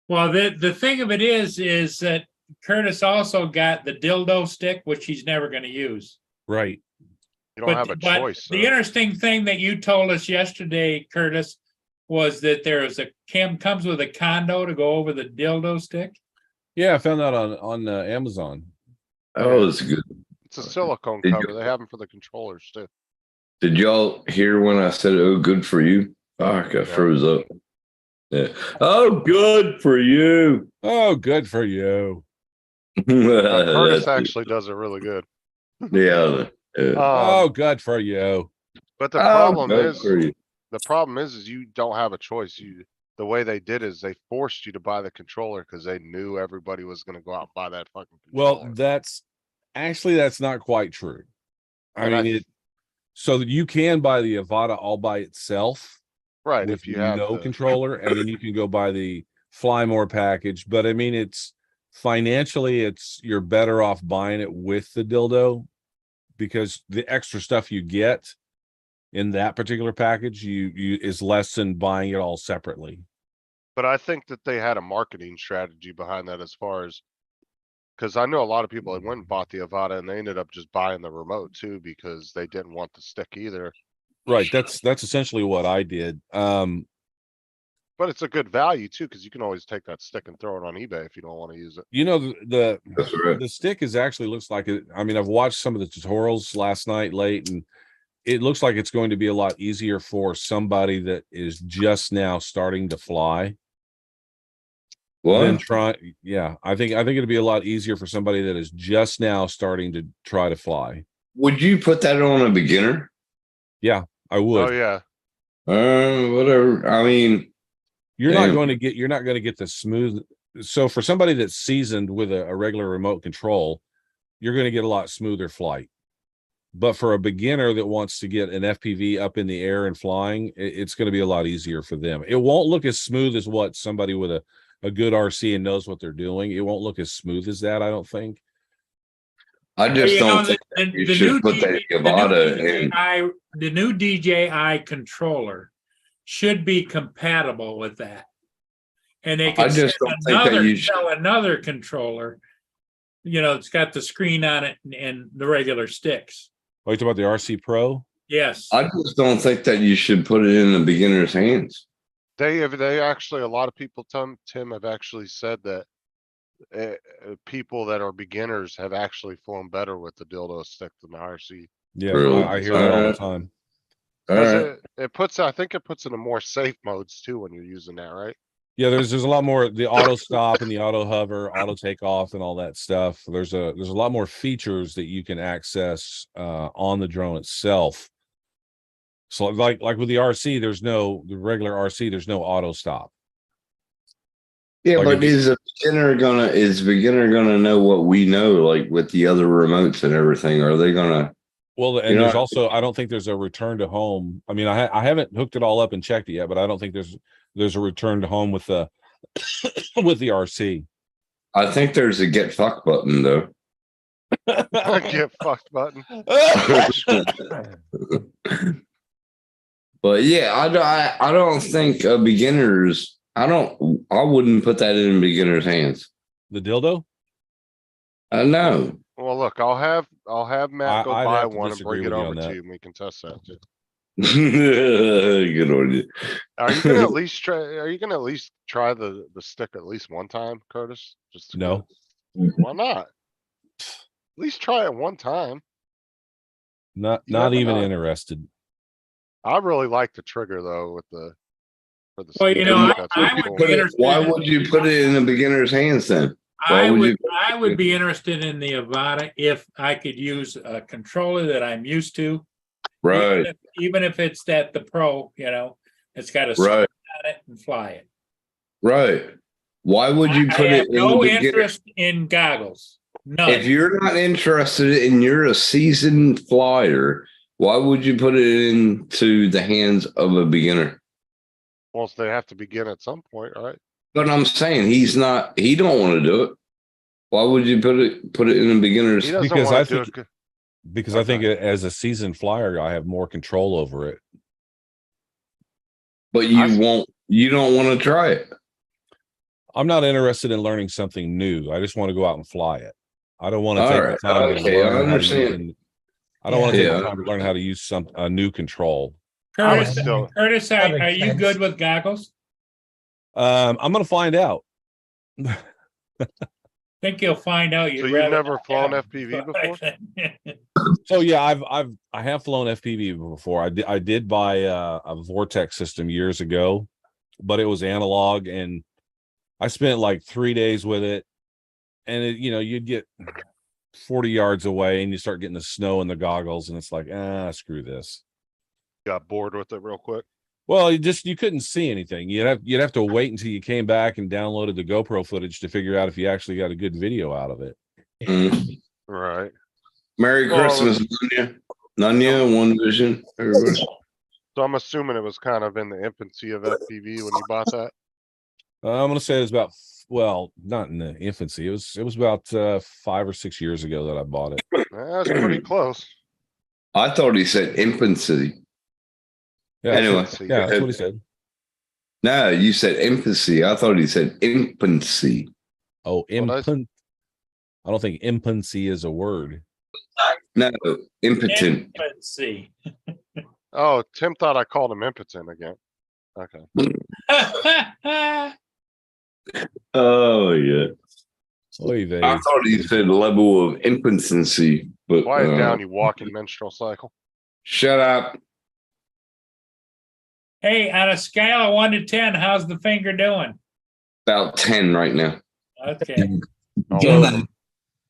Well, the thing of it is that Curtis also got the dildo stick, which he's never going to use.
Right.
You don't have a choice.
The
sir.
interesting thing that you told us yesterday, Curtis, was that there is comes with a condo to go over the dildo stick.
Yeah, I found that on Amazon.
That was good.
It's a silicone
Did
cover.
you-
They have them for the controllers too.
Did y'all hear when I said, "Oh, good for you"? Fuck, I froze up. Yeah. Oh, good for you.
Oh, good for you.
Curtis
That's-
actually does it really good.
Yeah.
Oh, good for you.
But the
Oh,
problem
good
is,
for you.
you don't have a choice. The way they did is they forced you to buy the controller because they knew everybody was going to go out and buy that fucking
Well,
controller.
that's not quite true. I
And
mean, so that you can buy the Avata all by itself,
right,
with
if you have
no
the-
controller, and then you can go buy the Fly More package. But I mean, it's financially, you're better off buying it with the dildo, because the extra stuff you get in that particular package you is less than buying it all separately.
But I think that they had a marketing strategy behind that as far as, because I know a lot of people that went and bought the Avata and they ended up just buying the remote too because they didn't want the stick either.
Right. That's essentially what I did.
But it's a good value too, because you can always take that stick and throw it on eBay if you don't want to use it.
You know, the
That's right.
the stick is actually looks like it. I mean, I've watched some of the tutorials last night late, and it looks like it's going to be a lot easier for somebody that is just now starting to fly. Than
What?
I think it'd be a lot easier for somebody that is just now starting to try to fly.
Would you put that on a beginner?
I would.
Oh yeah,
Whatever. I mean,
You're not
Damn.
going to get the smooth. So for somebody that's seasoned with a regular remote control, you're going to get a lot smoother flight. But for a beginner that wants to get an FPV up in the air and flying, it's going to be a lot easier for them. It won't look as smooth as what somebody with a good RC and knows what they're doing. It won't look as smooth as that, I don't think.
I just
You know,
don't think you should put that Avata in.
The new DJI controller should be compatible with that. And they
I
could
just don't think that you should.
sell another controller. You know, it's got the screen on it and the regular sticks.
Oh, you talking about the RC Pro?
Yes.
I just don't think that you should put it in the beginner's hands.
They actually, a lot of people, Tim, have actually said that people that are beginners have actually flown better with the dildo stick than the RC.
Yeah,
Really?
I hear that all the
Alright.
time.
All
Cause
right.
it puts, I think it puts in a more safe modes too when you're using that, right?
Yeah, there's a lot more, the auto stop and the auto hover, auto takeoff and all that stuff. There's a lot more features that you can access on the drone itself. So like with the RC, the regular RC, there's no auto stop.
Yeah,
Like
but
if-
is the beginner gonna know what we know, like with the other remotes and everything? Are they gonna?
Well, and
You know,
there's also, I don't think there's a return to home. I mean, I haven't hooked it all up and checked it yet, but I don't think there's a return to home with the with the RC.
I think there's a get fucked button though.
Get fucked button.
But yeah, I don't think beginners. I wouldn't put that in beginners' hands.
The dildo?
No.
Well, look, I'll have Matt go
I'd
buy
have to
one and
disagree
bring it
with you on
over to
that.
you and we can test that too.
Good on you.
Are you gonna at least try the stick at least one time, Curtis? Just to
No.
get- Why not? At least try it one time.
Not
never
even
know.
interested.
I really like the trigger though for the
Well,
stick.
you know,
I think
I
that's
would
pretty
be
cool.
interested
Why
in-
would you put it in the beginner's hands then? Why would you-
I would be interested in the Avata if I could use a controller that I'm used to.
Right,
Even if it's the Pro, you know, it's got a screen
right,
on it and fly it.
right. Why would you
I
put
have
it in the
no
beginner?
interest in goggles. None.
If you're not interested and you're a seasoned flyer, why would you put it into the hands of a beginner?
Well, they have to begin at some point, right?
But I'm saying he don't want to do it. Why would you put it in a beginner's?
He doesn't
Because
wanna
I
do
think-
it.
Because I think as a seasoned flyer, I have more control over it.
But you don't want to try it.
I'm not interested in learning something new. I just want to go out and fly it. I don't want to
All
take
right.
the time to
Okay, I
learn how to
understand.
use I don't want to take
Yeah.
the time to learn how to use a new control.
Curtis,
still-
Curtis,
That
are
makes
you
sense.
good with goggles?
I'm gonna find out.
Think you'll find out.
So you've never flown FPV
before?
So yeah, I have flown FPV before. I did buy a Vortex system years ago, but it was analog, and I spent like 3 days with it. And you'd get 40 yards away, and you start getting the snow in the goggles, and it's like, screw this.
Got bored with it real quick.
Well, you couldn't see anything. You'd have to wait until you came back and downloaded the GoPro footage to figure out if you actually got a good video out of it.
Mm.
Right.
Merry
Well,
Christmas, Nunya, One Vision, everybody.
So I'm assuming it was kind of in the infancy of FPV when you bought that.
I'm gonna say it was about, well, not in the infancy. It was about 5 or 6 years ago that I bought it.
That's pretty close.
I thought he said infancy.
Yeah,
Anyway,
yeah, that's what he said.
No, you said infancy. I thought he said infancy.
Oh,
Well, that's-
impant. I don't think impancy is a word.
No, impotent.
Let's see.
Oh, Tim thought I called him impotent again. Okay.
Oh yeah.
Oy vey.
I thought he said level of infancy, but
Quiet down, you walking menstrual cycle.
shut up.
Hey, on a scale of 1 to 10, how's the finger doing?
About 10 right now.
Okay.
Oh,
Yeah.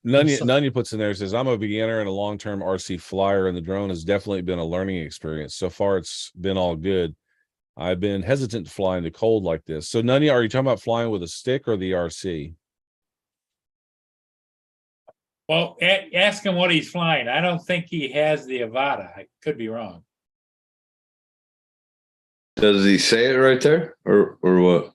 Nunya puts in there, says, I'm a beginner and a long-term RC flyer, and the drone has definitely been a learning experience. So far, it's been all good. I've been hesitant to fly in the cold like this. So Nunya, are you talking about flying with a stick or the RC?
Well, ask him what he's flying. I don't think he has the Avata. I could be wrong.
Does he say it right there or what?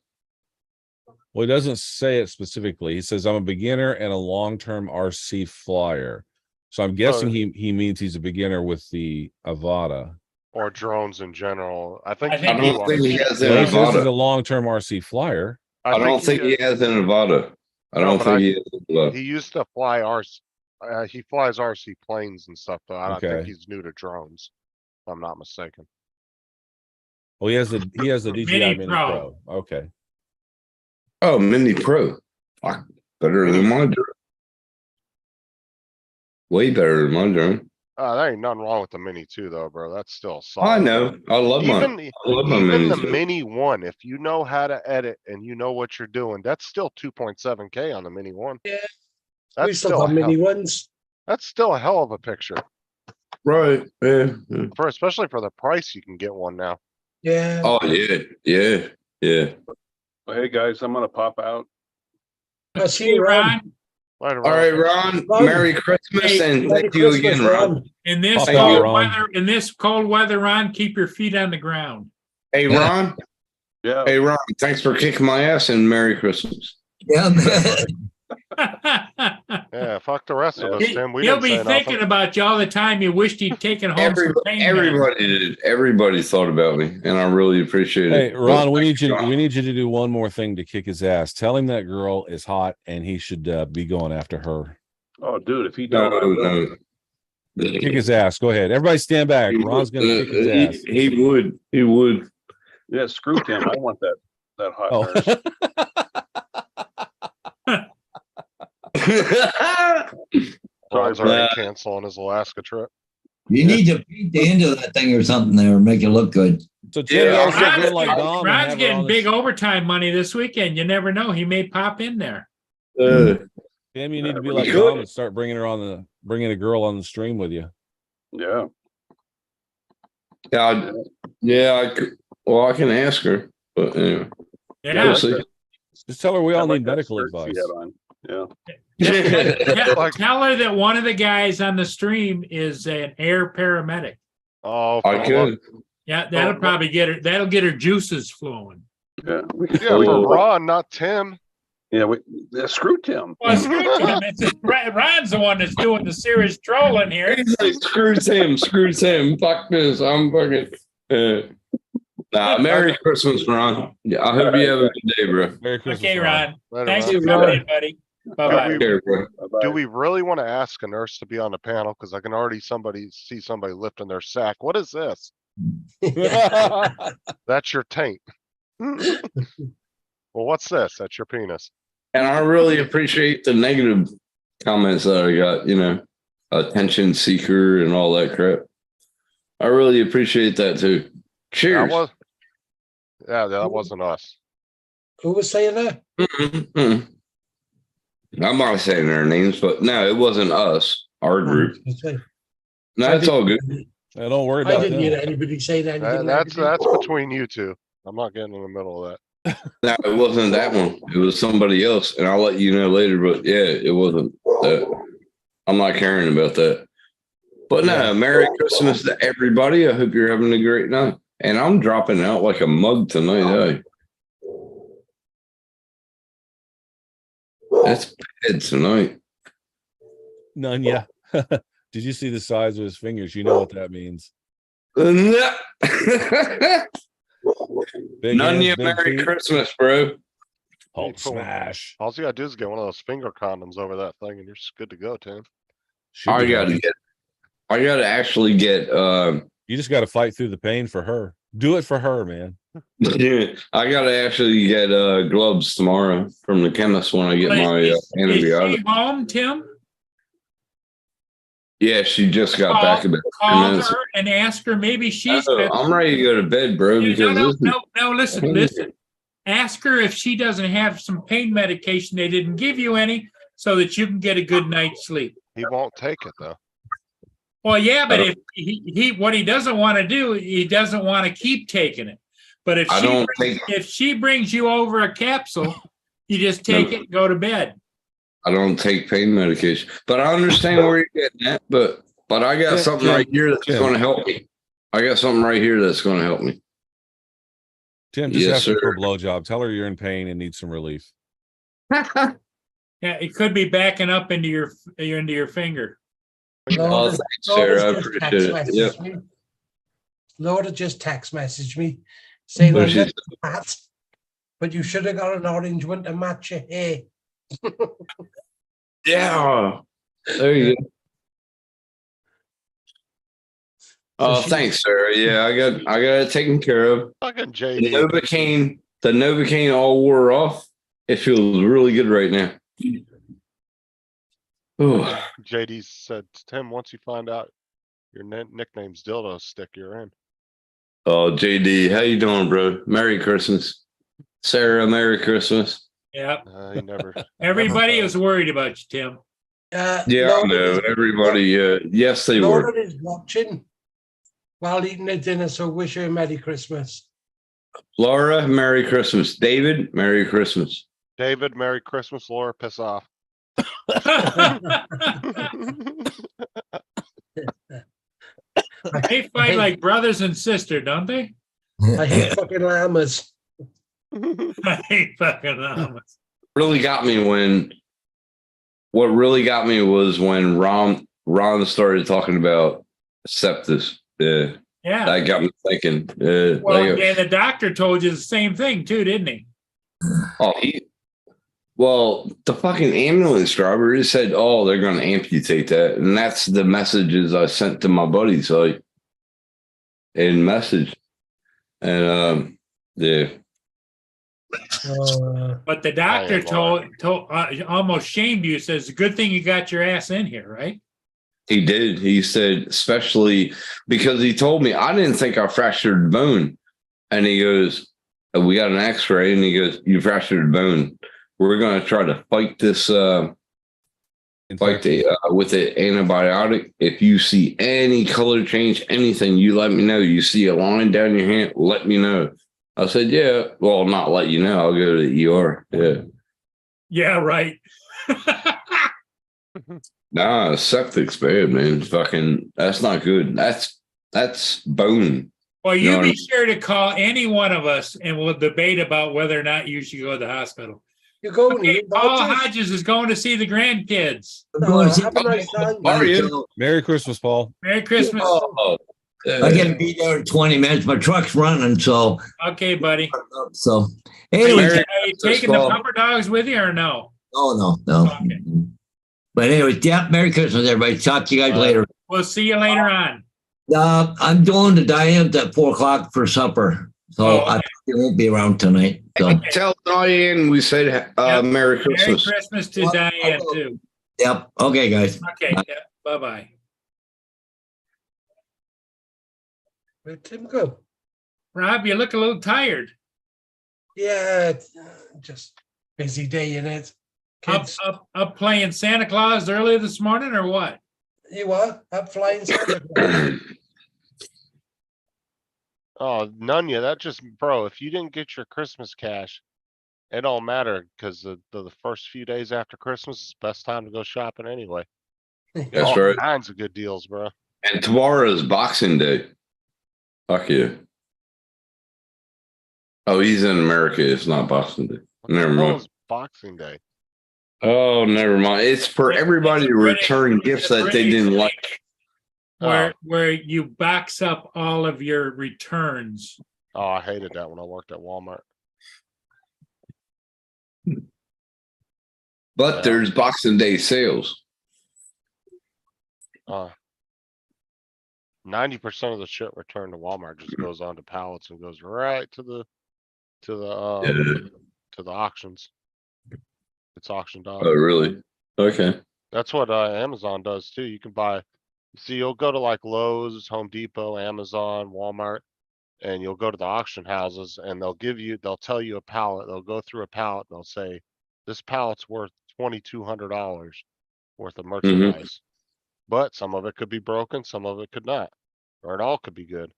Well, he doesn't say it specifically. He says, I'm a beginner and a long-term RC flyer. So I'm guessing he means he's a beginner with the Avata.
or drones in general. I think
I
he
think
I don't
wants-
think he has
So
an
this is a
Avata.
long-term RC flyer.
I don't think he has in Nevada. I
No,
don't
but
think he has in Nevada.
He used to fly he flies RC planes and stuff, though. I don't think
Okay.
he's new to drones. If I'm not mistaken.
Oh, he has the DJI
Mini
Mini
Pro.
Pro. Okay.
Oh, Mini Pro. Fuck, better than my drone. Way better than my drone.
There ain't nothing wrong with the Mini 2, though, bro. That's still solid.
I know. I love
Even,
my. I love my
even
Mini.
the
too.
Mini 1, if you know how to edit and you know what you're doing, that's still 2.7K on the Mini 1.
Yeah.
That's
We've still
still,
got mini ones.
that's still a hell of a picture.
Right. Yeah. Yeah.
Especially for the price, you can get one now.
Yeah.
Oh yeah. Yeah. Yeah.
Well, hey, guys, I'm gonna pop out.
I see
Hey,
you, Ron.
Ron,
Later,
All right, Ron.
Ron.
Merry Christmas
Hey,
and
Merry
thank you
Christmas,
again, Ron.
in this
Pop
out,
cold
Ron.
weather, Ron, keep your feet on the ground.
Hey, Ron.
Yeah.
Hey, Ron. Thanks for kicking my ass and Merry Christmas.
Yeah, man.
Yeah, fuck the rest of us, Tim. We
He'll
didn't
be
say
thinking
nothing.
about you all the time. You wished he'd taken home some pain meds.
Everybody did. Everybody thought about me, and I really appreciate
Hey,
it.
Ron,
But
we
thank
need you.
Ron.
We need you to do one more thing to kick his ass. Tell him that girl is hot and he should be going after her.
Oh, dude, if he
No,
don't, I will.
no.
Kick his ass. Go ahead. Everybody stand back. Ron's gonna kick his ass.
He would. He would.
Yeah, screw Tim. I want that hot
Oh.
nurse.
Ron's already canceling his Alaska trip.
You need to paint the end of that thing or something there and make it look good.
So Tim,
Yeah,
you gotta start
Ron's
doing like
getting-
Dom. and
Ron's
have her
getting
on
big
the-
overtime money this weekend. You never know. He may pop in there.
Tim, you need to be
we
like
could.
Dom and start bringing a girl on the stream with you.
Yeah.
Yeah, I could. Well, I can ask her, but anyway.
Yeah.
We'll see.
Just tell her we
I
all
like
need
that
medical
skirt she
advice.
had on. Yeah.
Tell her that one of the guys on the stream is an air paramedic.
Oh,
I could.
Yeah, that'll probably get her. That'll get her juices flowing.
Yeah.
Yeah, for Ron, not Tim.
Yeah. Screw Tim.
Well, screw him. Ron's the one that's doing the serious trolling here.
He's like, screw Tim. Fuck this. I'm fucking. Merry Christmas, Ron. Yeah, I hope you have a good day, bro.
Merry Christmas,
Okay, Ron.
Later,
Thanks
Ron.
for coming in, buddy. Bye-bye.
Do we-
Care, bro.
Do we really want to ask a nurse to be on the panel? Because I can already see somebody lifting their sack. What is this? That's your taint. Well, what's this? That's your penis.
And I really appreciate the negative comments that I got, attention seeker and all that crap. I really appreciate that too. Cheers.
That wasn't us.
Who was saying that?
Mm-mm. I'm not saying their names, but no, it wasn't us, our group. No, it's all good.
Don't worry
I
about
didn't hear
that.
anybody say that.
That's between you two. I'm not getting in the middle of that.
No, it wasn't that one. It was somebody else, and I'll let you know later. But yeah, it wasn't that. I'm not caring about that. But no, Merry Christmas to everybody. I hope you're having a great night. And I'm dropping out like a mug tonight. That's bad tonight.
None, yeah. Did you see the size of his fingers? You know what that means.
None
Big hands,
yet.
big
Merry
feet.
Christmas, bro.
Hulk smash.
All you gotta do is get one of those finger condoms over that thing, and you're just good to go, Tim.
Should
I
be
gotta
done.
get. I gotta actually get.
You just got to fight through the pain for her. Do it for her, man.
Yeah, I gotta actually get gloves tomorrow from the chemist when I get my
Is
antibiotic.
she home, Tim?
Yeah, she just got back about 10
Call
minutes.
her and ask her. Maybe she's.
I'm ready to go to bed, bro. Because
No, listen. Ask her if she doesn't have some pain medication they didn't give you any, so that you can get a good night's sleep.
He won't take it though.
Well, yeah, but if he what he doesn't want to do, he doesn't want to keep taking it. But if she brings you over a capsule, you just take it and go to bed.
I don't take pain medication, but I understand where you're getting at. But I got something right here that's going to help me. I got something right here that's going to help me.
Tim, just
Yes,
ask her for
sir.
a blowjob. Tell her you're in pain and need some relief.
Yeah, it could be backing up into your finger.
Oh, thanks, Sarah. I appreciate it. Yep.
Laura just text messaged me saying
What
I'm
she
not fat. but you should have got an orange one to match your hair.
Yeah. There you go. Oh,
she's-
thanks, Sarah. Yeah, I got it taken care of.
Fucking
The
JD.
Novocaine all wore off. It feels really good right now. Oh,
JD said, Tim, once you find out your nickname's Dildo Stick, you're in.
oh, JD, how you doing, bro? Merry Christmas, Sarah. Merry Christmas.
Yeah,
He never.
everybody
never
is worried about you, Tim.
Yeah,
Laura
I know.
is-
Everybody. Yes, they were.
Laura is watching while eating her dinner, so wish her a Merry Christmas.
Laura, Merry Christmas. David, Merry Christmas.
David, Merry Christmas. Laura, piss off.
They fight like brothers and sisters, don't they?
I hate fucking llamas.
I hate fucking llamas.
Really got me when. What really got me was when Ron started talking about sepsis. Yeah,
Yeah.
that got me thinking.
Well, and the doctor told you the same thing too, didn't he?
Well, the fucking ambulance driver just said, "Oh, they're going to amputate that," and that's the messages I sent to my buddies, like in message, and yeah.
But the doctor told almost shamed you. Says, "Good thing you got your ass in here, right?"
He did. He said, especially because he told me I didn't think I fractured the bone, and he goes, "We got an X-ray," and he goes, "You fractured the bone. We're going to try to fight this." With the antibiotic. If you see any color change, anything, you let me know. You see a line down your hand, let me know. I said, yeah. Well, not let you know. I'll go to the ER. Yeah.
Yeah, right.
Nah, septic's bad, man. Fucking, that's not good. That's bone.
Well,
You
you
know
be
what
sure to call any one of us, and we'll debate about whether or not you should go to the hospital.
You're going.
Okay, Paul Hodges is going to see the grandkids.
Have a nice time.
Are you?
Merry Christmas, Paul.
Merry Christmas.
Oh,
I gotta be there in 20 minutes. My truck's running, so
Okay, buddy.
Anyway,
Are you taking the pupper dogs with you or no?
no.
Okay.
But anyway, yeah, Merry Christmas, everybody. Talk to you guys later.
We'll see you later on.
I'm going to Diane's at 4:00 for supper, so I probably won't be around tonight. So
tell Diane we said Merry Christmas.
Merry Christmas to Diane too.
Yep. Okay, guys.
Okay. Yeah, bye-bye.
Where'd Tim go?
Rob, you look a little tired.
Yeah, it's, just busy day in it. Kids,
Up playing Santa Claus early this morning or what?
you are up flying Santa Claus.
Oh, Nunya, that just, bro, if you didn't get your Christmas cash, it don't matter because the first few days after Christmas is the best time to go shopping anyway.
That's
All
right.
kinds of good deals, bro.
And tomorrow is Boxing Day. Fuck you. Oh, he's in America. It's not Boxing Day. Never
Hell
mind.
is Boxing Day.
Oh, never mind. It's for everybody to return gifts that they didn't like.
Where you box up all of your returns.
Oh, I hated that when I worked at Walmart.
But there's Boxing Day sales.
90% of the shit returned to Walmart just goes onto pallets and goes right to the auctions. It's auctioned off.
Oh, really? Okay.
That's what Amazon does too. You can buy. See, you'll go to like Lowe's, Home Depot, Amazon, Walmart, and you'll go to the auction houses and they'll tell you a pallet. They'll go through a pallet and they'll say, this pallet's worth $2,200 worth of merchandise. But some of it could be broken, some of it could not, or it all could be good.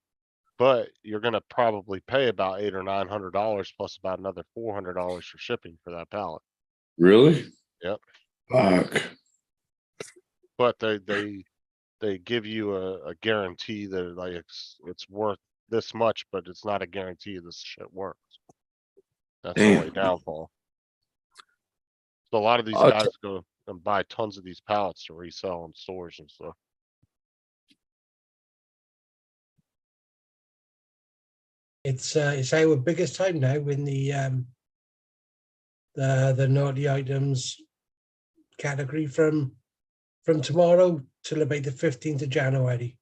But you're gonna probably pay about $800 or $900 plus about another $400 for shipping for that pallet.
Really?
Yep.
Fuck.
But they give you a guarantee that like it's worth this much, but it's not a guarantee this shit works. That's the only downfall. So a lot of these guys go and buy tons of these pallets to resell in stores and stuff.
It's our biggest time now when the the naughty items category from tomorrow till about the 15th of January.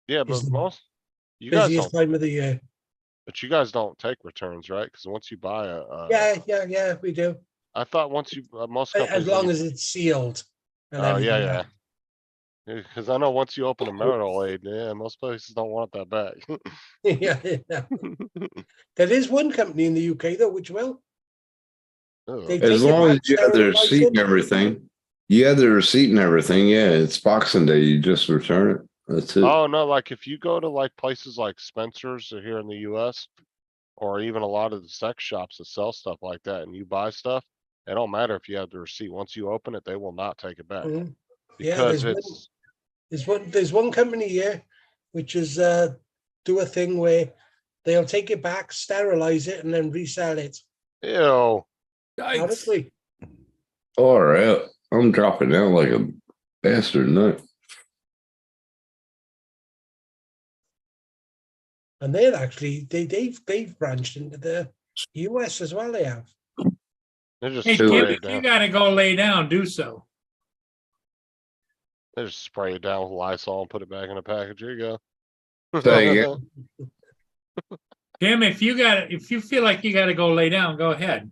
Yeah,
It's
but
the
most, you guys
Busiest
don't,
time of the year.
but you guys don't take returns, right? Because once you buy
Yeah, we do.
I thought once you, most
As
companies. when
long
you-
as it's sealed. And
Oh, yeah,
everything
yeah.
else.
Because I know once you open a marital aid, yeah, most places don't want that back.
Yeah. There is one company in the UK though, which will.
Ugh.
They
As
take it
long as
back,
you have the
sterilize
receipt and
it.
everything. You have the receipt and everything. Yeah, it's Boxing Day. You just return it. That's it.
Oh, no, like if you go to like places like Spencer's here in the US, or even a lot of the sex shops that sell stuff like that, and you buy stuff, it don't matter if you have the receipt. Once you open it, they will not take it back.
Mhm. Yeah,
Because
there's
it's,
there's one company here which is do a thing where they'll take it back, sterilize it, and then resell it.
ew.
Yikes.
Honestly.
All right. I'm dropping out like a bastard nut.
And they're actually they've branched into the US as well, they have.
They just
Hey,
Two
spray
Kim,
it
if you
down.
gotta go lay down, do so.
They just spray it down with Lysol and put it back in a package. Here you go.
Say again?
Kim, if you feel like you gotta go lay down, go ahead.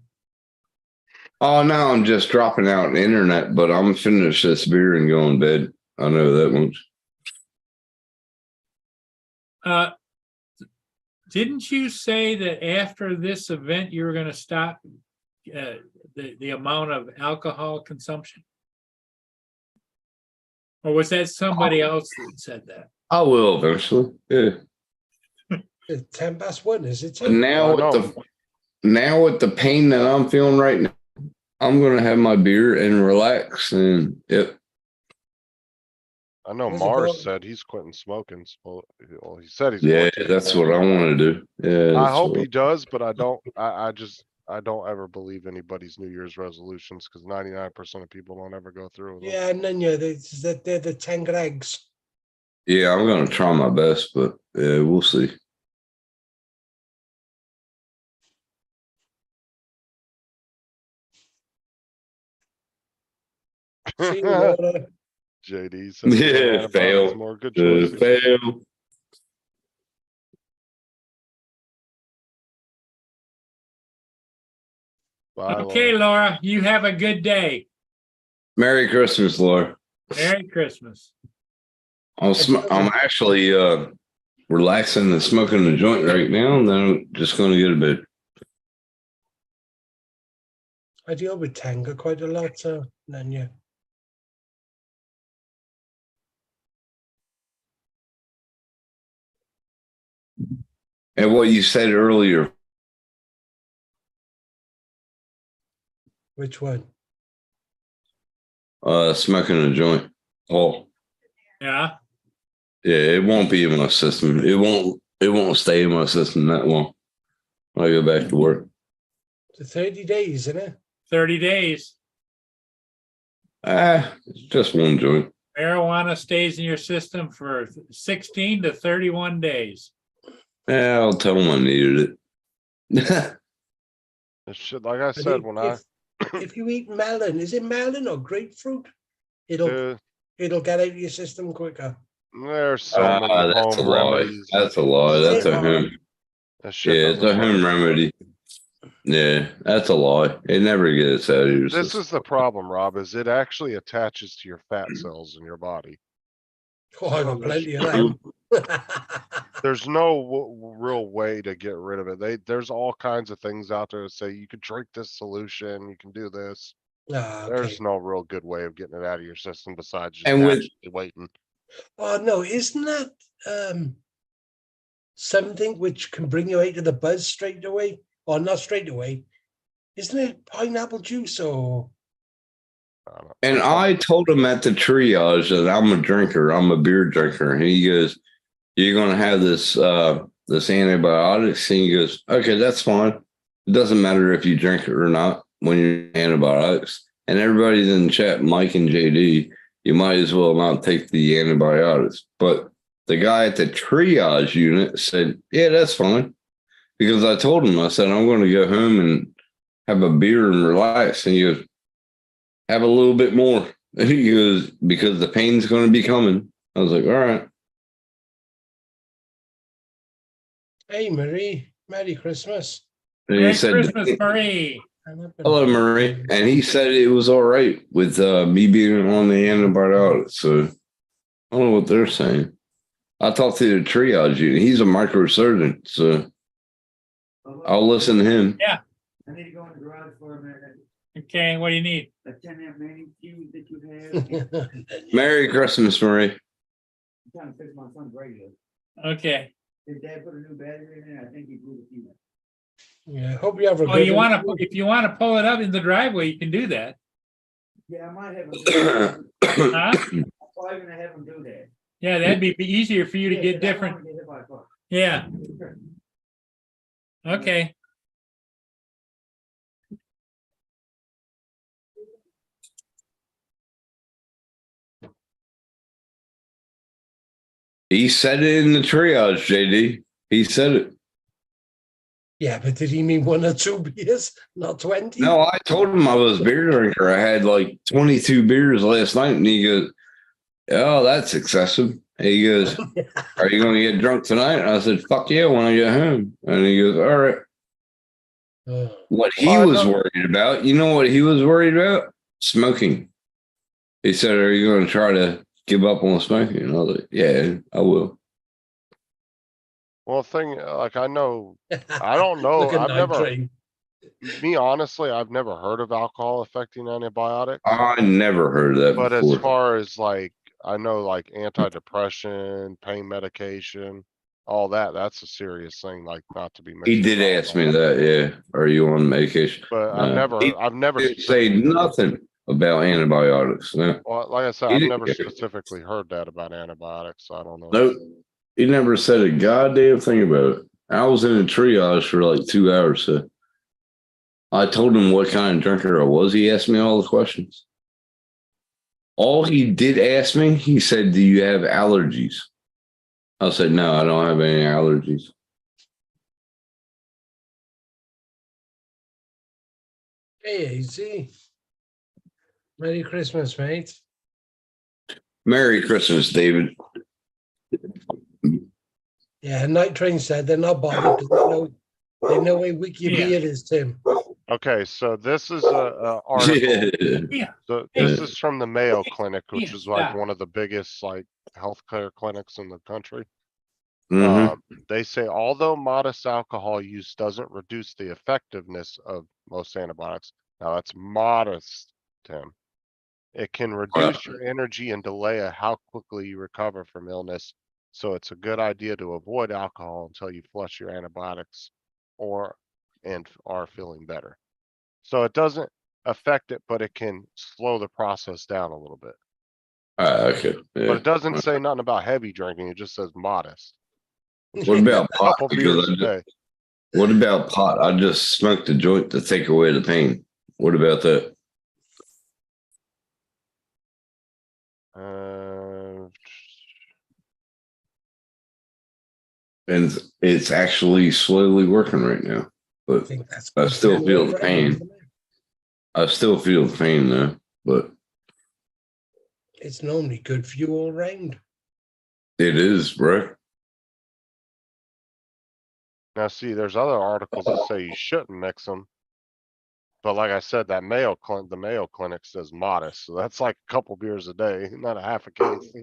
Oh, now I'm just dropping out the internet, but I'm finish this beer and go in bed. I know that much.
Didn't you say that after this event, you were gonna stop the amount of alcohol consumption? Or was that somebody else that said that?
I will eventually. Yeah.
It's 1:10, is it?
But now
I know.
with the pain that I'm feeling right now, I'm gonna have my beer and relax and yep.
I know
Where's it
Mars
going?
said he's quitting smoking. Well, he said he's.
Yeah,
going to.
that's what I want to do. Yeah.
I
that's
hope
what-
he does, but I don't. I don't ever believe anybody's New Year's resolutions because 99% of people don't ever go through with them.
Yeah, and then they're the 10 Gregs.
Yeah, I'm gonna try my best, but yeah, we'll see.
See you later.
JD said.
Yeah,
antibiotics
fail.
More good choices.
Fail.
Bye,
Okay,
Laura.
Laura, you have a good day.
Merry Christmas, Laura.
Merry Christmas.
I'm actually relaxing and smoking a joint right now, and then I'm just gonna get a bit.
I deal with Tenga quite a lot, so then yeah.
And what you said earlier,
Which one?
smoking a joint. Oh,
Yeah.
yeah, it won't be in my system. It won't stay in my system that long. I go back to work.
The 30 days, isn't it?
30 days.
It's just one joint.
Marijuana stays in your system for 16 to 31 days.
Yeah, I'll tell them I needed it.
It should, like I
But
said, when I,
if you eat melon, is it melon or grapefruit? It'll get out of your system quicker.
there's so many
That's a
home
lie.
remedies.
That's a lie. That's a home.
That shit
Yeah, it's a
doesn't work.
home remedy. Yeah, that's a lie. It never gets out of your
This
system.
is the problem, Rob, is it actually attaches to your fat cells in your body.
Oh, I got plenty of them.
There's no real way to get rid of it. There's all kinds of things out there that say you can drink this solution, you can do this.
Ah, okay.
There's no real good way of getting it out of your system besides just
And with-
naturally waiting.
Oh no, isn't that something which can bring you out of the buzz straight away? Or not straight away. Isn't it pineapple juice or
I don't know.
And I told him at the triage that I'm a drinker. I'm a beer drinker. And he goes, "You're going to have this this antibiotics." And he goes, "Okay, that's fine. It doesn't matter if you drink it or not when you're antibiotics." And everybody's in the chat, Mike and JD, you might as well not take the antibiotics. But the guy at the triage unit said, "Yeah, that's fine." Because I told him, I said, "I'm going to go home and have a beer and relax. And he goes, have a little bit more. And he goes, because the pain's going to be coming. I was like, all right.
Hey, Marie, Merry Christmas.
And
Merry
he said,
Christmas, Marie.
hello, Murray. And he said it was all right with me being on the antibiotics. So I don't know what they're saying. I talked to the triage unit. He's a microsurgeon. So I'll listen to him.
Yeah.
I need to go in the garage for a minute.
Okay, what do you need?
A 10-amp main fuse that you have.
Merry Christmas, Murray.
I'm trying to fix my son's radio.
Okay.
His dad put a new battery in there. I think he blew the fuse.
Yeah, hope you have a
Oh,
good
you want to, if you want to pull it up in the driveway, you can do that.
Yeah, I might have him do that.
Huh?
I'm probably gonna have him do that.
Yeah, that'd be easier for you to
Yeah,
get
'cause I don't
different.
wanna get hit by a car.
Yeah, okay.
He said it in the triage, JD. He said it.
Yeah, but did he mean 1 or 2 beers, not 20?
No, I told him I was a beer drinker. I had like 22 beers last night. And he goes, oh, that's excessive. And he goes, are you going to get drunk tonight? And I said, fuck yeah, when I get home. And he goes, all right. What he was worried about, you know what he was worried about? Smoking. He said, are you going to try to give up on smoking? And I was like, yeah, I will.
Well, like I know, I don't know.
Look at
I've
Night
never,
Train.
me honestly, I've never heard of alcohol affecting antibiotics.
I never heard of that
But
before.
as far as like, I know like antidepressant, pain medication, all that, that's a serious thing, like not to be.
He
mixed with
did ask me
alcohol.
that, yeah. Are you on medication?
But
He
I've never
didn't say
specifically-
nothing about antibiotics. No.
Well, like I said,
He
I've
didn't-
never specifically heard that about antibiotics, so I don't know.
Nope. He never said a goddamn thing about it. I was in a triage for like 2 hours. So I told him what kind of drinker I was. He asked me all the questions. All he did ask me, he said, do you have allergies? I said, no, I don't have any allergies.
Hey, easy. Merry Christmas, mate.
Merry Christmas, David.
Yeah, Night Train said they're not bothered because they know where Wikipedia is, Tim.
Okay, so this is a article.
Yeah.
So this is from the Mayo Clinic, which
Yeah,
is like
stop.
one of the biggest like healthcare clinics in the country.
Mhm.
They say although modest alcohol use doesn't reduce the effectiveness of most antibiotics, now that's modest, Tim. It can reduce your energy and delay how quickly you recover from illness. So it's a good idea to avoid alcohol until you flush your antibiotics and are feeling better. So it doesn't affect it, but it can slow the process down a little bit.
Okay. Yeah.
But it doesn't say nothing about heavy drinking. It just says modest.
What about pot?
Couple
Because
beers
I
a
just-
day.
What about pot? I just smoked a joint to take away the pain. What about that? And it's actually slowly working right now, but
think that's
I still
good.
feel the pain. I still feel the pain though, but
It's normally good for you all round.
it is, bro.
Now, see, there's other articles that say you shouldn't mix them. But like I said, the Mayo Clinic says modest. So that's like a couple beers a day, not a half a case.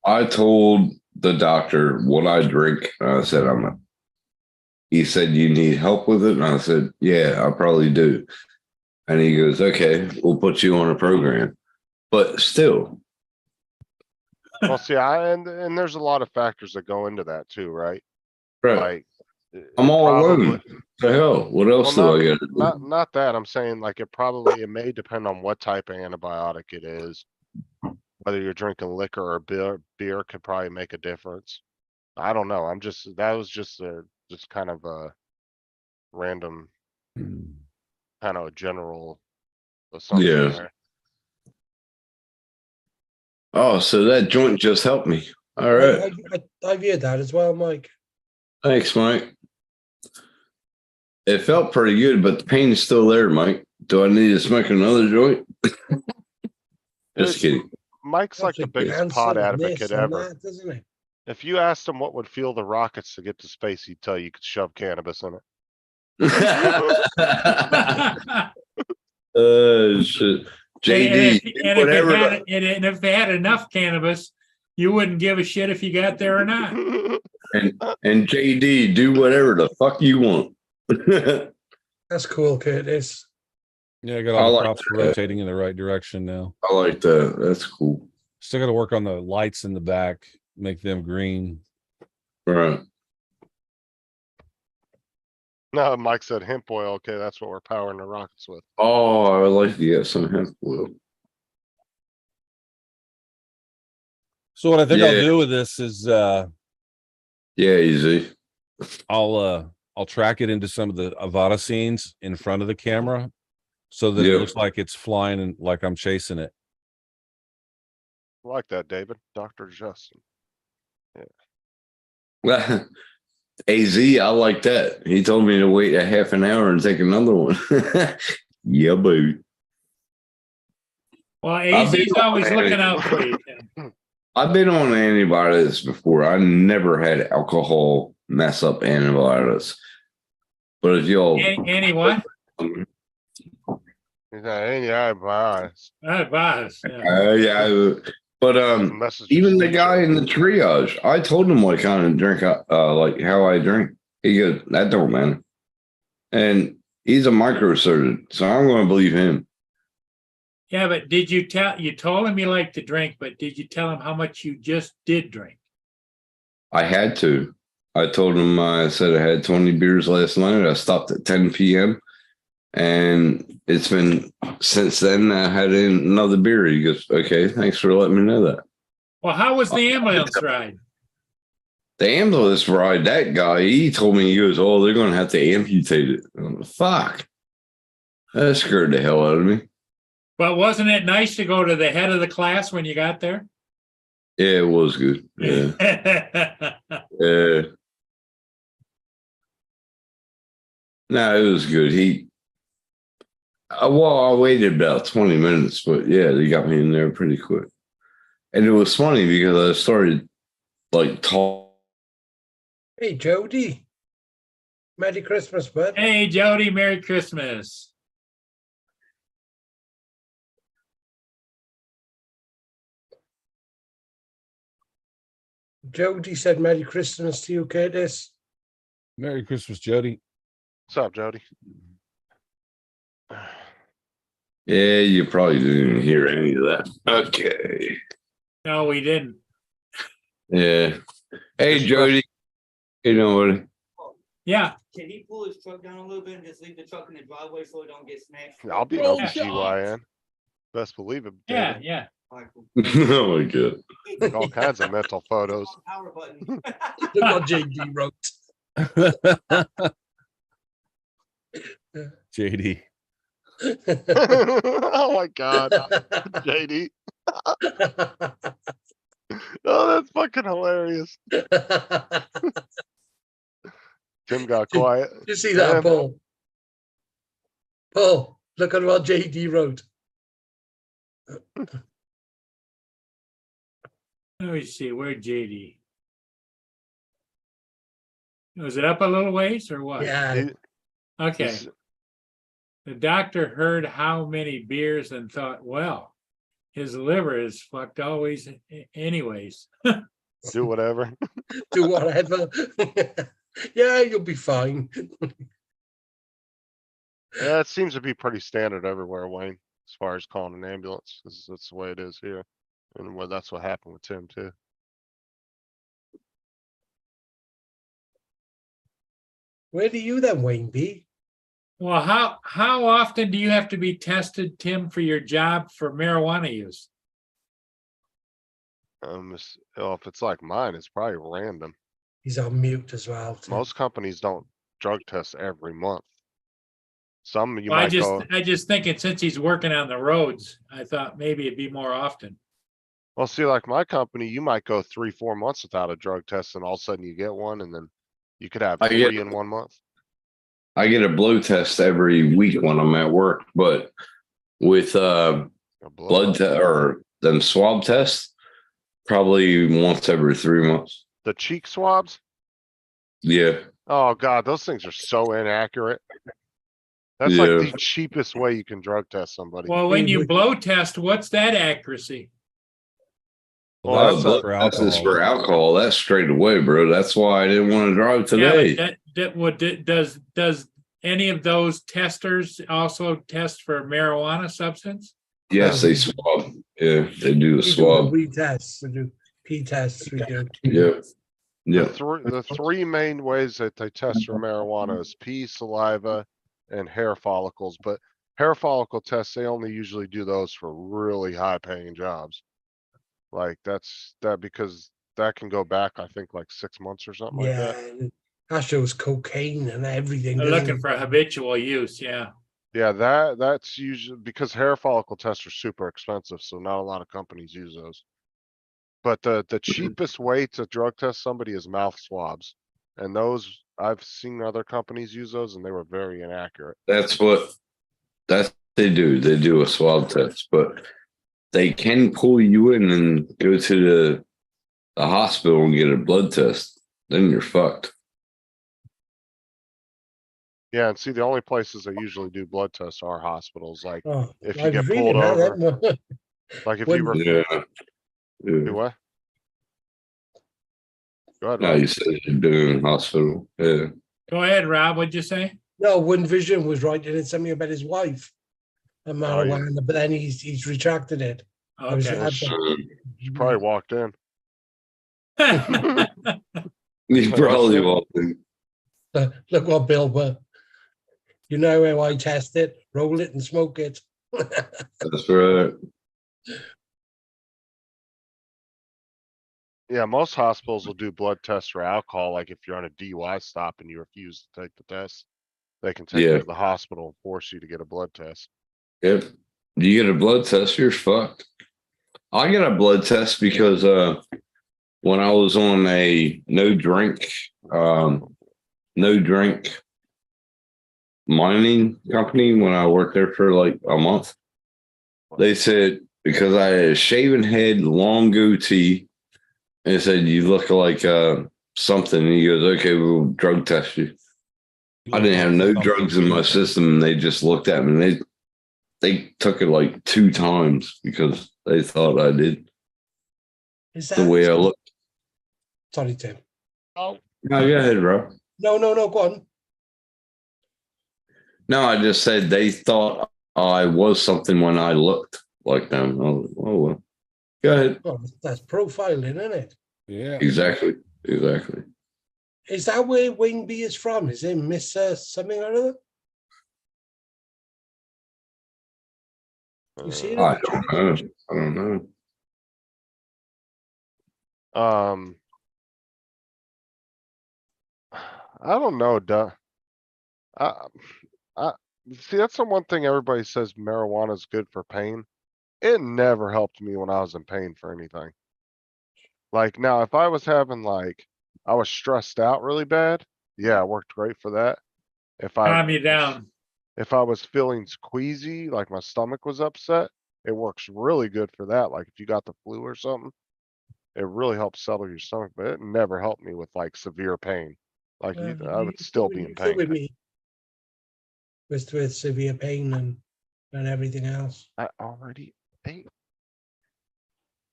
I told the doctor what I drink. And I said, I'm not. He said, you need help with it? And I said, yeah, I probably do. And he goes, okay, we'll put you on a program. But still.
Well, see, and there's a lot of factors that go into that too, right?
Right.
Like
I'm all
probably-
alone. The hell? What else
Well,
do I got to do?
Not that. I'm saying like it may depend on what type of antibiotic it is. Whether you're drinking liquor or beer could probably make a difference. I don't know. That was just kind of a random, kind of a general assumption
Yeah.
there.
Oh, so that joint just helped me. All right.
I've heard that as well, Mike.
Thanks, Mike. It felt pretty good, but the pain is still there, Mike. Do I need to smoke another joint? Just kidding.
Mike's like the
That's a good
biggest
answer
pot
to
advocate
this and
ever.
that, doesn't it?
If you asked him what would fuel the rockets to get to space, he'd tell you could shove cannabis in it.
Shit.
And
JD, whatever.
and if they had enough cannabis, you wouldn't give a shit if you got there or not.
And JD, do whatever the fuck you want.
That's cool, Curtis.
Yeah, I got
I
all the
like
props
that.
rotating in the right direction now.
I like that. That's cool.
Still got to work on the lights in the back, make them green.
Right.
No, Mike said hemp oil. Okay, that's what we're powering the rockets with.
Oh, I would like to get some hemp oil.
So what I think I'll
Yeah.
do with this is
Yeah, easy.
I'll track it into some of the Avada scenes in front of the camera so that
Yeah.
it looks like it's flying and like I'm chasing it.
I like that, David. Dr. Justin.
AZ, I like that. He told me to wait a half an hour and take another one. Yeah, baby.
Well,
I've
AZ's
been-
always looking out for you, Tim.
I've been on antibiotics before. I never had alcohol mess up antibiotics. But if y'all,
Any what?
He's like, yeah, bias.
Advice. Yeah.
yeah, but
Message
even the
was
guy
featured.
in the triage, I told him what kind of drink, like how I drink. He goes, "That don't matter," and he's a microsurgeon, so I'm going to believe him.
Yeah, but you told him you like to drink, but did you tell him how much you just did drink?
I had to. I told him, I said I had 20 beers last night. I stopped at 10 p.m. And it's been since then I had another beer. He goes, "Okay, thanks for letting me know that."
Well, how was the ambulance ride?
The ambulance ride, that guy, he told me, he goes, "Oh, they're going to have to amputate it." I'm like, fuck. That scared the hell out of me.
But wasn't it nice to go to the head of the class when you got there?
Yeah, it was good. Yeah. Yeah. No, it was good. Well, I waited about 20 minutes, but yeah, they got me in there pretty quick. And it was funny because I started like talking.
Hey, Jody. Merry Christmas, bud.
Hey, Jody, Merry Christmas.
Jody said Merry Christmas to you, Curtis.
Merry Christmas, Jody.
What's up, Jody?
Yeah, you probably didn't hear any of that. Okay.
No, we didn't.
Yeah. Hey, Jody. You know what?
Yeah.
Can he pull his truck down a little bit and just leave the truck in the driveway so it don't get smashed?
I'll be an
Roll
OBGYN. Best believe it.
Yeah,
David.
yeah.
Alright, cool.
Oh my god.
Take all kinds of mental photos.
Power button.
Look what JD wrote.
JD.
Oh my god, JD. Oh, that's fucking hilarious. Tim got quiet.
You see that,
Tim.
Paul? Paul, look at what JD wrote.
Let me see, where'd JD? Was it up a little ways or what?
Yeah.
He-
Okay.
he's-
The doctor heard how many beers and thought, well, his liver is fucked always anyways.
Do whatever.
Do whatever. Yeah, you'll be fine.
Yeah, it seems to be pretty standard everywhere, Wayne, as far as calling an ambulance. That's the way it is here. And well, that's what happened with Tim too.
Where do you then, Wayne B?
Well, how often do you have to be tested, Tim, for your job for marijuana use?
If it's like mine, it's probably random.
He's on mute as well. too.
Most companies don't drug test every month. Some you
Well,
might go,
I just thinking since he's working on the roads, I thought maybe it'd be more often.
well, see, like my company, you might go 3-4 months without a drug test and all of a sudden you get one and then you could have
I get-
3 in 1 month.
I get a blow test every week when I'm at work, but with
A
or them swab tests, probably once every 3 months.
The cheek swabs?
Yeah.
Oh god, those things are so inaccurate. That's like
Yeah.
the cheapest way you can drug test somebody.
Well, when you blow test, what's that accuracy?
Well,
Oh, blood test is for alcohol. That's straight away, bro. That's why I didn't want to drive today.
Yeah, but does any of those testers also test for marijuana substance?
Yes, they swab. Yeah, they do the
We do
swab.
we tests, we do P tests, we do.
Yep. Yep.
The three main ways that they test for marijuana is pee, saliva, and hair follicles, but hair follicle tests, they only usually do those for really high paying jobs. Like that's because that can go back, I think, like 6 months or something like that.
Yeah, that shows cocaine and everything.
They're
doesn't
looking
it?
for habitual use, yeah.
Yeah, that's usually because hair follicle tests are super expensive, so not a lot of companies use those. But the cheapest way to drug test somebody is mouth swabs. And those, I've seen other companies use those and they were very inaccurate.
That's what they do. They do a swab test, but they can pull you in and go to the hospital and get a blood test. Then you're fucked.
Yeah, and see, the only places that usually do blood tests are hospitals. Like
Oh,
if you
I
get
was reading
pulled
that,
over,
that-
like if
when-
you were,
Yeah.
do
Yeah.
what? Go ahead,
No,
Rob.
you said you're doing in hospital. Yeah.
Go ahead, Rob, what'd you say?
No, One Vision was writing in something about his wife and
Oh, yeah.
marijuana, but then he's retracted it. I was-
Okay.
I thought-
You probably walked in.
You probably won't.
Look what Bill put. You know how I test it, roll it and smoke it.
That's right.
Yeah, most hospitals will do blood tests for alcohol. Like if you're on a DUI stop and you refuse to take the test, they can take you
Yeah.
to the hospital and force you to get a blood test.
Yep. You get a blood test, you're fucked. I got a blood test because when I was on a no drink mining company when I worked there for like a month, they said because I had a shaven head, long goatee, and they said you look like something. And he goes, okay, we'll drug test you. I didn't have no drugs in my system, and they just looked at me and they took it like 2 times because they thought I did.
Is
The way I look.
Sorry, Tim.
Oh,
No, go ahead, bro.
No, go on.
No, I just said they thought I was something when I looked like them. Oh, well. Go ahead.
Oh, that's profiling, isn't it?
Yeah.
Exactly. Exactly.
Is that where Wayne B is from? Is it Miss something or other? You see it?
I don't know. I don't know.
I don't know, duh. I see that's the one thing everybody says marijuana is good for pain. It never helped me when I was in pain for anything. Like now, if I was having I was stressed out really bad, yeah, it worked great for that. If
Calm you down.
If I was feeling queasy, like my stomach was upset, it works really good for that. Like if you got the flu or something, it really helps settle your stomach, but it never helped me with severe pain. Like I would still be in pain.
With me. With severe pain and everything else.
I already ate.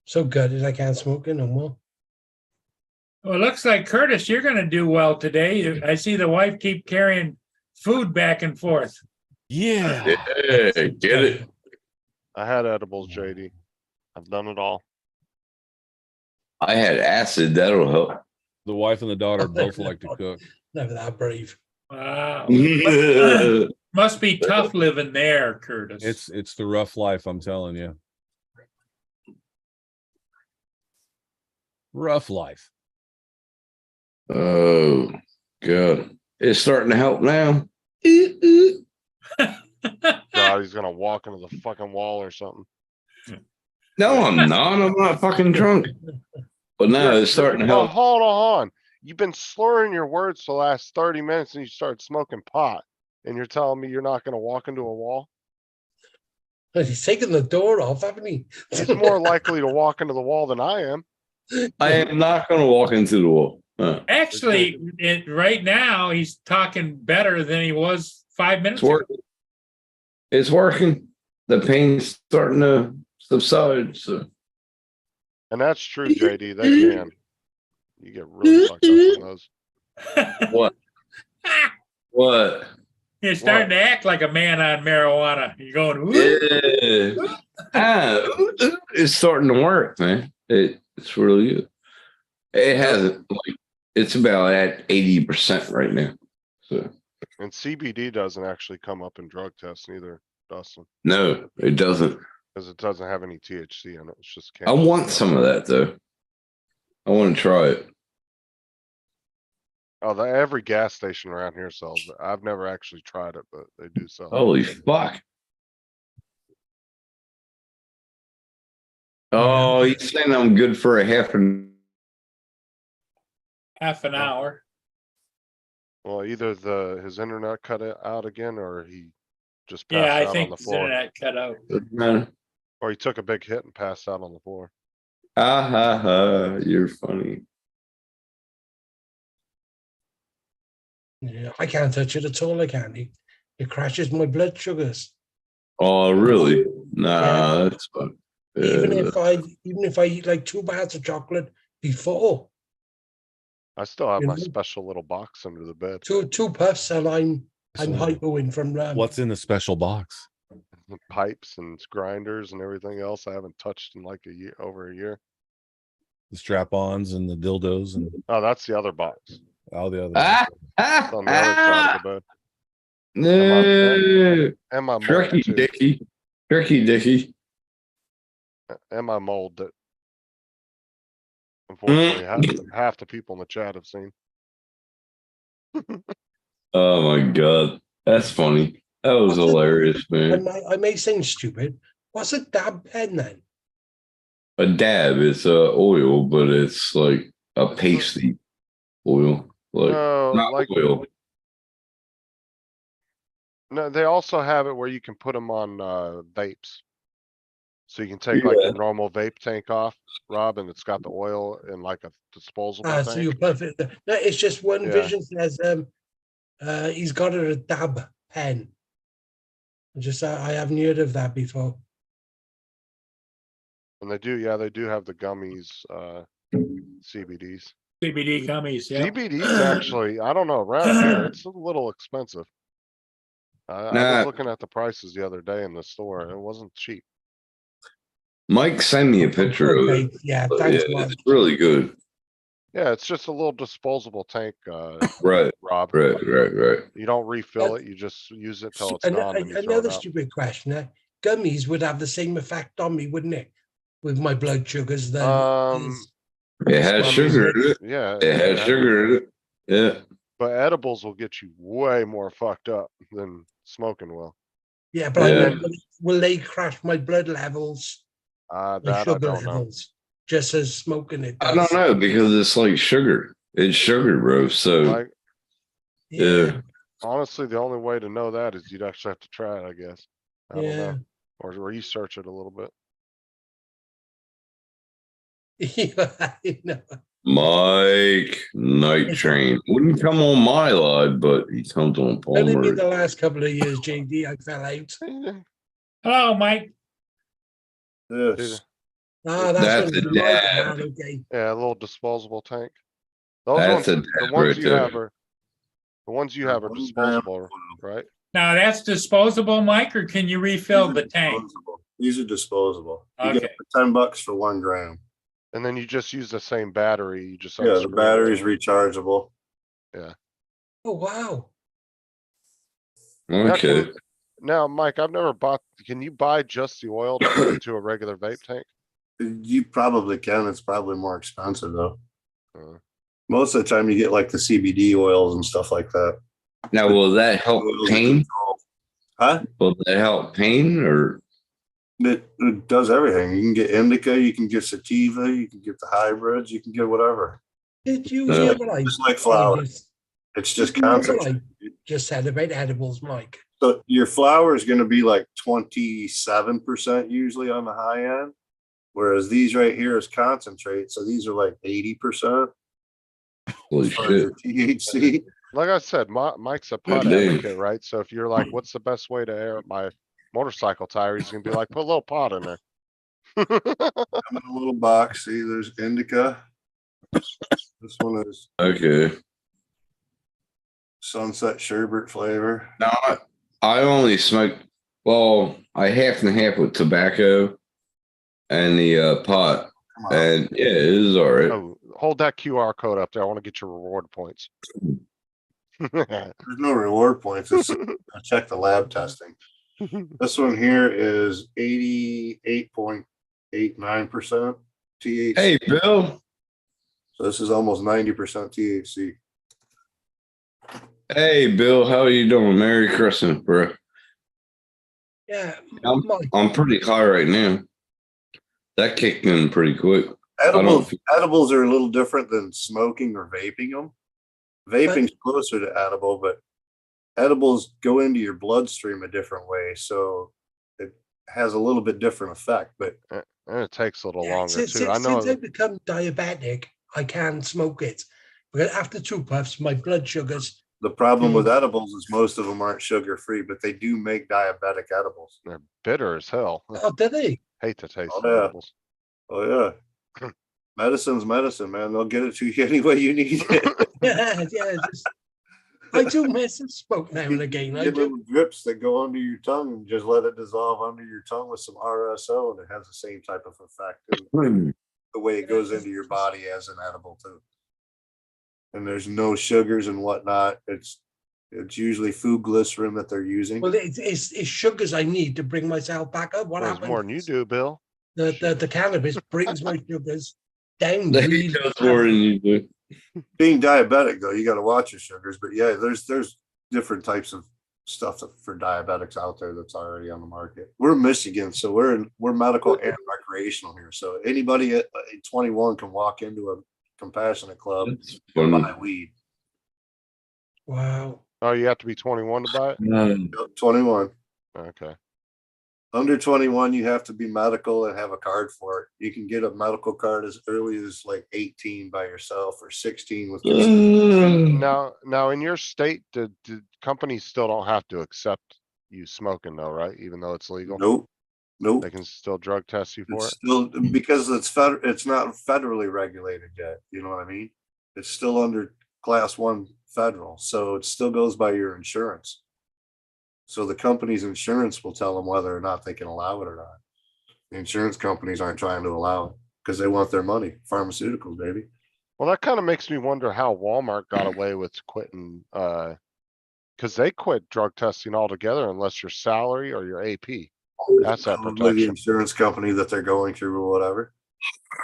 So good that I can't smoke it no more.
Well, it looks like Curtis, you're gonna do well today. I see the wife keep carrying food back and forth.
Yeah.
Yeah, get it.
I had edibles, JD. I've done it all.
I had acid. That'll help.
The wife and the daughter both like to cook.
Never that brave.
Wow.
Yeah.
Must be tough living there, Curtis.
It's the rough life, I'm telling you. Rough life.
Oh, God. It's starting to help now.
God, he's gonna walk into the fucking wall or something.
No, I'm not. I'm not fucking drunk. But no, it's starting to
Oh,
help.
hold on. You've been slurring your words for the last 30 minutes and you started smoking pot. And you're telling me you're not gonna walk into a wall?
He's taken the door off, haven't he?
He's more likely to walk into the wall than I am.
I am not going to walk into the wall.
Actually, right now, he's talking better than he was 5 minutes
It's
ago.
working. It's working. The pain's starting to subside. So
And that's true, JD. They can. You get really fucked up on those.
what? What?
You're starting to act like a man on marijuana. You're going, "Ooh."
Yeah. It's starting to work, man. It's really good. It hasn't like it's about at 80% right now. So
And CBD doesn't actually come up in drug tests either, Dustin,
no, it doesn't.
because it doesn't have any THC in it. It's just
I
cannabis.
want some of that though. I want to try it.
Oh, every gas station around here sells it. I've never actually tried it, but they do sell it.
Holy fuck. Oh, he's saying I'm good for a half an
half an hour.
Well, either his internet cut it out again, or he just passed
Yeah, I
out on
think
the
his
floor,
internet cut out.
hour.
or he took a big hit and passed out on the floor.
Ah ha ha, you're funny.
Yeah, I can't touch it at all. I can't. It crashes my blood sugars.
Oh, really? Nah, that's fun.
Even if I eat like 2 bars of chocolate before,
I still have
You
my
know?
special little box under the bed.
two puffs, and I'm hypoing from
What's in the special box?
Pipes and grinders and everything else I haven't touched in like over a year.
The strap-ons and the dildos and
Oh, that's the other box.
all the other.
It's on the other side of the bed.
No.
And my mold
Tricky
too.
Dicky. Tricky Dicky.
And my mold that unfortunately half the people in the chat have seen.
Oh my god. That's funny. That was hilarious, man.
I may seem stupid. What's a dab pen then?
A dab is oil, but it's like a pasty oil. Like
No,
not
like
oil.
no, they also have it where you can put them on vapes. So you can take like your normal vape tank off, Rob, and it's got the oil in like a disposable
So
tank.
you're perfect. No, it's just one
Yeah.
vision says he's got a dab pen. I haven't heard of that before.
And they do have the gummies, CBDs.
CBD gummies, yeah.
CBDs actually, I don't know, around here, it's a little expensive. I
Nah.
was looking at the prices the other day in the store, and it wasn't cheap.
Mike sent me a picture of
Okay,
it.
yeah,
But
thanks,
yeah,
Mike.
it's really good.
Yeah, it's just a little disposable tank,
Right,
Rob.
right.
You don't refill it, you just use it till it's
An-
gone and you throw
Another
it out.
stupid question. Gummies would have the same effect on me, wouldn't it? With my blood sugars than
It has
I mean,
sugar in it.
Yeah.
It has sugar in it. Yeah.
But edibles will get you way more fucked up than smoking will.
yeah, but
Yeah.
I mean, will they crash my blood levels, my
That I
sugar
don't know.
levels, just as smoking it
I
does?
don't know because it's like sugar. It's sugar, bro. So
Like,
yeah.
honestly, the only way to know that is you'd actually have to try it, I guess. I don't
Yeah.
know. Or research it a little bit.
Yeah, I know.
Mike Night Train wouldn't come on my live, but he comes on
Only been
Palmer.
the last couple of years, JD, I fell out.
Hello, Mike.
Yes.
Ah,
That's
when
a
the mic
dab.
had, okay.
Yeah, a little disposable tank. Those
That's
ones,
a
the
dab
ones
right
you
there.
have are, the ones you have are disposable, right?
Now that's disposable, Mike, or can you refill the tank?
These are disposable. You get
Okay.
for $10 for 1 gram.
And then you just use the same battery, you just.
Yeah, the
unscrew it.
battery's rechargeable.
Oh, wow.
Okay.
Now, Mike, I've never bought, can you buy just the oil to put into a regular vape tank?
You probably can. It's probably more expensive though.
Uh,
Most of the time you get like the CBD oils and stuff like that.
Now will that help pain?
Huh?
Will that help pain or
It does everything. You can get indica, you can get sativa, you can get the hybrids, you can get whatever.
Did you
Yeah.
realize?
Just like flour. It's just
Remember
concentrated.
I just said about edibles, Mike.
So your flour is going to be like 27% usually on the high end, whereas these right here is concentrate. So these are like 80%.
Holy
As far as
shit.
the THC.
Like I said, Mike's a pot
Good day.
advocate, right? So if you're like, what's the best way to air my motorcycle tire? He's gonna be like, put a little pot in there.
I'm in a little box. See, there's indica. This one is
Okay.
sunset sherbet flavor.
Now I only smoke. Well, I half and half with tobacco and the pot,
Come on.
and yeah, it is alright.
Oh, hold that QR code up there. I want to get your reward points.
There's no reward points. It's I check the lab testing. This one here is 88.89% THC.
Hey, Bill.
So this is almost 90% THC.
Hey, Bill. How are you doing? Merry Christmas, bro.
Yeah,
I'm,
Mike.
I'm pretty high right now. That kicked in pretty quick.
Edibles are a little different than smoking or vaping them. Vaping's closer to edible, but edibles go into your bloodstream a different way, so it has a little bit different effect. But
And it takes a little
Yeah,
longer
since,
too. I
since
know.
I become diabetic, I can smoke it. But after 2 puffs, my blood sugars.
the problem with edibles is most of them aren't sugar free, but they do make diabetic edibles.
They're bitter as hell.
Oh, did they?
Hate to taste
Oh,
the
yeah.
edibles.
Oh yeah. Medicine's medicine, man. They'll get it to you any way you need it.
Yeah, I do miss a smoke now and again. I
Get
do.
little drips that go under your tongue and just let it dissolve under your tongue with some RSO, and it has the same type of effect. And the way it goes into your body as an edible too. And there's no sugars and whatnot. It's usually food glycerin that they're using.
Well, it's sugars I need to bring myself back up. What
Well,
happens?
it's more than you do, Bill.
The cannabis brings my sugars down.
He
Really
does more than you do.
Being diabetic though, you got to watch your sugars. But yeah, there's different types of stuff for diabetics out there that's already on the market. We're in Michigan, so we're medical and recreational here. So anybody at 21 can walk into a compassionate club
That's
and
funny.
buy weed.
Wow.
Oh, you have to be 21 to buy it?
21.
Okay.
Under 21, you have to be medical and have a card for it. You can get a medical card as early as like 18 by yourself or 16 with
Now in your state, the companies still don't have to accept you smoking though, right? Even though it's legal?
Nope.
They can still drug test you for
It's
it?
still because it's not federally regulated yet. You know what I mean? It's still under class 1 federal. So it still goes by your insurance. So the company's insurance will tell them whether or not they can allow it or not. The insurance companies aren't trying to allow it because they want their money. Pharmaceuticals, baby.
Well, that kind of makes me wonder how Walmart got away with quitting, cause they quit drug testing altogether unless your salary or your AP. That's that
Probably the
protection.
insurance company that they're going through or whatever.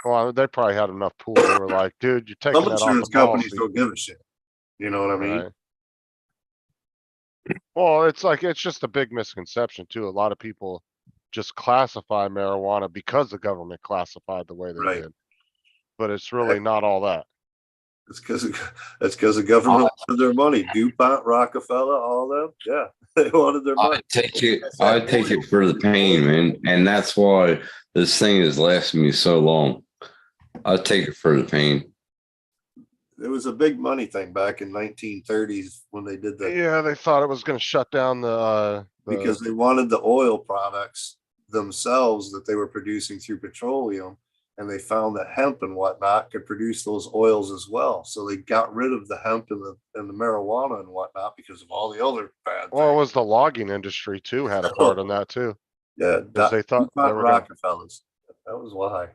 Well, they probably had enough pool. They were like, dude, you're taking
Some
that off
insurance
the
companies
policy.
don't give a shit. You know what I mean?
Right. Well, it's like, it's just a big misconception too. A lot of people just classify marijuana because the government classified the way they
Right.
did. But it's really not all that.
It's because the government wanted their money. DuPont, Rockefeller, all them. Yeah, they wanted their money.
I take it for the pain, man, and that's why this thing has lasted me so long. I take it for the pain.
It was a big money thing back in 1930s when they did that
Yeah, they thought it was gonna shut down the
because they wanted the oil products themselves that they were producing through petroleum, and they found that hemp and whatnot could produce those oils as well. So they got rid of the hemp and the marijuana and whatnot because of all the other bad
well, it
things.
was the logging industry too, had a part in that too.
Yeah,
'Cause they thought they
DuPont,
were gonna,
Rockefellers. That was why.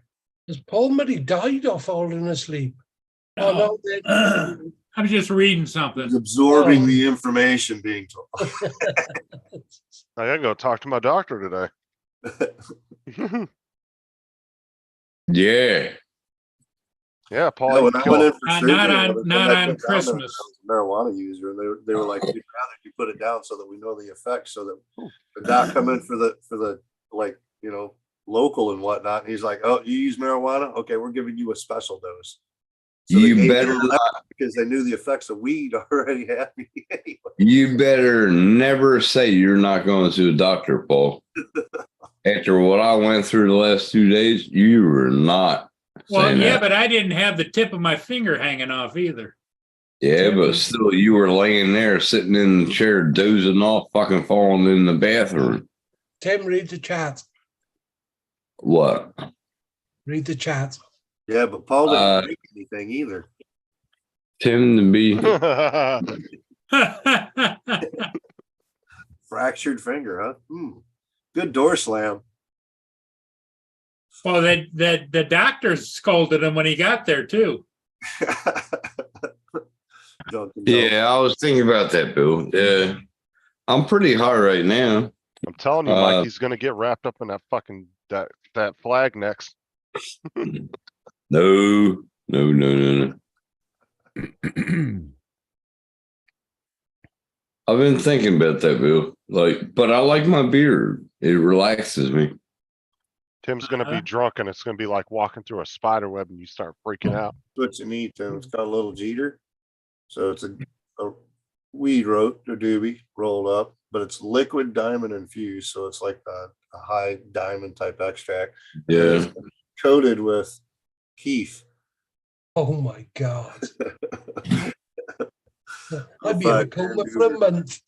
Has Paul Murray died or fallen asleep? Oh, no.
I'm just reading something.
He's absorbing the information being told.
I gotta go talk to my doctor today.
Yeah.
Yeah, Paul.
Yeah,
you
when I
killed-
went in for
Not
surgery,
on-
when
not
I
on
went down there,
Christmas.
I was a marijuana user, and they were like, "We'd rather you put it down so that we know the effects, so that the doc come in for the like local and whatnot." And he's like, "Oh, you use marijuana? Okay, we're giving you a special dose." So they
You
gave
better
me
not.
because they knew the effects of weed already had me. Anyway.
You better never say you're not going to a doctor, Paul. After what I went through the last 2 days, you were not
Well,
saying
yeah,
that.
but I didn't have the tip of my finger hanging off either.
Yeah, but still, you were laying there, sitting in the chair, dozing off, fucking falling in the bathroom.
Tim, read the chat.
What?
Read the chat.
Yeah, but Paul didn't
Uh,
drink anything either.
Tim to be
Fractured finger, huh? Good door slam.
Well, the doctors scolded him when he got there too.
Yeah, I was thinking about that, Bill. Yeah, I'm pretty hot right now.
I'm telling you, Mike, he's gonna get wrapped up in that fucking, that flag next.
No. I've been thinking about that, Bill. Like, but I like my beard. It relaxes me.
Tim's gonna be
Uh-huh.
drunk and it's gonna be like walking through a spider web and you start freaking out.
What you need, Tim. It's got a little jeter. So it's a weed rope or doobie rolled up, but it's liquid diamond infused. So it's like a high diamond type extract. And
Yeah.
it's coated with keef.
Oh my God. I'd be in a coma for a month.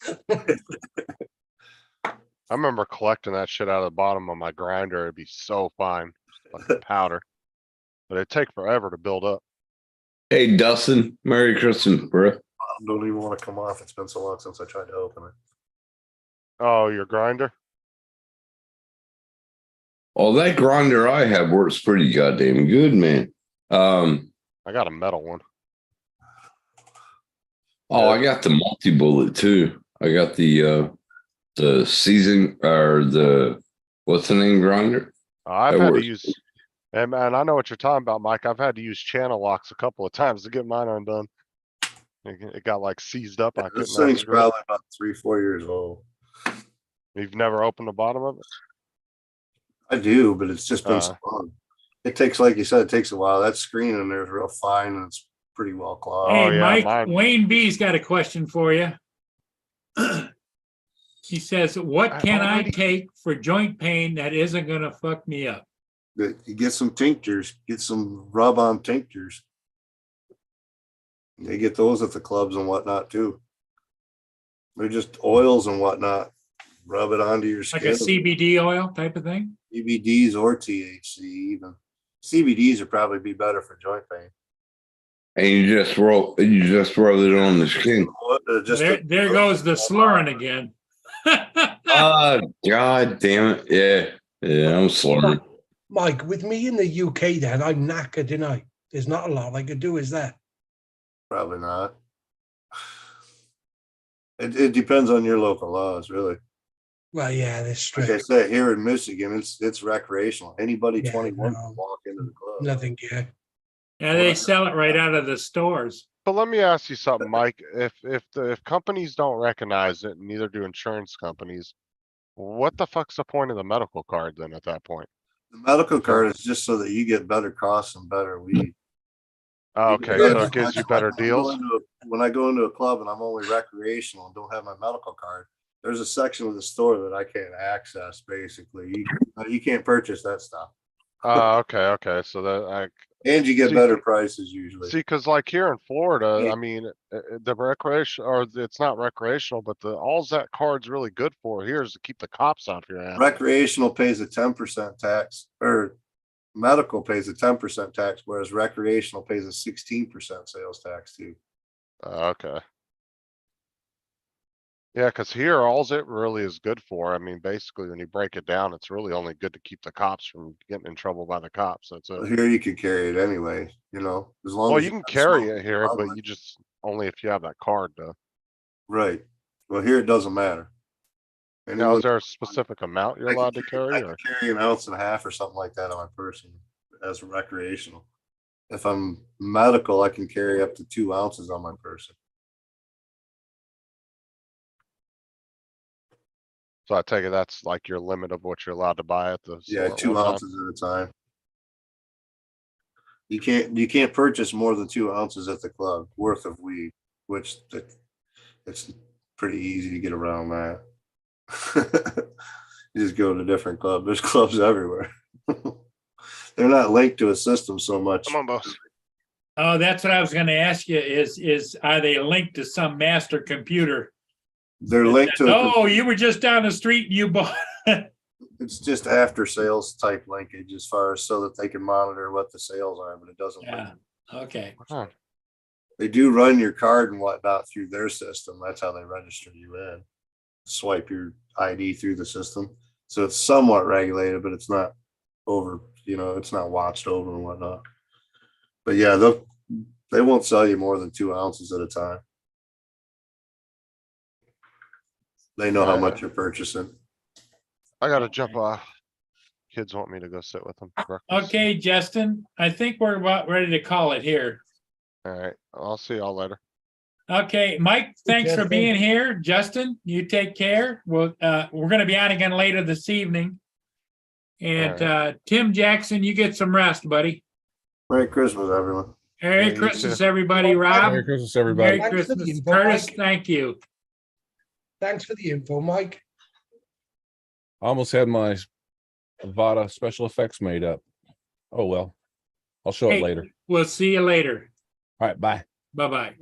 I remember collecting that shit out of the bottom of my grinder. It'd be so fine, like a powder. But it'd take forever to build up.
Hey, Dustin. Merry Christmas, bro.
Don't even want to come off. It's been so long since I tried to open it.
Oh, your grinder?
Oh, that grinder I have works pretty goddamn good, man.
I got a metal one.
Oh, I got the multi-bullet too. I got the season or the what's the name grinder?
I've
That
had to
works.
use, and man, I know what you're talking about, Mike. I've had to use channel locks a couple of times to get mine undone. It got like seized up. I couldn't.
This thing's
actually do it.
probably about 3-4 years old.
You've never opened the bottom of it?
I do, but it's just been so long. It takes, like you said, it takes a while. That screen in there is real fine and it's pretty well clogged.
Hey,
Oh, yeah,
Mike,
mine-
Wayne B's got a question for you. He says, what can I take for joint pain that isn't gonna fuck me up?
You get some tinctures, get some rub-on tinctures. They get those at the clubs and whatnot too. They're just oils and whatnot. Rub it onto your
Like
skin.
a CBD oil type of thing?
CBDs or THC even. CBDs would probably be better for joint pain.
And you just rub it on the skin.
There goes the slurring again.
God damn it. Yeah, I'm slurring.
Mike, with me in the UK then, I'm knackered, didn't I? There's not a lot I could do, is there?
Probably not. It depends on your local laws, really.
Well, yeah, that's
Like
true.
I said, here in Michigan, it's recreational. Anybody
Yeah,
21
no.
can walk into the club.
Nothing, yeah.
Yeah, they sell it right out of the stores.
But let me ask you something, Mike. If companies don't recognize it, and neither do insurance companies, what the fuck's the point of the medical card then at that point?
The medical card is just so that you get better costs and better weed.
Oh, okay,
Because
so it gives you better deals?
When I go into a club and I'm only recreational and don't have my medical card, there's a section of the store that I can't access, basically. You can't purchase that stuff.
Okay, so that
And you get
See-
better prices usually.
see, cause like here in Florida,
Yeah.
I mean, the recreation, or it's not recreational, but all's that card's really good for here is to keep the cops off your ass.
Recreational pays a 10% tax, or medical pays a 10% tax, whereas recreational pays a 16% sales tax too.
Okay. Yeah, cause here, all's it really is good for, I mean, basically, when you break it down, it's really only good to keep the cops from getting in trouble by the cops, that's
Well,
it.
here you can carry it anyway, as long
Well,
as
you can
got
carry
smoke
it here, but
outlet.
you just, only if you have that card though.
Right. Well, here it doesn't matter.
Now,
Anyone-
is there a specific amount you're
I can
allowed to carry
I
or?
can carry an ounce and a half or something like that on my person as a recreational. If I'm medical, I can carry up to 2 ounces on my person.
So I take it that's like your limit of what you're allowed to buy at the
Yeah,
store at
2
one time?
ounces at a time. You can't purchase more than 2 ounces at the club worth of weed, which it's pretty easy to get around that. You just go to a different club. There's clubs everywhere. They're not linked to a system so much.
Come on, boss.
Oh, that's what I was gonna ask you is are they linked to some master computer?
They're linked to,
Oh, you were just down the street and you bought.
it's just after sales type linkage as far as so that they can monitor what the sales are, but it doesn't. link.
Yeah, okay.
Huh.
They do run your card and whatnot through their system. That's how they register you in. Swipe your ID through the system. So it's somewhat regulated, but it's not over, it's not watched over and whatnot. But yeah, they won't sell you more than 2 ounces at a time. They know how much you're purchasing.
I gotta jump off. Kids want me to go sit with them. for breakfast.
Okay, Justin, I think we're about ready to call it here.
All right, I'll see y'all later.
Okay, Mike, thanks for
Justin.
being here. Justin, you take care. We're gonna be on again later this evening. And Tim Jackson, you get some rest, buddy.
Merry Christmas, everyone.
Merry
you
Christmas,
too.
everybody. Rob,
Merry Christmas, everybody.
Merry
Thanks for the
Christmas.
info,
Curtis,
Mike.
thank you.
Thanks for the info, Mike.
I almost had my Avada special effects made up. Oh, well, I'll show
Hey.
it later.
We'll see you later.
All right, bye.
Bye-bye.